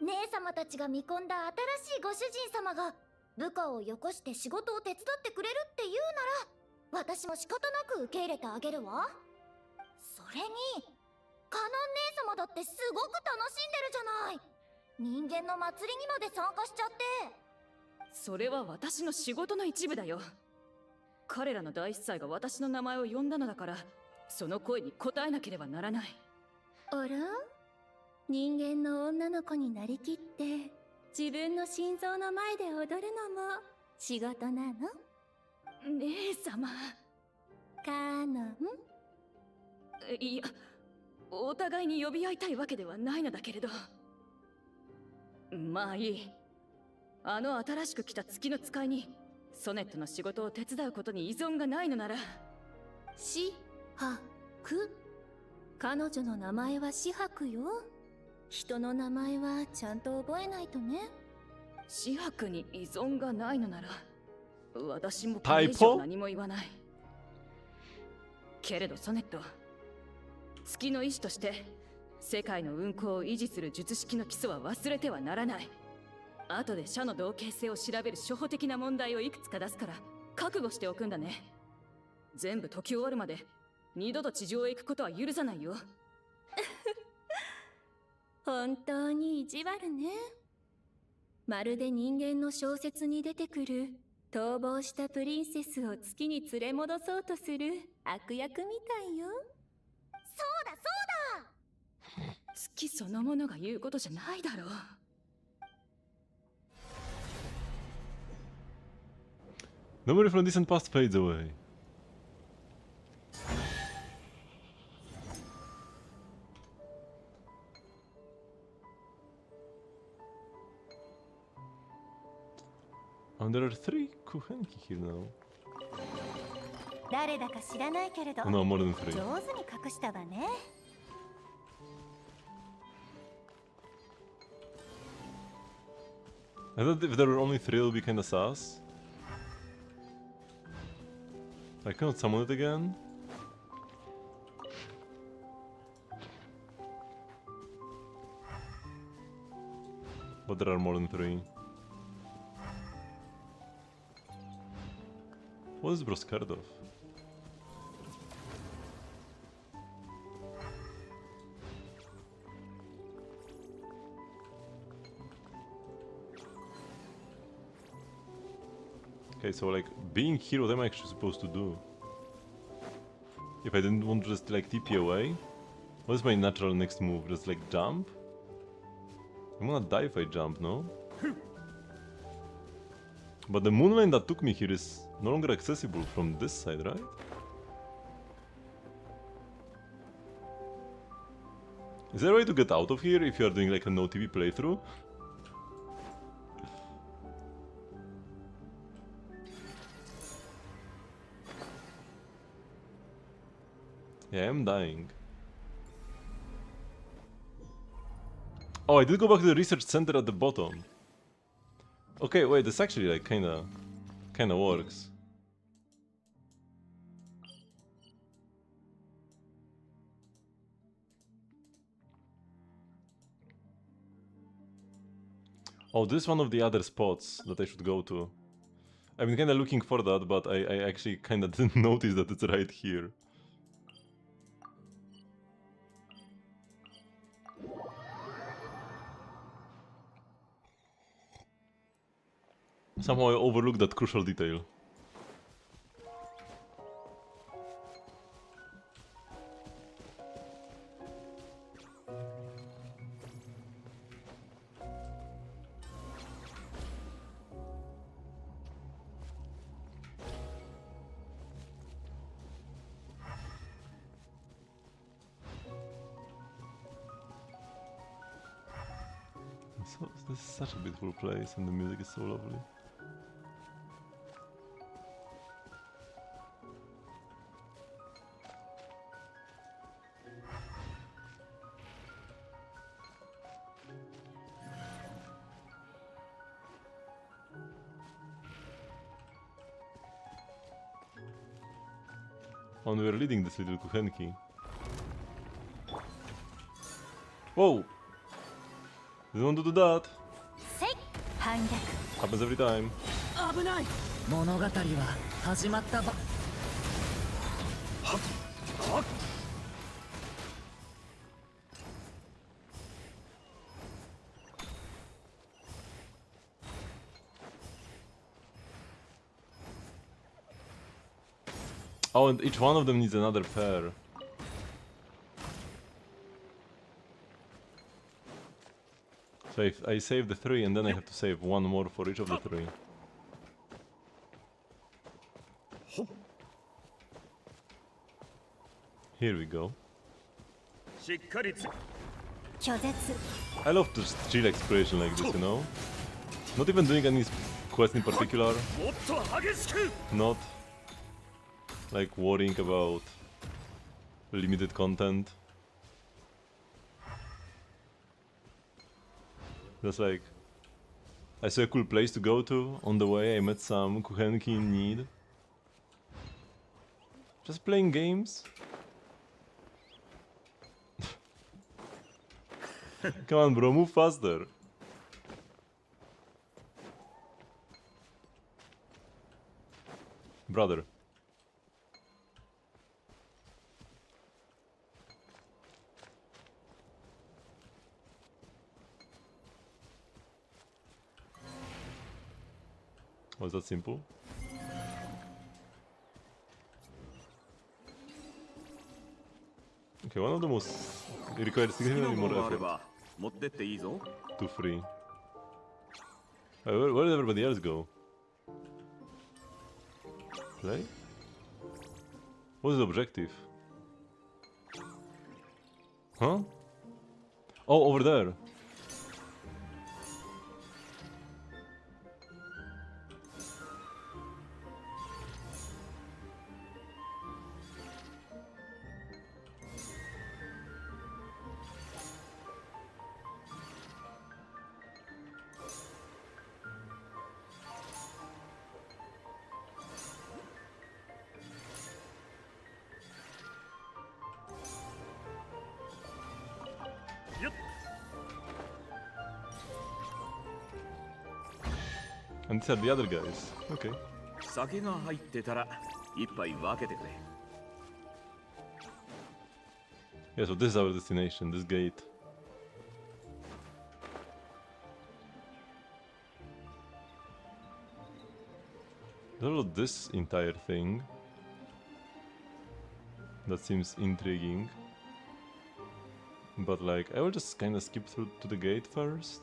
姉様たちが見込んだ新しいご主人様が部下をよこして仕事を手伝ってくれるって言うなら、私も仕方なく受け入れてあげるわ。それにカノン姉様だってすごく楽しんでるじゃない。人間の祭りにまで参加しちゃって。それは私の仕事の一部だよ。彼らの大司祭が私の名前を呼んだのだから、その声に応えなければならない。あら、人間の女の子になりきって自分の心臓の前で踊るのも仕事なの？姉様。カノン？いや、お互いに呼び合いたいわけではないのだけれど。まあいい。あの新しく来た月の使いにソネットの仕事を手伝うことに依存がないのなら。しはく。彼女の名前はしはくよ。人の名前はちゃんと覚えないとね。紫伯に依存がないのなら私もこれ以上何も言わない。けれどソネット、月の医師として世界の運行を維持する術式の基礎は忘れてはならない。後で社の同型性を調べる初歩的な問題をいくつか出すから覚悟しておくんだね。全部解き終わるまで二度と地上へ行くことは許さないよ。本当に意地悪ね。まるで人間の小説に出てくる逃亡したプリンセスを月に連れ戻そうとする悪役みたいよ。そうだそうだ。月そのものが言うことじゃないだろう。Memory from distant past fades away. And there are 3 Kuhenki here now. 誰だか知らないけれど、 Oh, no, more than 3. 上手に隠したわね。I thought if there were only 3 it would be kinda sus. I cannot summon it again. But there are more than 3. What is bro scared of? Okay, so like being here, what am I actually supposed to do? If I didn't want to just like TP away? What is my natural next move? Just like jump? I'm gonna die if I jump, no? But the moonline that took me here is no longer accessible from this side, right? Is there a way to get out of here if you are doing like a no TV playthrough? Yeah, I'm dying. Oh, I did go back to the research center at the bottom. Okay, wait, this actually like kinda works. Oh, this is one of the other spots that I should go to. I've been kinda looking for that, but I actually kinda didn't notice that it's right here. Somehow I overlooked that crucial detail. So, this is such a beautiful place and the music is so lovely. And we're leading this little Kuchenki. Whoa! Didn't want to do that. せい反逆 Happens every time. 危ない。物語は始まったば Oh, and each one of them needs another pair. So if I save the 3 and then I have to save one more for each of the 3. Here we go. しっかりつ 拒絶 I love to chill exploration like this, you know? Not even doing any quest in particular. もっと激しく Not like worrying about limited content. Just like I saw a cool place to go to. On the way I met some Kuchenki in need. Just playing games. Come on bro, move faster. Brother. Was that simple? Okay, one of the most required 次の significantly も more のがあれ effort ば持ってっていいぞ to free. Where did everybody else go? Play? What is the objective? Huh? Oh, over there. And these are the other guys. Okay. 酒が入ってたら一杯分けてくれ Yeah, so this is our destination, this gate. There's also this entire thing. That seems intriguing. But like, I will just kinda skip through to the gate first.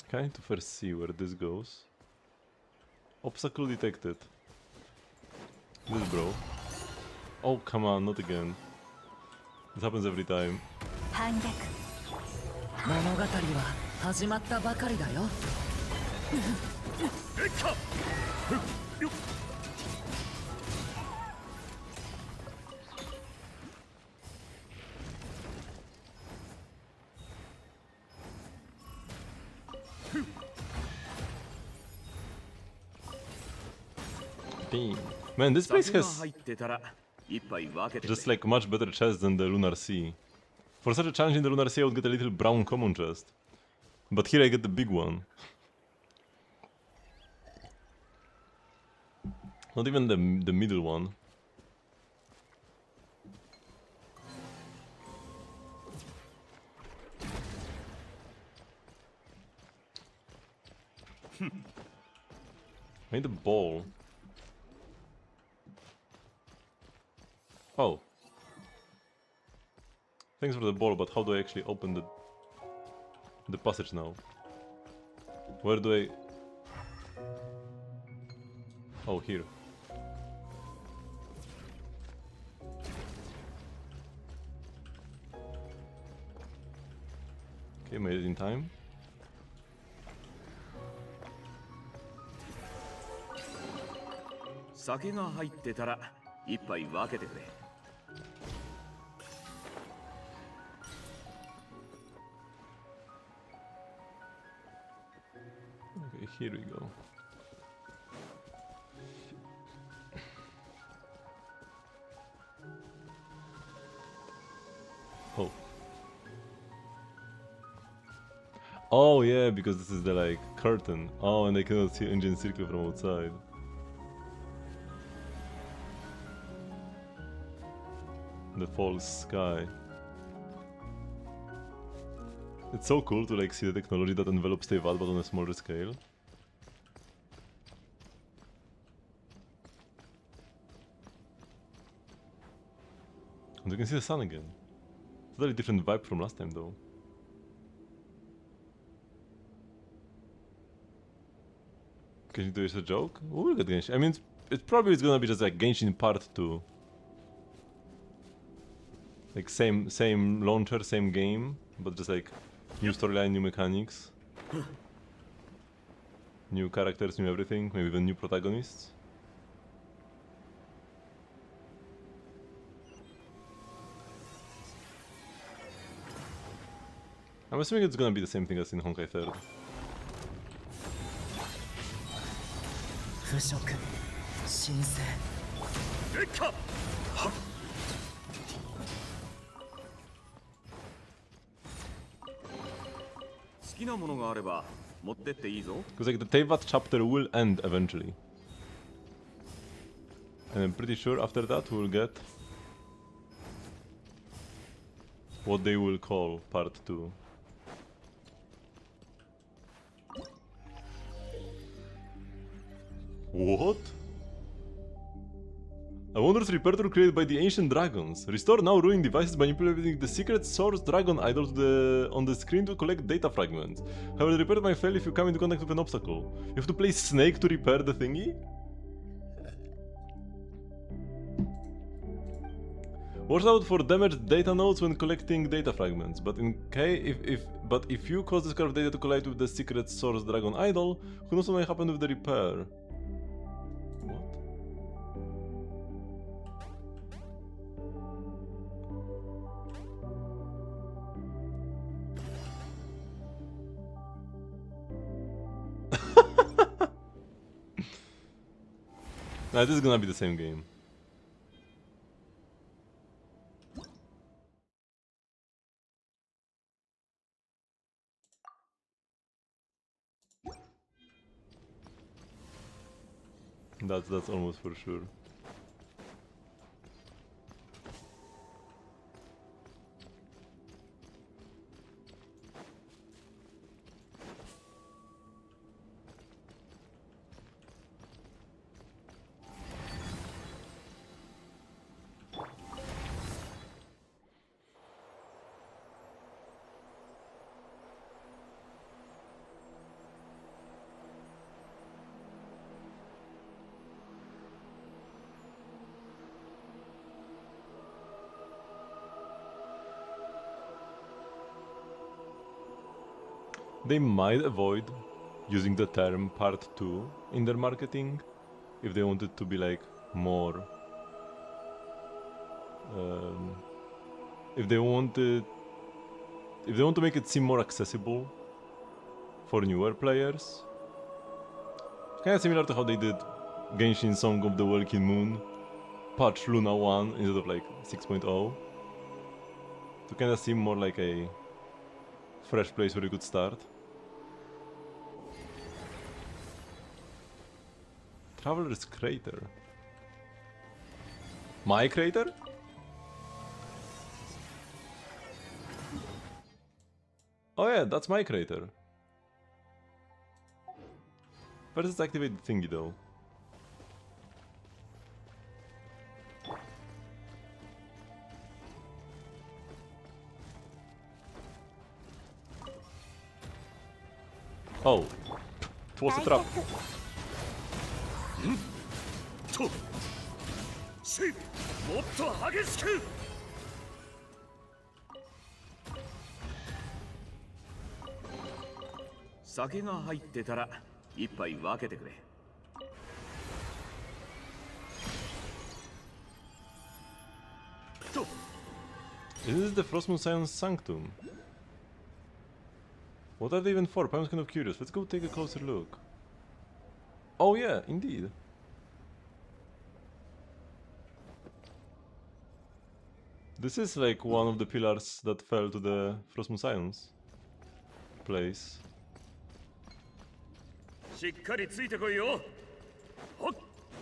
Okay, to first see where this goes. Obstacle detected. This bro. Oh, come on, not again. This happens every time. 反逆物語は始まったばかりだよ Damn. Man, this place 酒が has 入ってたら一杯分けてくれ just like much better chest than the Lunar Sea. For such a challenge in the Lunar Sea, I would get a little brown common chest. But here I get the big one. Not even the middle one. I need a ball. Oh. Thanks for the ball, but how do I actually open the passage now? Where do I... Oh, here. Okay, made it in time.酒が入ってたら一杯分けてくれ。 Okay, here we go. Oh. Oh yeah, because this is the like curtain. Oh, and I cannot see engine circle from outside. The false sky. It's so cool to like see the technology that envelops the VAT but on a smaller scale. And you can see the sun again. Totally different vibe from last time though. Genshin 2 is a joke? We'll get Genshin. I mean, it's probably is gonna be just like Genshin Part 2. Like same launcher, same game, but just like new storyline, new mechanics. New characters, new everything, maybe even new protagonists. I'm assuming it's gonna be the same thing as in Honkai 3rd. 腐食神聖好きなものがあれば持ってっていいぞ。 Because like the Teyvat chapter will end eventually. And I'm pretty sure after that we'll get what they will call part 2. What? A wondrous repertoire created by the ancient dragons. Restore now ruined devices by manipulating the secret source dragon idol on the screen to collect data fragments. However, the repair might fail if you come into contact with an obstacle. You have to play Snake to repair the thingy? Watch out for damaged data nodes when collecting data fragments, but if you cause this kind of data to collide with the secret source dragon idol, who knows what might happen with the repair? What? Nah, this is gonna be the same game. That's almost for sure. They might avoid using the term part 2 in their marketing if they wanted to be like more if they want to make it seem more accessible for newer players. Kind of similar to how they did Genshin Song of the Waking Moon patch Luna 1 instead of like 6.0 to kind of seem more like a fresh place where you could start. Traveler's Crater. My crater? Oh yeah, that's my crater. First activate the thingy though. Oh, it was a trap. としもっと激しく酒が入ってたら一杯分けてくれ。と Is this the Frostmoon Science Sanctum? What are they even for? I'm kind of curious. Let's go take a closer look. Oh yeah, indeed. This is like one of the pillars that fell to the Frostmoon Science place. しっかりついてこいよ。ほっ、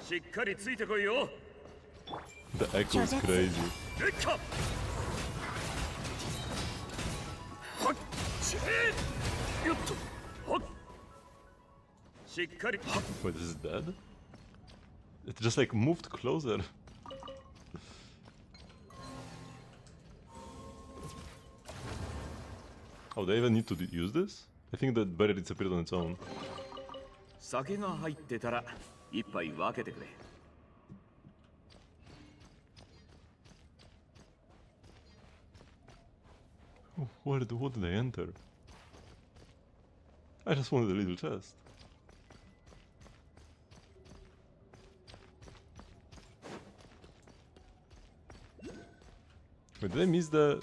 しっかりついてこいよ。 The echo is crazy. レッカ。ほっ、しえ。よっと。ほっ。しっかり。 Wait, this is dead? It just like moved closer. Oh, they even need to use this? I think that barrier disappeared on its own. 酒が入ってたら一杯分けてくれ。 What did I enter? I just wanted a little chest. Wait, did I miss the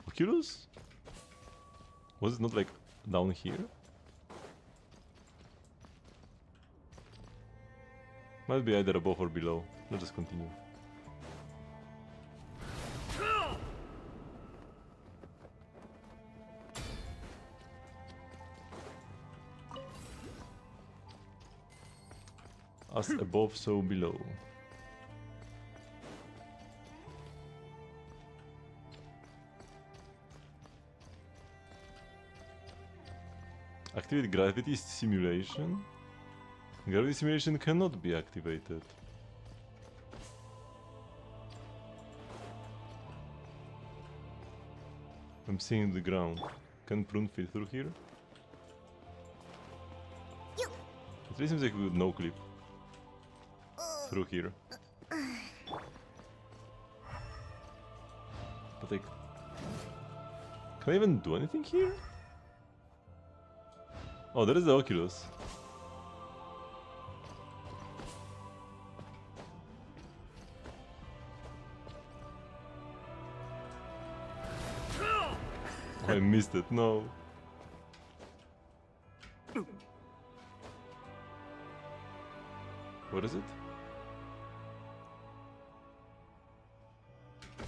Oculus? Was it not like down here? Might be either above or below. Let's just continue. As above, so below. Activate gravity simulation. Gravity simulation cannot be activated. I'm seeing the ground. Can prune fit through here? It really seems like we would no clip through here. But like, can I even do anything here? Oh, there is the Oculus. Oh, I missed it, no. What is it?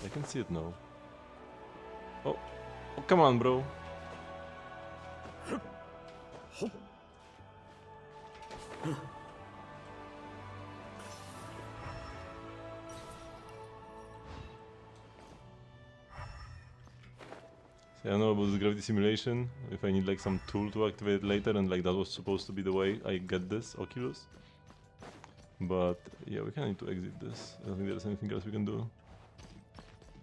I can see it now. Oh, oh come on, bro. See, I don't know about this gravity simulation, if I need like some tool to activate it later, and like that was supposed to be the way I get this Oculus. But yeah, we kinda need to exit this. I don't think there's anything else we can do.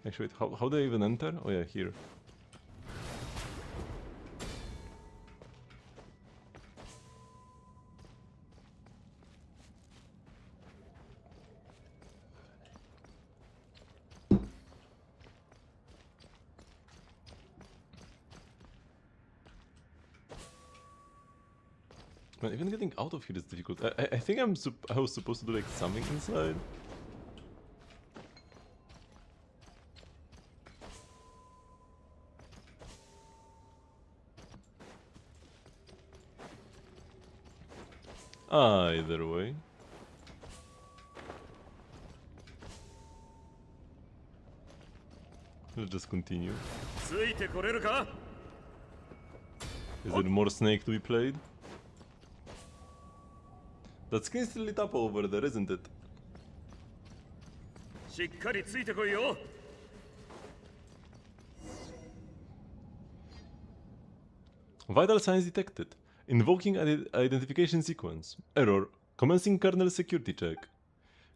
Actually, wait, how do I even enter? Oh yeah, here. Man, even getting out of here is difficult. I think I was supposed to do like something inside. Either way. Let's just continue. ついてこれるか Is there more Snake to be played? That screen's still lit up over there, isn't it? しっかりついてこいよ Vital signs detected. Invoking identification sequence. Error. Commencing kernel security check.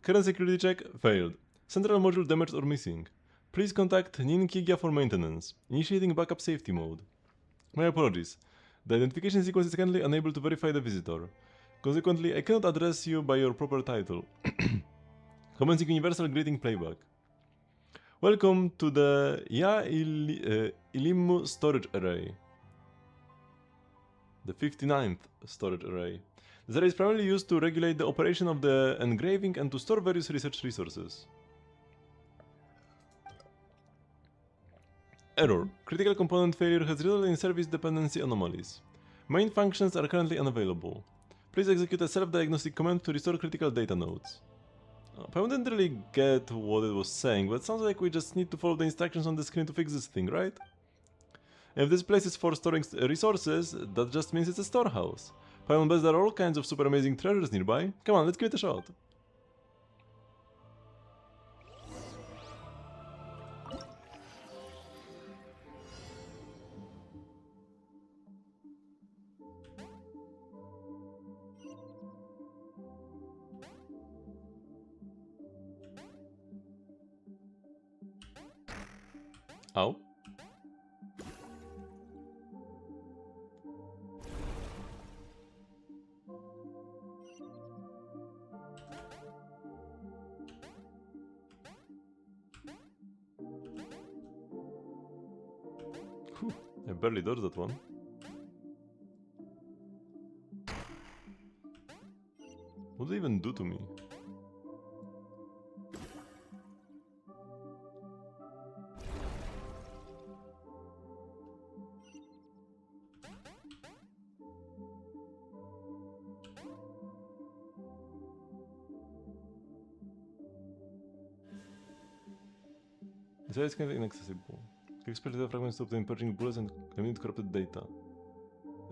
Kernel security check failed. Central module damaged or missing. Please contact Nin Kigia for maintenance. Initiating backup safety mode. My apologies. The identification sequence is currently unable to verify the visitor. Consequently, I cannot address you by your proper title. Commencing universal greeting playback. Welcome to the Ilimu storage array. The 59th storage array. This array is primarily used to regulate the operation of the engraving and to store various research resources. Error. Critical component failure has resulted in service dependency anomalies. Main functions are currently unavailable. Please execute a self-diagnostic command to restore critical data nodes. I didn't really get what it was saying, but it sounds like we just need to follow the instructions on the screen to fix this thing, right? If this place is for storing resources, that just means it's a storehouse. Paimon bets there are all kinds of super amazing treasures nearby. Come on, let's give it a shot. Ow. Whew, I barely dodged that one. What did it even do to me? This area is kind of inaccessible. Expect data fragments to obtain purging bullets and eliminate corrupted data.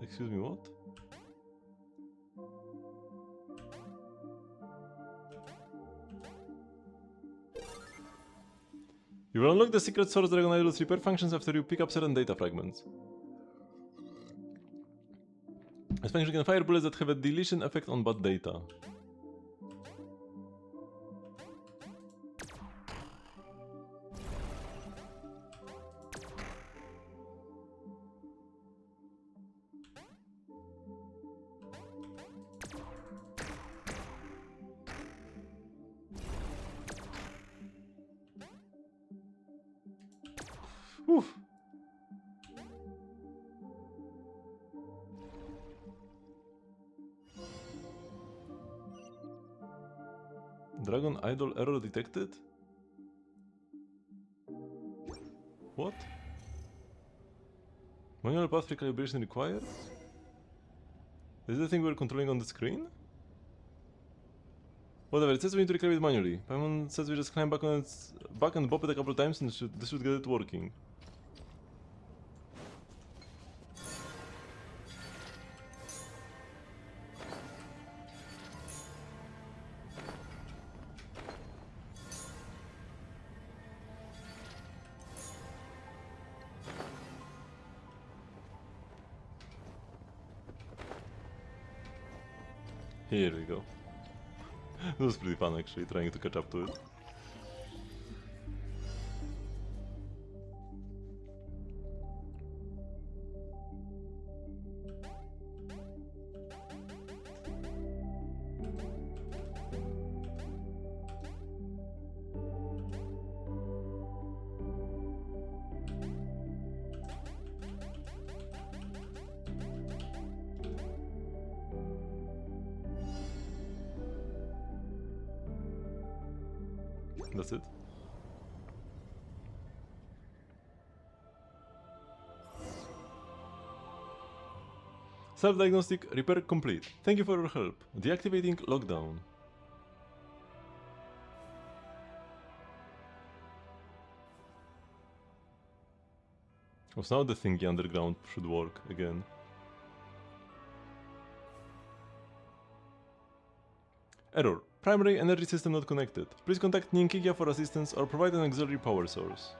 Excuse me, what? You will unlock the secret source Dragon Idol's repair functions after you pick up certain data fragments. This function can fire bullets that have a deletion effect on bad data. Whew. Dragon Idol error detected? What? Manual path recalibration required? Is this the thing we're controlling on the screen? Whatever, it says we need to recalibrate manually. Paimon says we just climb back on its back and bop it a couple times and this should get it working. Here we go. It was pretty fun actually, trying to catch up to it. That's it. Self-diagnostic repair complete. Thank you for your help. Deactivating lockdown. So now the thingy underground should work again. Error. Primary energy system not connected. Please contact Ninkigia for assistance or provide an auxiliary power source.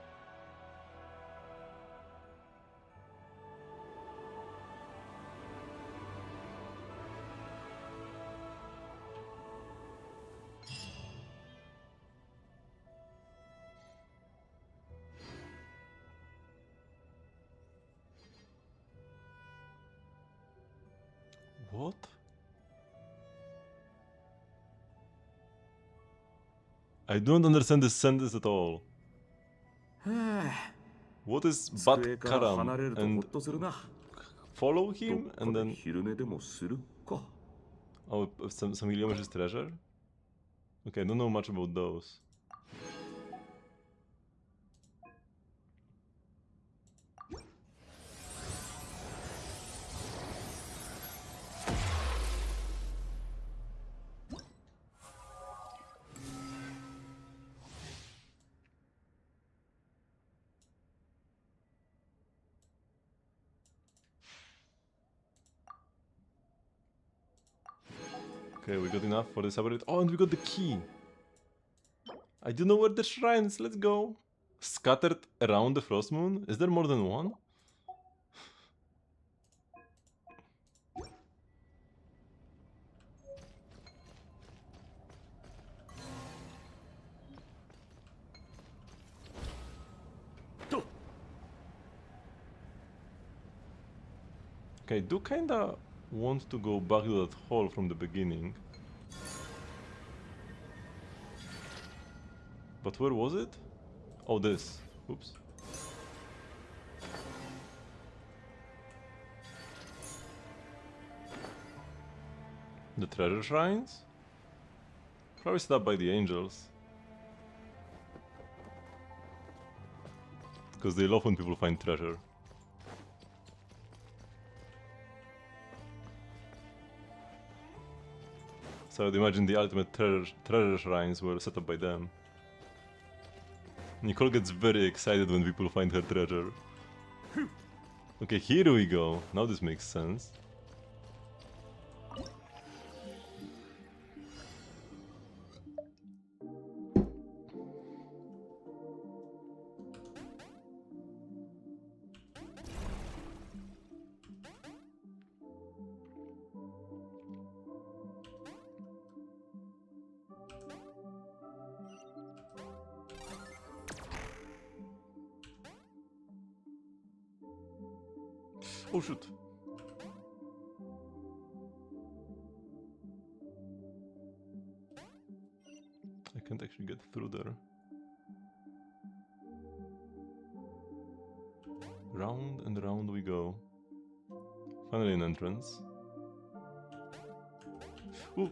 What? I don't understand this sentence at all. は What is あ but 机から離 karam れるとほっ and とするな。 follow ど him っか and で then 昼寝でもするか。 oh some Gilgamesh treasure? Okay, I don't know much about those. Okay, we got enough for this upgrade. Oh, and we got the key. I do know where the shrines. Let's go. Scattered around the Frost Moon? Is there more than one? Okay, I do kinda want to go back to that hall from the beginning. But where was it? Oh, this. Oops. The treasure shrines? Probably set up by the angels. Because they love when people find treasure. So I'd imagine the ultimate treasure shrines were set up by them. Nicole gets very excited when people find her treasure. Okay, here we go. Now this makes sense. Oh shoot. I can't actually get through there. Round and round we go. Finally an entrance. Ooh.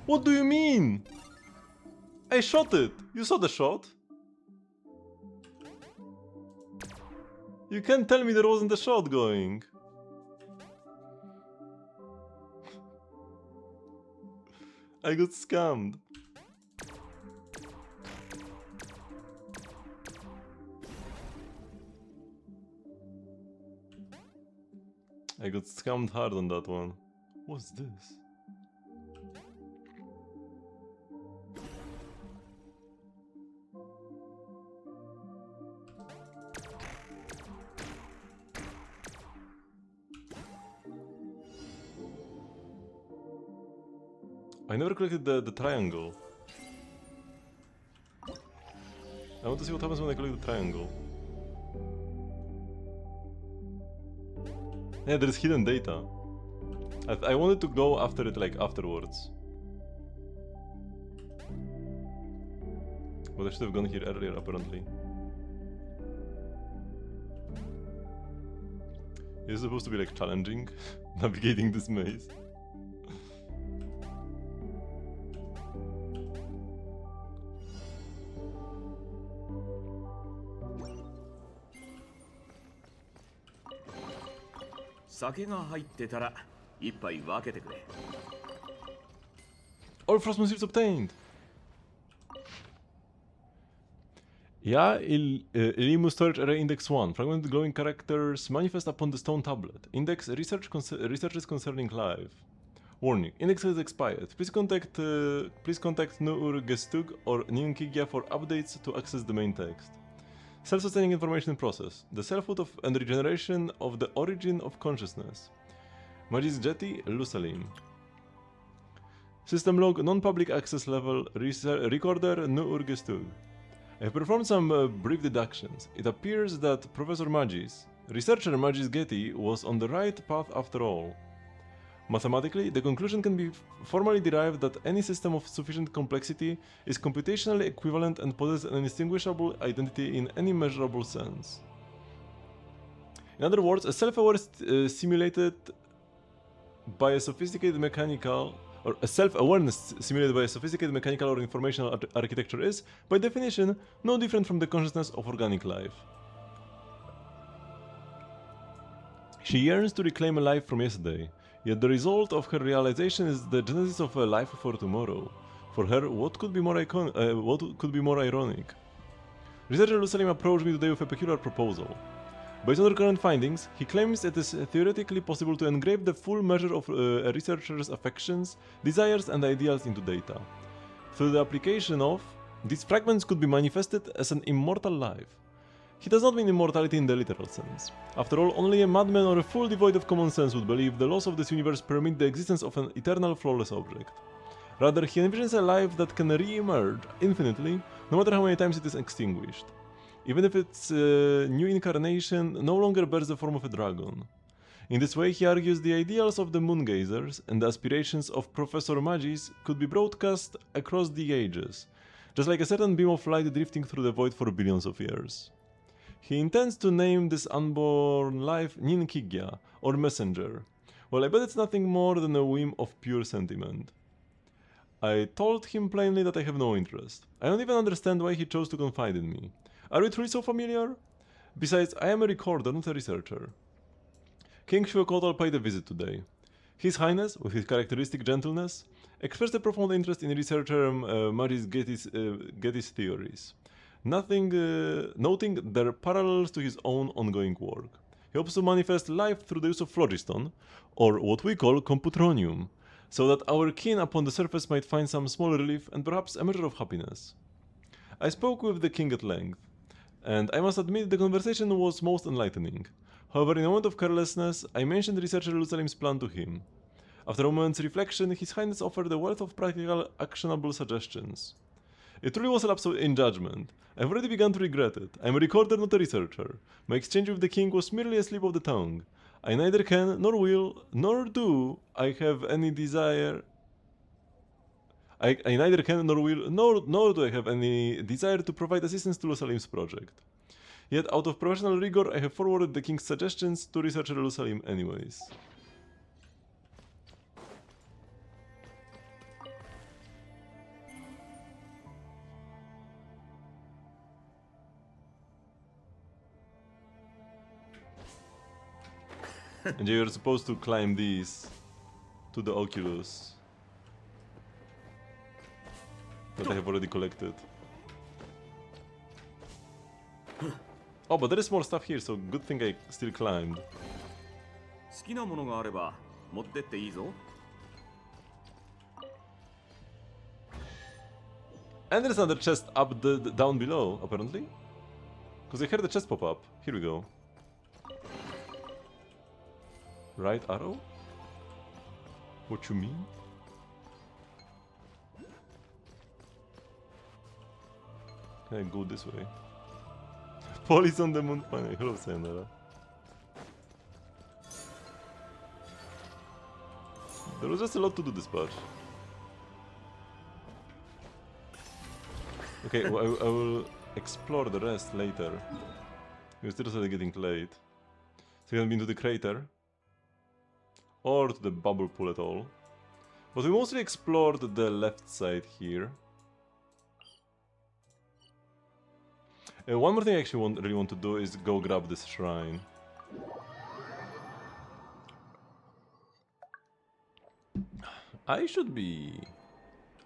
What do you mean? I shot it! You saw the shot? You can't tell me there wasn't a shot going. I got scammed. I got scammed hard on that one. What's this? I never collected the triangle. I want to see what happens when I collect the triangle. Yeah, there's hidden data. I wanted to go after it like afterwards. But I should have gone here earlier apparently. Is it supposed to be like challenging? Navigating this maze? All Frostmourne seeds obtained! Yeah, Ilimu Storage Array Index 1. Fragmented glowing characters manifest upon the stone tablet. Index researches concerning life. Warning, index has expired. Please contact Nuur Gestug or Ninkigia for updates to access the main text. Self-sustaining information process. The selfhood of and regeneration of the origin of consciousness. Magis Jetty, Lusalim. System log, non-public access level, recorder, Nuur Gestug. I have performed some brief deductions. It appears that Professor Magis, researcher Magis Getty, was on the right path after all. Mathematically, the conclusion can be formally derived that any system of sufficient complexity is computationally equivalent and possesses an indistinguishable identity in any measurable sense. In other words, a self-aware simulated by a sophisticated mechanical or a self-awareness simulated by a sophisticated mechanical or informational architecture is, by definition, no different from the consciousness of organic life. She yearns to reclaim a life from yesterday, yet the result of her realization is the genesis of a life for tomorrow. For her, what could be more ironic? Researcher Lusalim approached me today with a peculiar proposal. Based on her current findings, he claims it is theoretically possible to engrave the full measure of a researcher's affections, desires and ideals into data. Through the application of, these fragments could be manifested as an immortal life. He does not mean immortality in the literal sense. After all, only a madman or a fool devoid of common sense would believe the laws of this universe permit the existence of an eternal, flawless object. Rather, he envisions a life that can re-emerge infinitely, no matter how many times it is extinguished. Even if its new incarnation no longer bears the form of a dragon. In this way, he argues the ideals of the moon-gazers and the aspirations of Professor Magis could be broadcast across the ages, just like a certain beam of light drifting through the void for billions of years. He intends to name this unborn life Ninkigya, or Messenger. Well, I bet it's nothing more than a whim of pure sentiment. I told him plainly that I have no interest. I don't even understand why he chose to confide in me. Are we truly so familiar? Besides, I am a recorder, not a researcher. King Shuokotl paid a visit today. His Highness, with his characteristic gentleness, expressed a profound interest in researcher Maris Getty's theories, noting their parallels to his own ongoing work. He hopes to manifest life through the use of phlogiston, or what we call computronium, so that our kin upon the surface might find some small relief and perhaps a measure of happiness. I spoke with the king at length, and I must admit the conversation was most enlightening. However, in a moment of carelessness, I mentioned researcher Lusalim's plan to him. After a moment's reflection, His Highness offered a wealth of practical, actionable suggestions. It truly was a lapse in judgment. I've already begun to regret it. I'm a recorder, not a researcher. My exchange with the king was merely a slip of the tongue. I neither can, nor will, nor do I have any desire... I neither can nor will, nor do I have any desire to provide assistance to Lusalim's project. Yet, out of professional rigor, I have forwarded the king's suggestions to researcher Lusalim anyways. And you're supposed to climb these to the Oculus that I have already collected. Oh, but there is more stuff here, so good thing I still climbed. 好きなものがあれば持ってっていいぞ。 And there's another chest up down below, apparently. Because I heard the chest pop up. Here we go. Right arrow? What you mean? Can I go this way? Police on the moon. Fine, hello, Sayonara. There was just a lot to do this part. Okay, well, I will explore the rest later. It's still getting late. So I haven't been to the crater. Or to the bubble pool at all. But we mostly explored the left side here. One more thing I actually really want to do is go grab this shrine. I should be...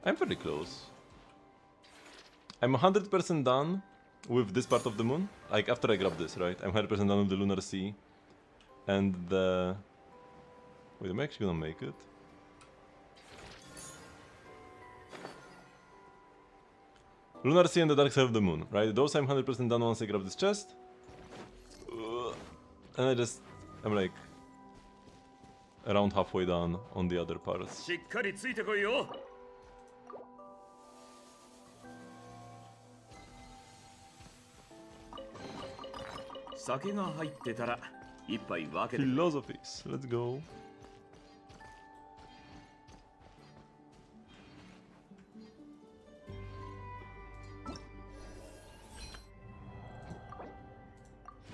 I'm very close. I'm 100% done with this part of the moon. Like, after I grab this, right? I'm 100% done with the Lunar Sea. And the... Wait, am I actually gonna make it? Lunar Sea and the Dark Side of the Moon, right? Those I'm 100% done once I grab this chest. And I'm like... around halfway done on the other parts. しっかりついてこいよ。酒が入ってたら一杯分けて。 Philosophies, let's go.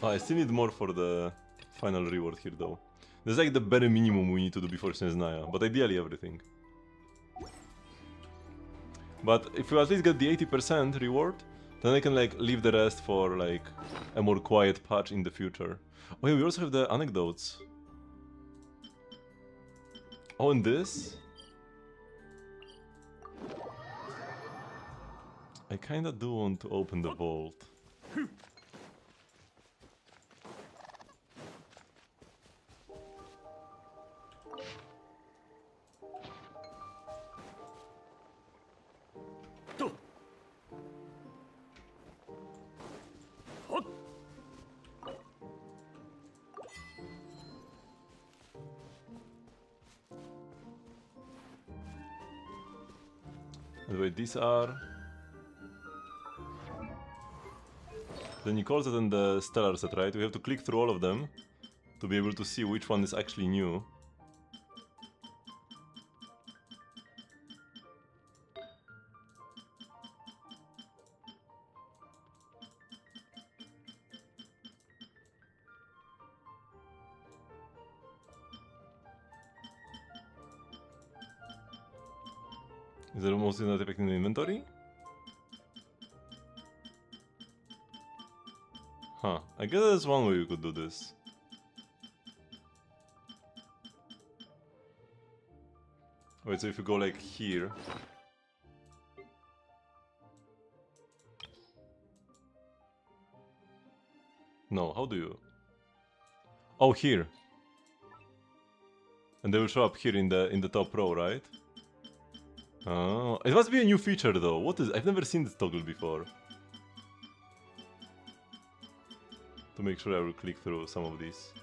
Oh, I still need more for the final reward here though. There's like the bare minimum we need to do before Snezhnaya, but ideally everything. But if we at least get the 80% reward, then I can like leave the rest for like a more quiet patch in the future. Oh yeah, we also have the anecdotes. Oh, and this? I kinda do want to open the vault. To. Hot. And wait, these are the Nicole set and the Stellar set, right? We have to click through all of them to be able to see which one is actually new. Is there mostly not affecting the inventory? Huh, I guess there's one way we could do this. Wait, so if you go like here... No, how do you... Oh, here. And they will show up here in the top row, right? Oh, it must be a new feature though. What is... I've never seen this toggle before. To make sure I will click through some of these.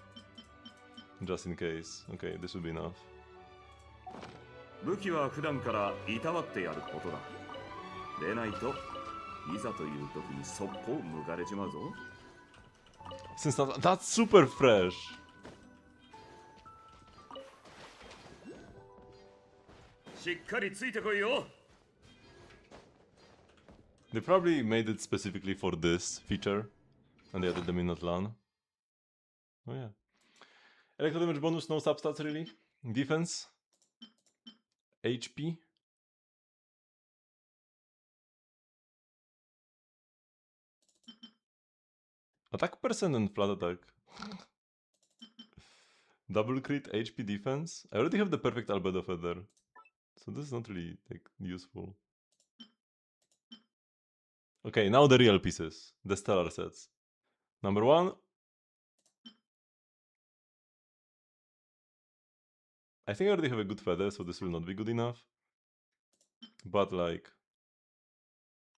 Just in case. Okay, this will be enough. 武器は普段からいたわってやることだ。でないといざという時にそっぽを向かれちまうぞ。 Since that's super fresh.しっかりついてこいよ。 They probably made it specifically for this feature. And they added them in Atlan. Oh yeah. Electro damage bonus, no substats really. Defense. HP. Attack percent and flat attack. Double crit, HP defense. I already have the perfect albedo feather. So this is not really like useful. Okay, now the real pieces. The stellar sets. Number 1. I think I already have a good feather, so this will not be good enough. But like...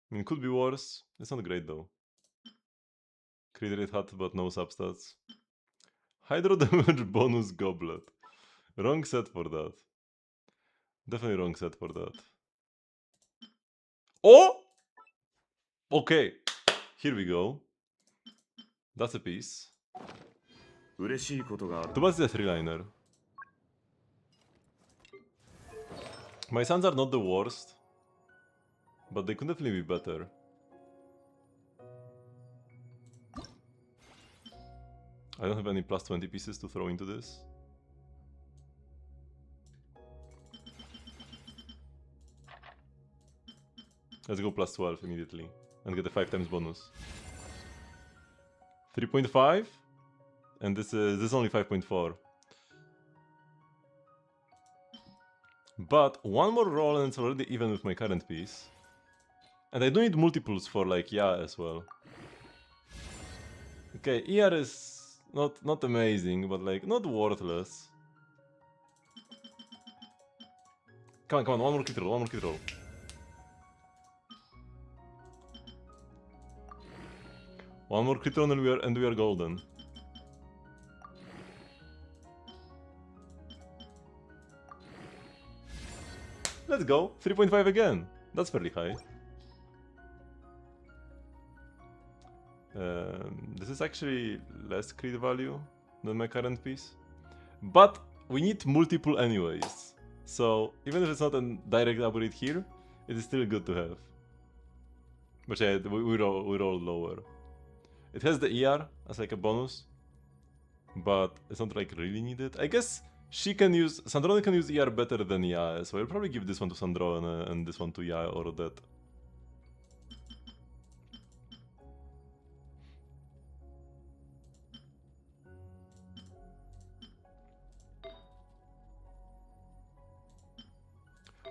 I mean, it could be worse. It's not great though. Crit rate hat, but no substats. Hydro damage bonus goblet. Wrong set for that. Definitely wrong set for that. Oh! Okay. Here we go. That's a piece. 嬉しいことがある。 Too bad it's a 3-liner. My sons are not the worst. But they could definitely be better. I don't have any plus 20 pieces to throw into this. Let's go plus 12 immediately and get a 5 times bonus. 3.5 and this is only 5.4. But one more roll and it's already even with my current piece. And I do need multiples for like yeah as well. Okay, ER is not amazing, but like not worthless. Come on, one more crit roll, one more crit roll. One more crit roll and we are golden. Let's go, 3.5 again. That's fairly high. This is actually less crit value than my current piece. But we need multiple anyways. So even if it's not a direct upgrade here, it is still good to have. But yeah, we roll lower. It has the ER as like a bonus, but it's not like really needed. I guess Sandrone can use ER better than Yae, so I'll probably give this one to Sandrone and this one to Yae or that.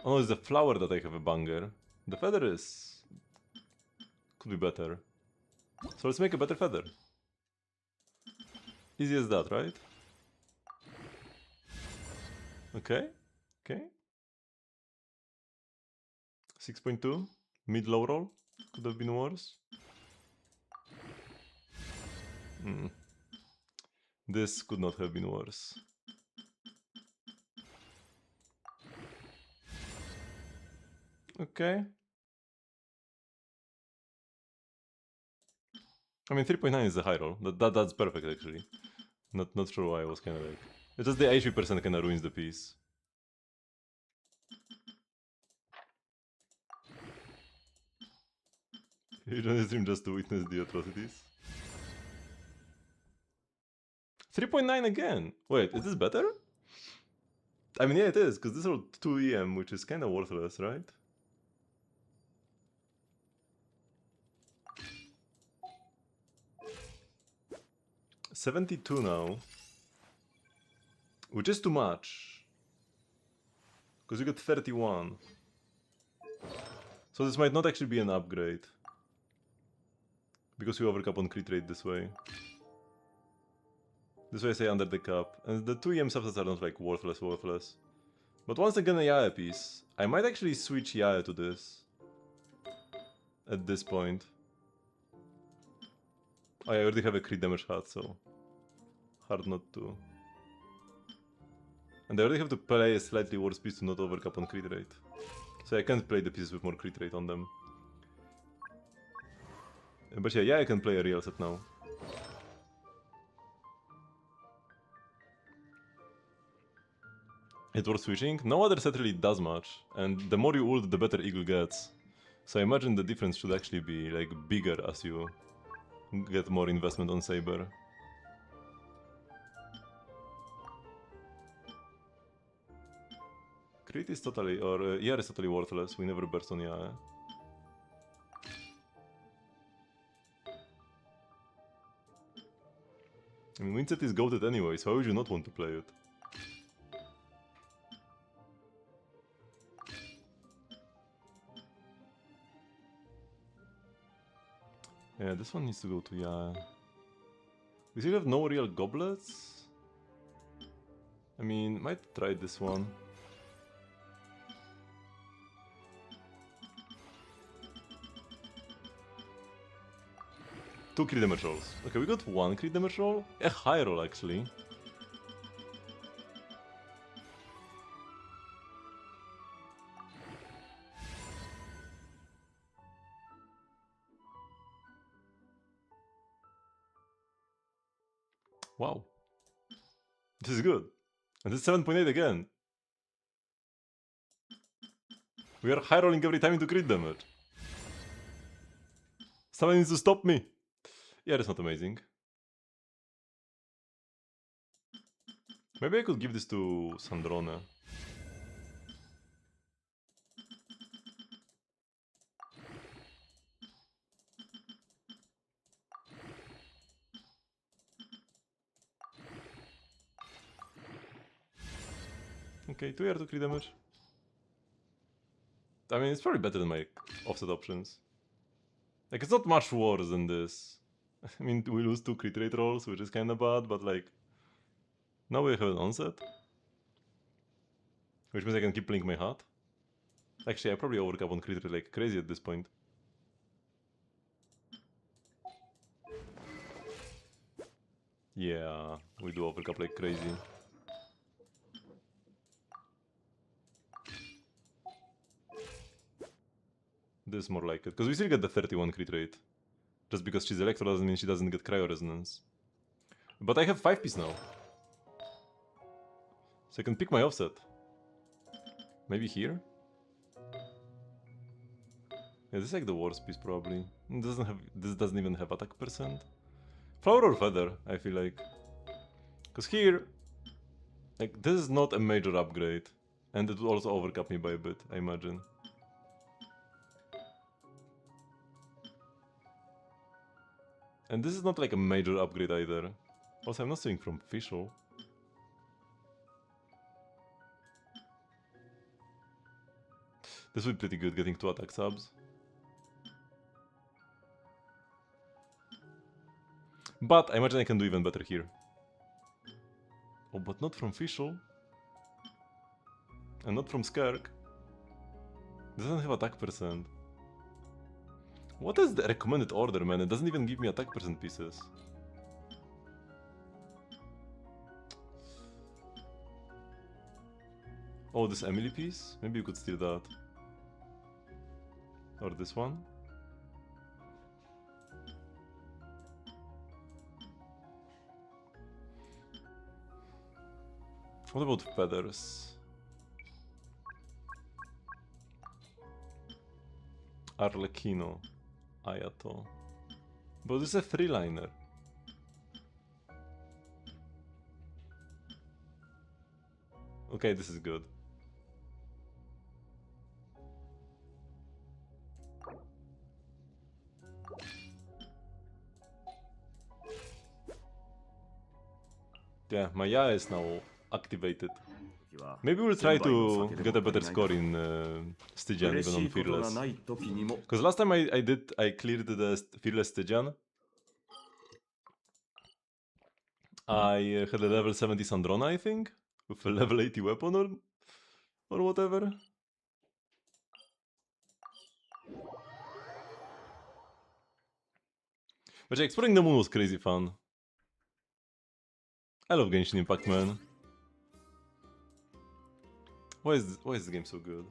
Oh, it's the flower that I have a banger. The feather is... could be better. So let's make a better feather. Easy as that, right? Okay, okay. 6.2, mid-low roll, could have been worse. This could not have been worse. Okay. I mean, 3.9 is a high roll. That's perfect, actually. Not sure why I was kind of like... It's just the HP% kind of ruins the piece. You joined the stream just to witness the atrocities. 3.9 again! Wait, is this better? I mean, yeah, it is, because this rolled 2 EM, which is kind of worthless, right? $72 now. Which is too much. Because you get 31. So this might not actually be an upgrade. Because you overcap on crit rate this way. This way I say under the cap. And the 2 EM subsets are not like worthless. But once again a Yae piece. I might actually switch Yae to this. At this point. I already have a crit damage hat, so... hard not to. And I already have to play a slightly worse piece to not overcap on crit rate. So I can't play the pieces with more crit rate on them. But yeah, I can play a real set now. It's worth switching. No other set really does much, and the more you ult, the better Eagle gets. So I imagine the difference should actually be like bigger as you get more investment on Saber. Crit is totally, or ER is totally worthless, we never burst on Yae. I mean, Windset is goated anyway, so why would you not want to play it? Yeah, this one needs to go to Yae. We still have no real goblets? I mean, might try this one. Two crit damage rolls. Okay, we got one crit damage roll. A high roll, actually. Wow. This is good. And it's 7.8 again. We are high rolling every time into crit damage. Someone needs to stop me. Yeah, that's not amazing. Maybe I could give this to Sandrone. Okay, 2 to crit damage. I mean, it's probably better than my offset options. Like, it's not much worse than this. I mean, we lose 2 crit rate rolls, which is kinda bad, but like... Now we have an onset. Which means I can keep playing my hat. Actually, I probably overcap on crit rate like crazy at this point. Yeah, we do overcap like crazy. This is more like it, because we still get the 31 crit rate. Just because she's Electro doesn't mean she doesn't get Cryo Resonance. But I have 5 piece now. So I can pick my offset. Maybe here? Yeah, this is like the worst piece probably. This doesn't even have attack percent. Flower or feather, I feel like. Because here, like, this is not a major upgrade. And it would also overcap me by a bit, I imagine. And this is not like a major upgrade either. Also, I'm not seeing from Fischl. This would be pretty good, getting 2 attack subs. But I imagine I can do even better here. Oh, but not from Fischl. And not from Skerk. This doesn't have attack percent. What is the recommended order, man? It doesn't even give me attack percent pieces. Oh, this Emily piece? Maybe you could steal that. Or this one? What about feathers? Arlecchino. Ayato. But this is a 3-liner. Okay, this is good. Yeah, my Ya is now activated. Maybe we'll try to get a better score in Stygian, even on Fearless. Because last time I cleared the Fearless Stygian. I had a level 70 Sandrona, I think, with a level 80 weapon or whatever. But yeah, exploring the moon was crazy fun. I love Genshin Impact, man. Why is this game so good?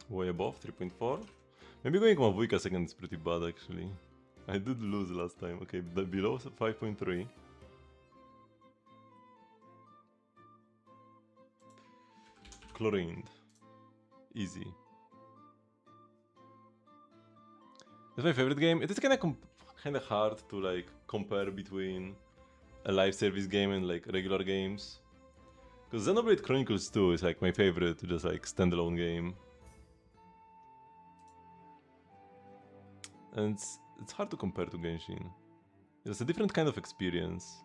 Way above, 3.4. Maybe going Mavuika second is pretty bad, actually. I did lose last time. Okay, below 5.3. Chlorined. Easy. That's my favorite game. It is kind of hard to like compare between a live service game and like regular games. Because Xenoblade Chronicles 2 is like my favorite, just like standalone game. And it's hard to compare to Genshin. It's a different kind of experience.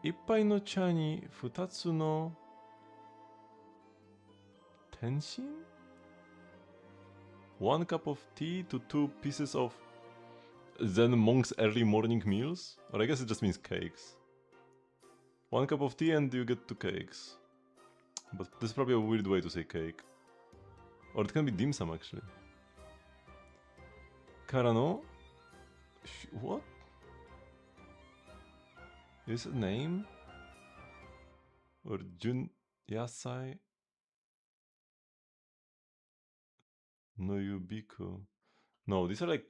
Ippai no cha ni futatsu no tenshin? 1 cup of tea to 2 pieces of Zen monk's early morning meals? Or I guess it just means cakes. 1 cup of tea and you get 2 cakes. But this is probably a weird way to say cake. Or it can be dim sum actually. Karano? What? Is it a name? Or Jun Yasai? No Yubiku. No, these are like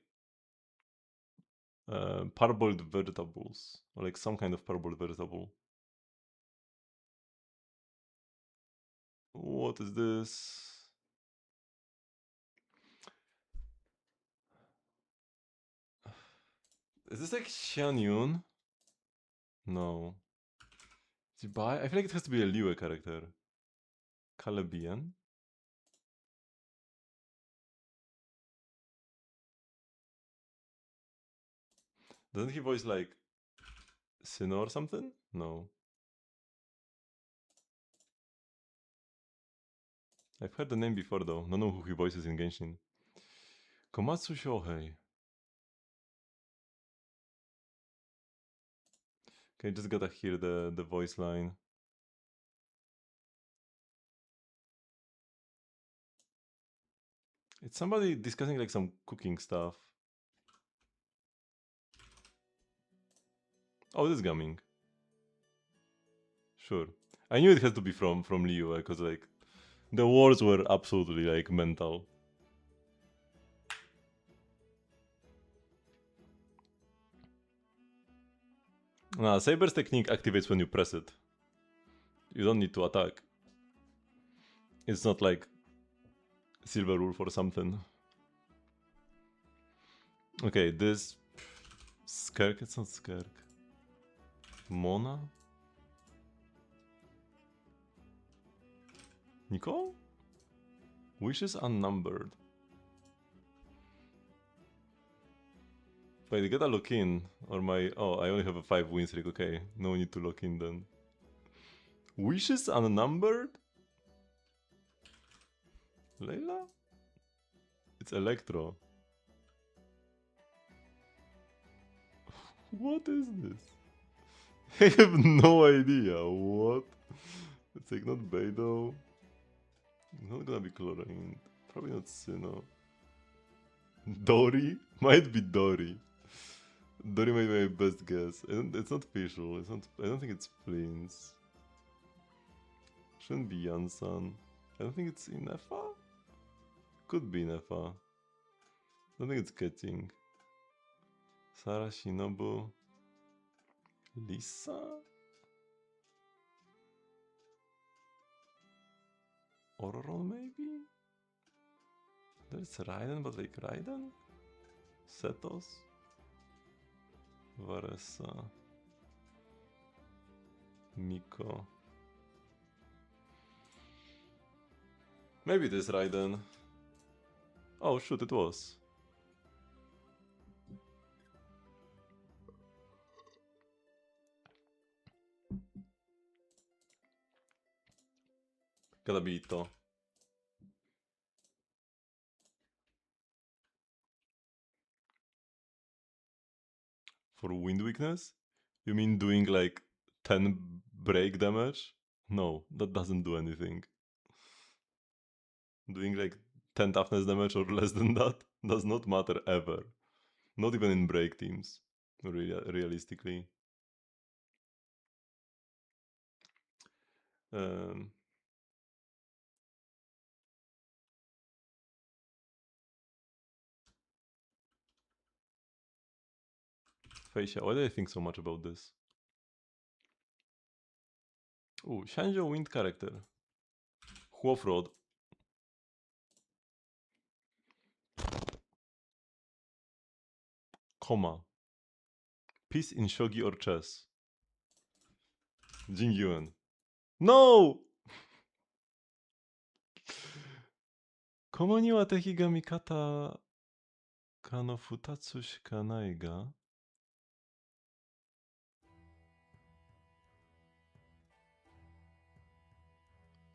parboiled vegetables. Or like some kind of parboiled vegetable. What is this? Is this like Xianyun? No. Zibai? I feel like it has to be a Liyue character. Calabian? Doesn't he voice like Sinnoh or something? No. I've heard the name before though. Don't know who he voices in Genshin. Komatsu Shohei. Okay, just gotta hear the voice line. It's somebody discussing like some cooking stuff. Oh, this is Gaming. Sure. I knew it had to be from Liyue because like the words were absolutely like mental. Nah, Saber's technique activates when you press it. You don't need to attack. It's not like Silver Wolf or something. Okay, this Skirk, it's not Skirk. Mona? Nicole? Wishes unnumbered. Wait, get a lock in, or my... Oh, I only have a 5 win streak, okay. No need to lock in then. Wishes unnumbered? Layla? It's Electro. What is this? I have no idea. What? It's like not Beidou. Not gonna be Chlorine. Probably not Sinnoh. Dory? Might be Dory. Dory might be my best guess. It's not Fischl. It's not. I don't think it's Plins. Shouldn't be Yansan. I don't think it's Inefa? Could be Inefa. I don't think it's Ketting. Sarah Shinobu. Lisa? Ororon maybe? There's Raiden, but like Raiden? Setos? Varesa. Miko. Maybe it is Raiden. Oh shoot, it was. Gotta be Ito. For wind weakness? You mean doing like 10 break damage? No, that doesn't do anything. Doing like 10 toughness damage or less than that does not matter ever. Not even in break teams, realistically. Feisha, why do I think so much about this? Oh, Shanjo wind character. Huofrod. Comma. Peace in shogi or chess. Jingyuan. No! 駒には敵が味方かの2つしかないが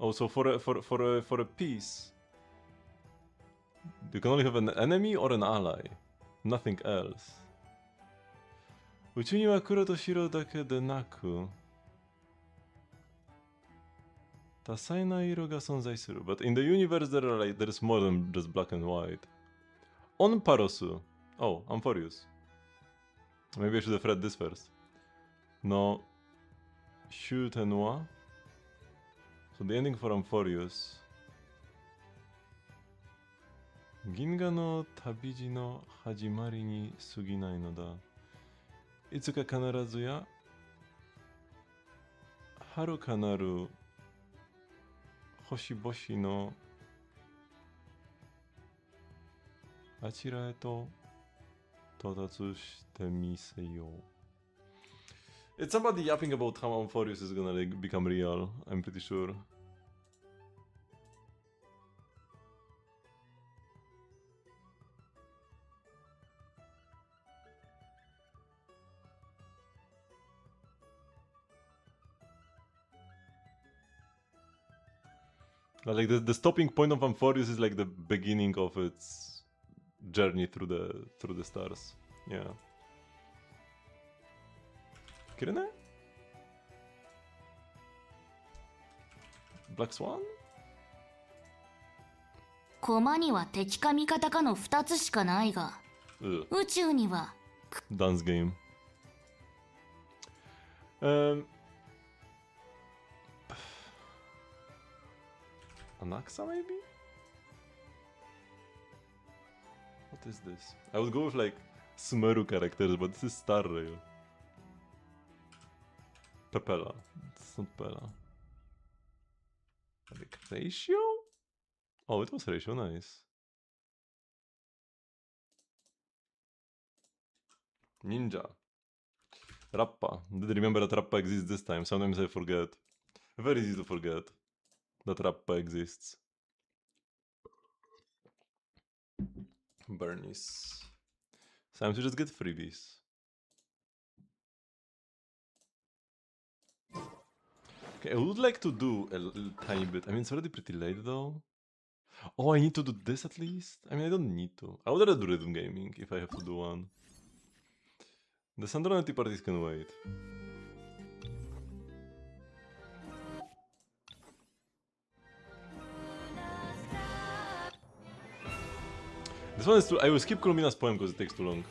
Oh, so for a piece, you can only have an enemy or an ally, nothing else. うちには黒と白だけでなく多彩な色が存在する。But in the universe there's more than just black and white. On Parosu. Oh, Amphorius. Maybe I should have read this first. No. Chute Noir. So the ending for Amphorius. 銀河の旅路の始まりに過ぎないのだ。いつか必ずや遥かなる星々のあちらへと到達してみせよう。It's somebody yapping about how Amphorius is gonna like become real, I'm pretty sure. Like the stopping point of Amphorius is like the beginning of its journey through the stars. Yeah. Kirene? Black Swan? 駒には敵か味方かの2つしかないが、宇宙には Dance game. Anaxa maybe? What is this? I would go with like Sumeru characters, but this is Star Rail. Pepela. It's not Pela. Like ratio? Oh, it was ratio, nice. Ninja. Rappa. Did remember that Rappa exists this time. Sometimes I forget. Very easy to forget that Rappa exists. Bernice. Time to just get freebies. Okay, I would like to do a little tiny bit. I mean, it's already pretty late though. Oh, I need to do this at least? I mean, I don't need to. I would rather do rhythm gaming if I have to do one. The Sandronati parties can wait. This one is too. I will skip Columina's poem because it takes too long.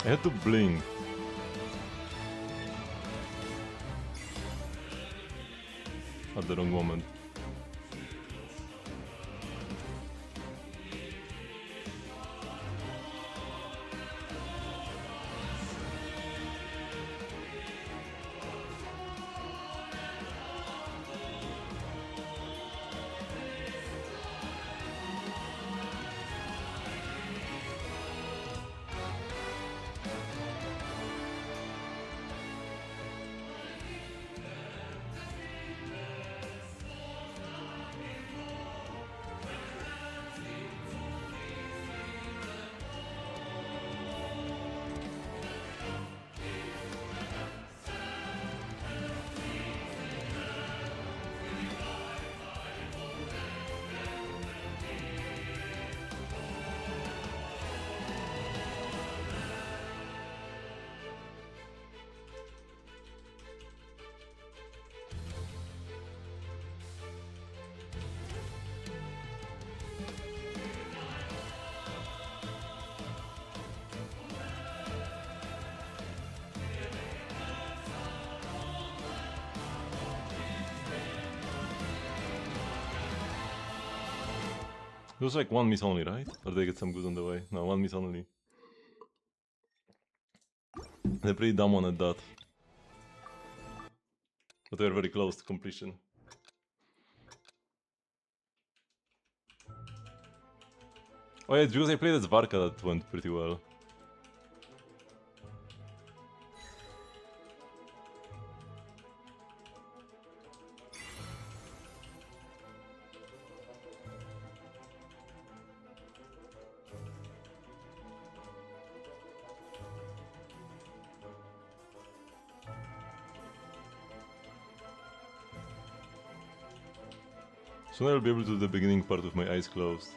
I had to blink. At the wrong moment. It was like one miss only, right? Or did they get some good on the way? No, one miss only. They're pretty dumb one at that. But they're very close to completion. Oh yeah, it's because I played as Varka that went pretty well. Soon I'll be able to do the beginning part with my eyes closed.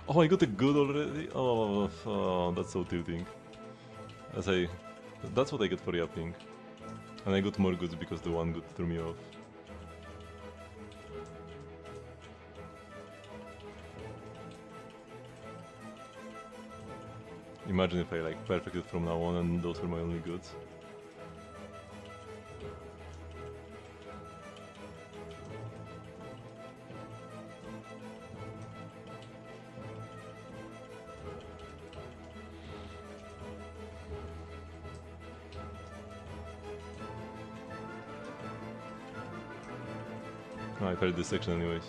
Oh, I got a good already? Oh, that's so tilting. That's what I get for yapping. And I got more goods because the one good threw me off. Imagine if I like perfected from now on and those were my only goods. Oh, I heard this section anyways.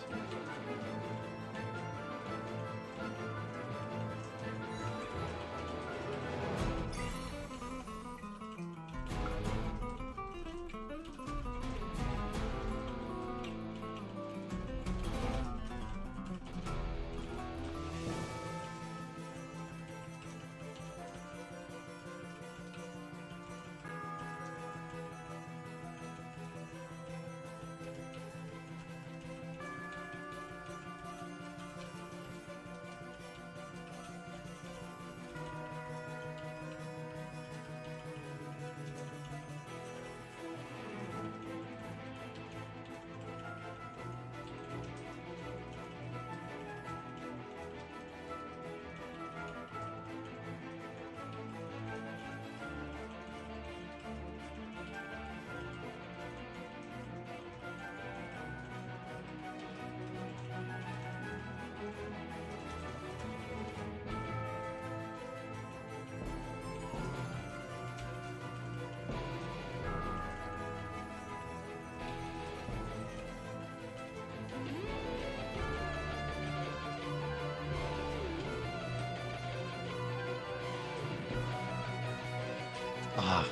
Ah,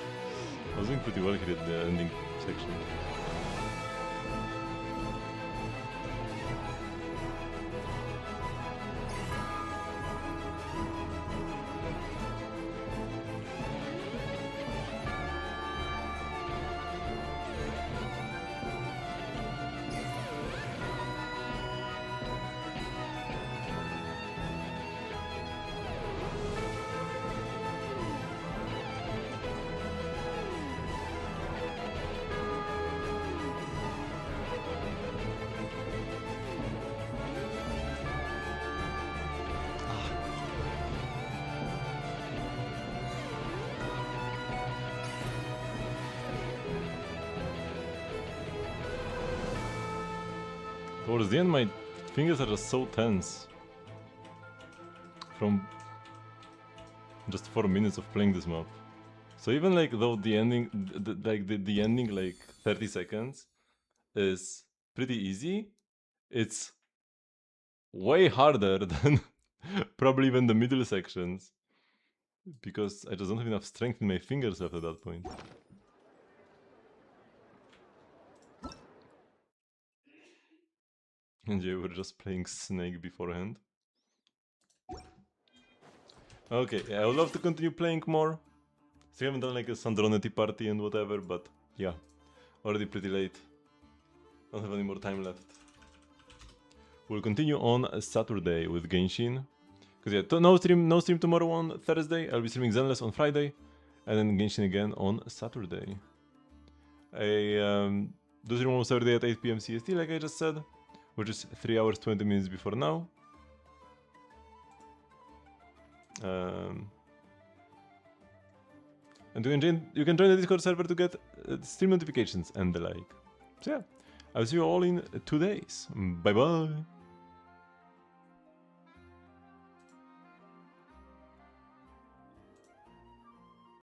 I was doing pretty well here at the ending section. Towards the end, my fingers are just so tense. From just 4 minutes of playing this map. So even like though the ending, the ending like 30 seconds is pretty easy, it's way harder than probably even the middle sections. Because I just don't have enough strength in my fingers left at that point. And you were just playing Snake beforehand. Okay, yeah, I would love to continue playing more. Still haven't done like a Sandronetti party and whatever, but yeah, already pretty late. Don't have any more time left. We'll continue on Saturday with Genshin. Cause yeah, no stream tomorrow on Thursday. I'll be streaming Zenless on Friday, and then Genshin again on Saturday. I do stream almost every day at 8 PM CST, like I just said, which is 3 hours 20 minutes before now. And you can join the Discord server to get stream notifications and the like. So yeah, I'll see you all in 2 days. Bye bye.